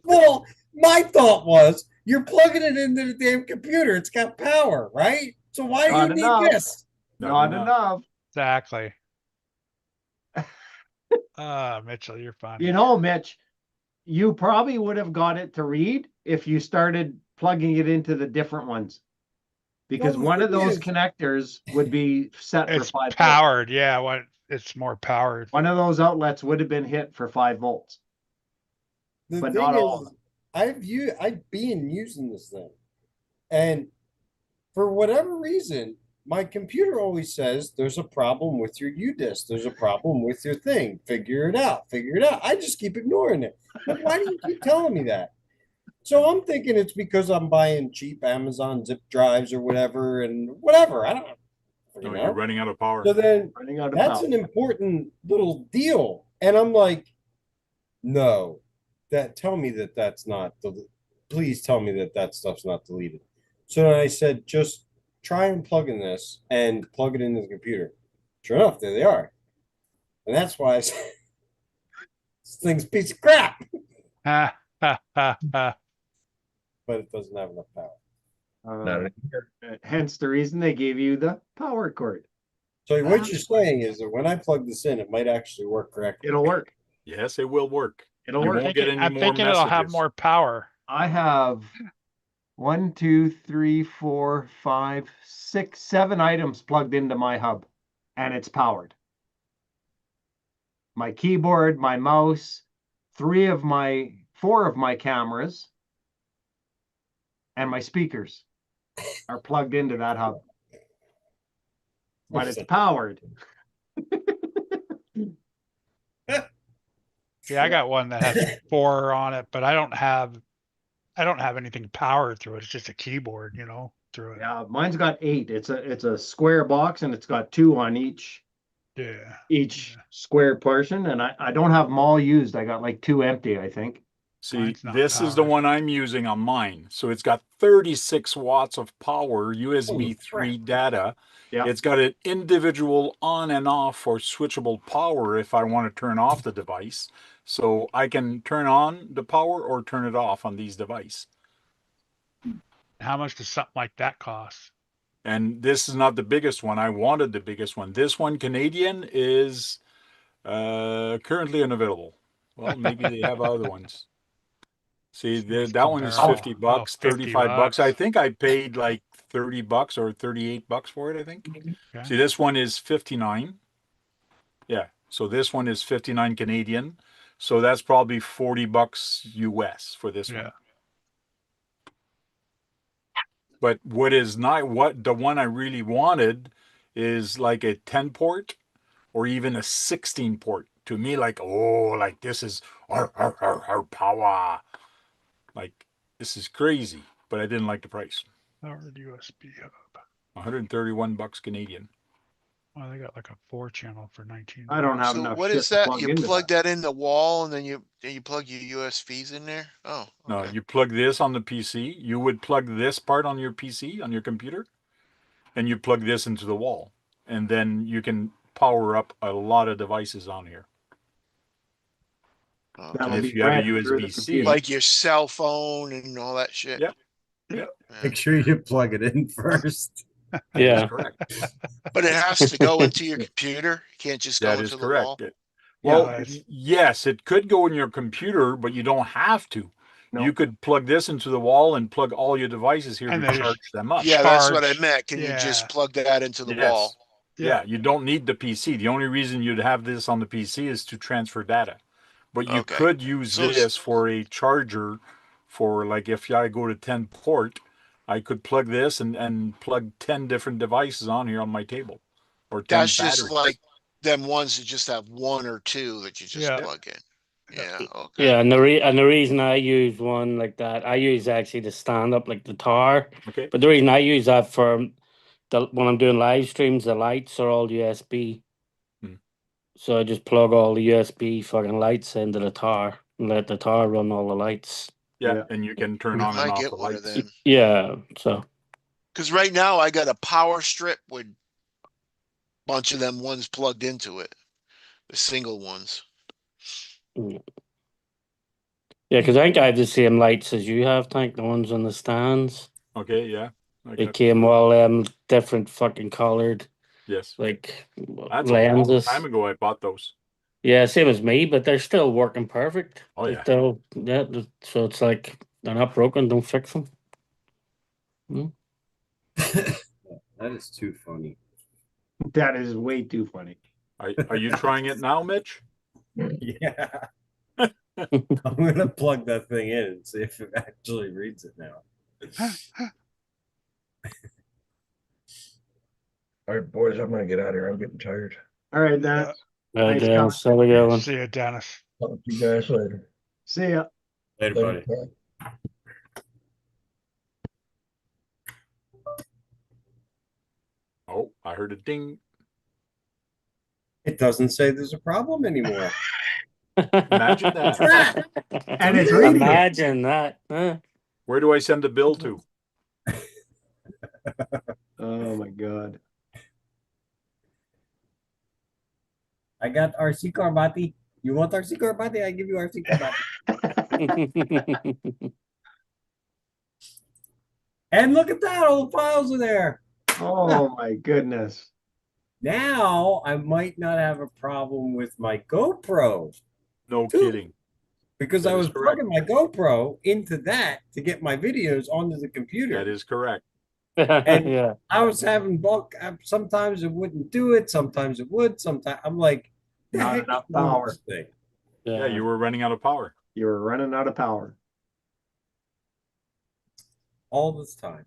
S8: Well, my thought was you're plugging it into the damn computer. It's got power, right? So why do
S3: Not
S8: you need
S3: enough.
S8: this?
S3: Not enough.
S2: exactly. Mitchell, you're funny.
S3: You know, Mitch, you probably would have got it to read if you started plugging it into the different ones. Because
S8: Well, the
S3: one of
S8: thing
S3: those
S8: is-
S3: connectors would be set for
S2: It's
S3: 5 volts.
S2: powered. Yeah, it's more powered.
S3: One of those outlets would have been hit for 5 volts.
S8: The
S3: But
S8: thing
S3: not all of
S8: is,
S3: them.
S8: I've been using this thing, and for whatever reason, my computer always says there's a problem with your UDIS. There's a problem with your thing. Figure it out. Figure it out. I just keep ignoring it. Like, why do you keep telling me that? So I'm thinking it's because I'm buying cheap Amazon zip drives or whatever, and whatever. I don't
S7: No,
S8: know.
S7: you're running out of power.
S8: So then
S3: Running out of
S8: that's
S3: power.
S8: an important little deal. And I'm like, no, tell me that that's not, please tell me that that stuff's not deleted. So then I said, just try and plug in this and plug it into the computer. Sure enough, there they are. And that's why I said, this thing's a piece of crap, but it doesn't have enough power.
S3: Hence the reason they gave you the power cord.
S8: So what you're saying is that when I plug this in, it might actually work correctly.
S3: It'll work.
S7: Yes, it will work.
S3: It'll
S7: You
S3: work.
S7: won't get any
S2: I'm
S7: more
S2: thinking it'll have
S7: messages.
S2: more power.
S3: I have 1, 2, 3, 4, 5, 6, 7 items plugged into my hub, and it's powered. My keyboard, my mouse, 4 of my cameras, and my speakers are plugged into that hub. But it's powered.
S2: Yeah, I got one that has 4 on it, but I don't have anything powered through it. It's just a keyboard, through it.
S3: Yeah, mine's got 8. It's a square box, and it's got 2 on each square portion. And I don't have them all used. I got like 2 empty, I think.
S7: See, this is the one I'm using on mine. So it's got 36 watts of power, USB 3 data.
S3: Yeah.
S7: It's got an individual on and off or switchable power if I want to turn off the device. So I can turn on the power or turn it off on these devices.
S2: How much does something like that cost?
S7: And this is not the biggest one. I wanted the biggest one. This one, Canadian, is currently unavailable. Well, maybe they have other ones. See, that one is
S2: barrel.
S7: 50 bucks,
S2: 50
S7: 35 bucks. I
S2: bucks.
S7: think I paid like 30 bucks or 38 bucks for it, I think.
S2: Okay.
S7: See, this one is 59. Yeah. So this one is 59 Canadian. So that's probably 40 bucks US for this
S2: Yeah.
S7: one. But what is not what the one I really wanted is like a 10 port or even a 16 port. To me, like, oh, like this is our power. Like this is crazy. But I didn't like the price.
S2: Powered USB hub.
S7: 131 bucks Canadian.
S2: Oh, they got like a 4-channel for 19.
S3: I don't have
S9: So
S3: enough
S9: what
S3: shit
S9: is
S3: to
S9: that?
S3: plug
S9: You
S3: into
S9: plug
S3: that.
S9: that in the wall and then you plug your USBs in there? Oh,
S7: No,
S9: okay.
S7: you plug this on the PC. You would plug this part on your PC, on your computer, and you plug this into the wall. And then you can power up a lot of devices on here. And
S3: That'll
S9: Okay.
S7: if
S3: be
S7: you have a
S3: ran through the
S7: USB-C,
S3: computer.
S9: Like your cell phone and all that shit.
S7: Yep. Yep.
S9: Yeah.
S8: Make sure you plug it in first.
S7: That
S12: Yeah.
S7: is correct.
S9: But it has to go into your computer. You can't just go
S7: That is
S9: into the
S7: correct.
S9: wall.
S7: Well,
S2: Yeah, it's-
S7: yes, it could go in your computer, but you don't have to.
S3: No.
S7: You could plug this into the wall and plug all your devices here
S2: And
S7: to
S2: they
S7: charge them up.
S9: Yeah, that's what I
S2: Charge.
S9: meant. Can you
S2: Yeah.
S9: just plug that into the
S7: Yes.
S9: wall?
S7: Yeah, you don't need the PC. The only reason you'd have this on the PC is to transfer data. But you
S9: Okay.
S7: could use
S9: So-
S7: this for a charger for like if I go to 10 port, I could plug this and plug 10 different devices on here on my table. Or 10
S9: That's just
S7: batteries.
S9: like them ones that just have one or two that you just
S2: Yeah.
S9: plug in. Yeah. Okay.
S12: Yeah, and the reason I use one like that, I use actually the stand up like the tower.
S7: Okay.
S12: But the reason I use that for when I'm doing live streams, the lights are all USB.
S7: Hmm.
S12: So I just plug all the USB fucking lights into the tower and let the tower run all the lights.
S7: Yeah,
S3: Yeah.
S7: and you can turn on
S9: I
S7: and off
S9: get
S7: the
S9: one of
S7: lights.
S9: them.
S12: Yeah, so
S9: Because right now I got a power strip with a bunch of them ones plugged into it. The single ones.
S12: yeah, because I think I have the same lights as you have, Tank, the ones on the stands.
S7: Okay, yeah. I
S12: They
S7: got-
S12: came all different fucking colored
S7: Yes.
S12: like
S7: That's a long
S12: lenses.
S7: time ago I bought those.
S12: Yeah, same as me, but they're still working perfect.
S7: Oh,
S12: They're
S7: yeah.
S12: still, yeah. So it's like they're not broken. Don't fix them.
S8: That is too funny.
S3: That is way too funny.
S7: Are you trying it now, Mitch?
S8: Yeah. I'm gonna plug that thing in and see if it actually reads it now.
S1: All right, boys, I'm gonna get out of here. I'm getting tired.
S3: All right, then. Thanks,
S12: Yeah,
S3: Colin.
S12: so we going.
S2: See you, Dennis.
S1: Talk to you guys later.
S3: See ya.
S8: Later, buddy.
S1: Later.
S7: Oh, I heard a ding.
S8: It doesn't say there's a problem anymore.
S7: Imagine that.
S3: And it's reading it.
S12: Imagine that. Huh?
S7: Where do I send the bill to?
S3: Oh my god.
S8: I got RC Carbati. You want RC Carbati? I give you RC Carbati. And look at that, all the files are there.
S3: Oh my goodness.
S8: Now I might not have a problem with my GoPro
S7: No
S8: Two.
S7: kidding.
S8: because
S7: That
S8: I
S7: is
S8: was
S7: correct.
S8: plugging my GoPro into that to get my videos onto the computer.
S7: That is correct.
S12: Yeah.
S8: I was having bulk. Sometimes it wouldn't do it. Sometimes it would. Sometimes I'm like, the
S3: Not
S8: heck
S3: enough
S8: is wrong with
S3: power.
S8: this thing?
S7: Yeah, you were running out of power.
S3: You were running out of power.
S8: All this time.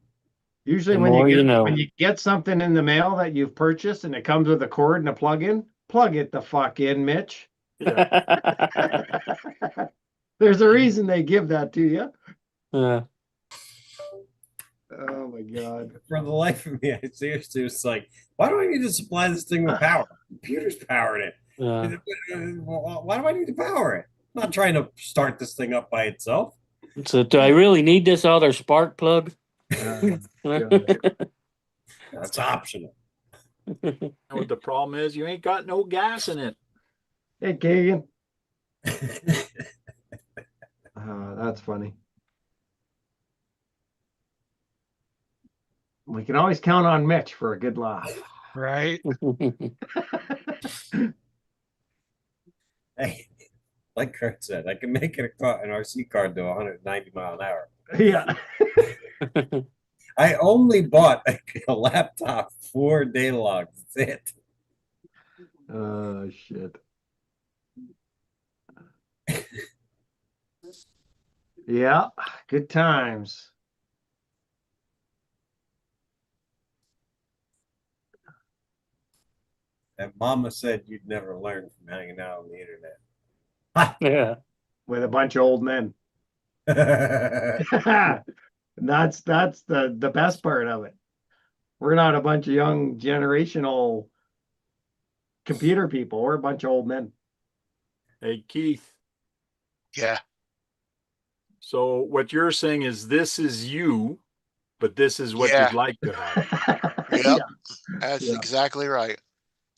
S3: Usually
S12: The
S3: when
S12: more
S3: you
S12: you
S3: get
S12: know.
S3: when you get something in the mail that you've purchased and it comes with a cord and a plug-in, plug it the fuck in, Mitch. There's a reason they give that to you.
S12: Yeah.
S3: Oh my god.
S8: For the life of me, I seriously was like, why do I need to supply this thing with power? The computer's powering it.
S12: Yeah.
S8: Why do I need to power it? I'm not trying to start this thing up by itself.
S12: So do I really need this other spark plug?
S8: That's optional.
S7: You know what the problem is? You ain't got no gas in it.
S3: Hey Kagan. That's funny. We can always count on Mitch for a good laugh.
S2: Right?
S8: Hey, like Kurt said, I can make it an RC car to 190 mile an hour.
S3: Yeah.
S8: I only bought a laptop for data logs. That's it.
S3: Oh, shit. Yeah, good times.
S8: And Mama said you'd never learn from hanging out on the internet.
S12: Yeah.
S3: With a bunch of old men. That's the best part of it. We're not a bunch of young generational computer people. We're a bunch of old men.
S7: Hey, Keith.
S9: Yeah.
S7: So what you're saying is this is you, but this is what
S9: Yeah.
S7: you'd like to have.
S9: Yep.
S3: Yeah.
S9: That's
S3: Yeah.
S9: exactly right.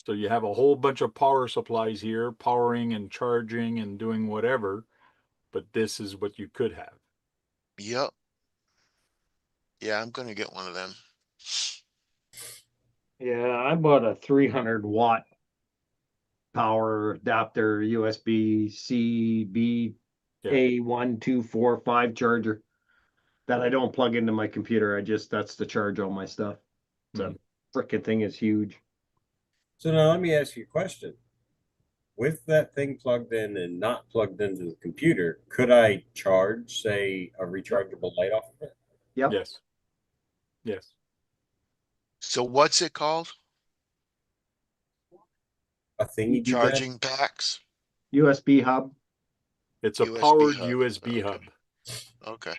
S7: So you have a whole bunch of power supplies here, powering and charging and doing whatever, but this is what you could have.
S9: Yep. Yeah, I'm gonna get one of them.
S3: Yeah, I bought a 300-watt power adapter USB-C B A1245 charger that I don't plug into my computer. That's to charge all my stuff. The frickin' thing is huge.
S8: So now let me ask you a question. With that thing plugged in and not plugged into the computer, could I charge, say, a rechargeable light off of it?
S3: Yep.
S7: Yes. Yes.
S9: So what's it called?
S8: A thingy do that?
S9: Charging packs?
S3: USB hub.
S7: It's a
S9: USB
S7: powered
S9: hub.
S7: USB
S9: Okay.
S7: hub.
S9: Okay.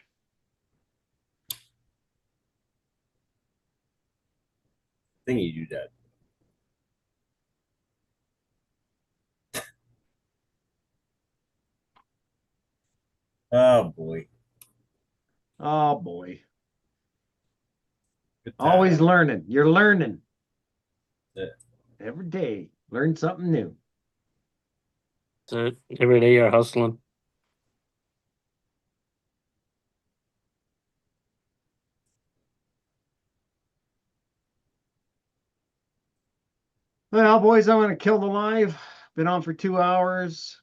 S8: Thingy do that. Oh boy.
S3: Oh boy.
S8: Good
S3: Always
S8: time.
S3: learning. You're learning.
S8: Yeah.
S3: Every day. Learn something new.
S12: So every day you're hustling.
S3: Well, boys, I'm gonna kill the live. Been on for 2 hours.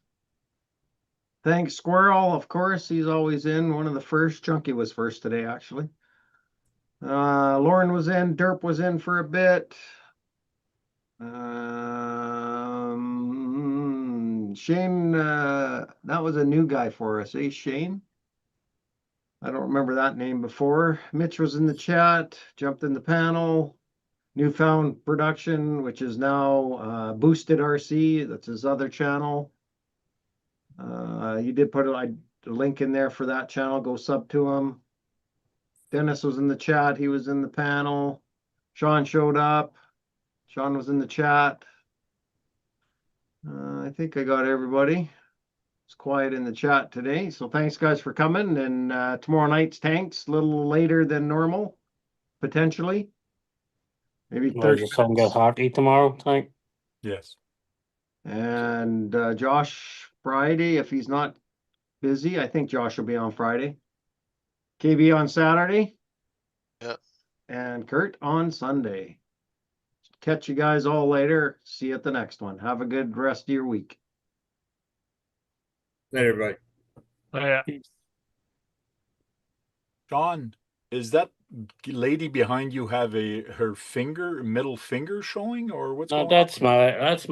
S3: Thanks, Squirrel. Of course, he's always in. One of the first. Chunky was first today, actually. Lauren was in. Derp was in for a bit. Shane, that was a new guy for us, eh, Shane? I don't remember that name before. Mitch was in the chat, jumped in the panel. Newfound Production, which is now Boosted RC. That's his other channel. You did put a link in there for that channel. Go sub to him. Dennis was in the chat. He was in the panel. Sean showed up. Sean was in the chat. I think I got everybody. It's quiet in the chat today. So thanks, guys, for coming. And tomorrow night's Tanks, a little later than normal, potentially. Maybe
S12: Well,
S3: 30
S12: your son
S3: minutes.
S12: get hockey tomorrow, Tank?
S7: Yes.
S3: And Josh Friday, if he's not busy. I think Josh will be on Friday. KB on Saturday.
S9: Yep.
S3: And Kurt on Sunday. Catch you guys all later. See you at the next one. Have a good rest of your week.
S8: Night, everybody.
S2: Yeah.
S7: John, is that lady behind you have her middle finger showing, or what's
S12: No,
S7: going on?
S12: that's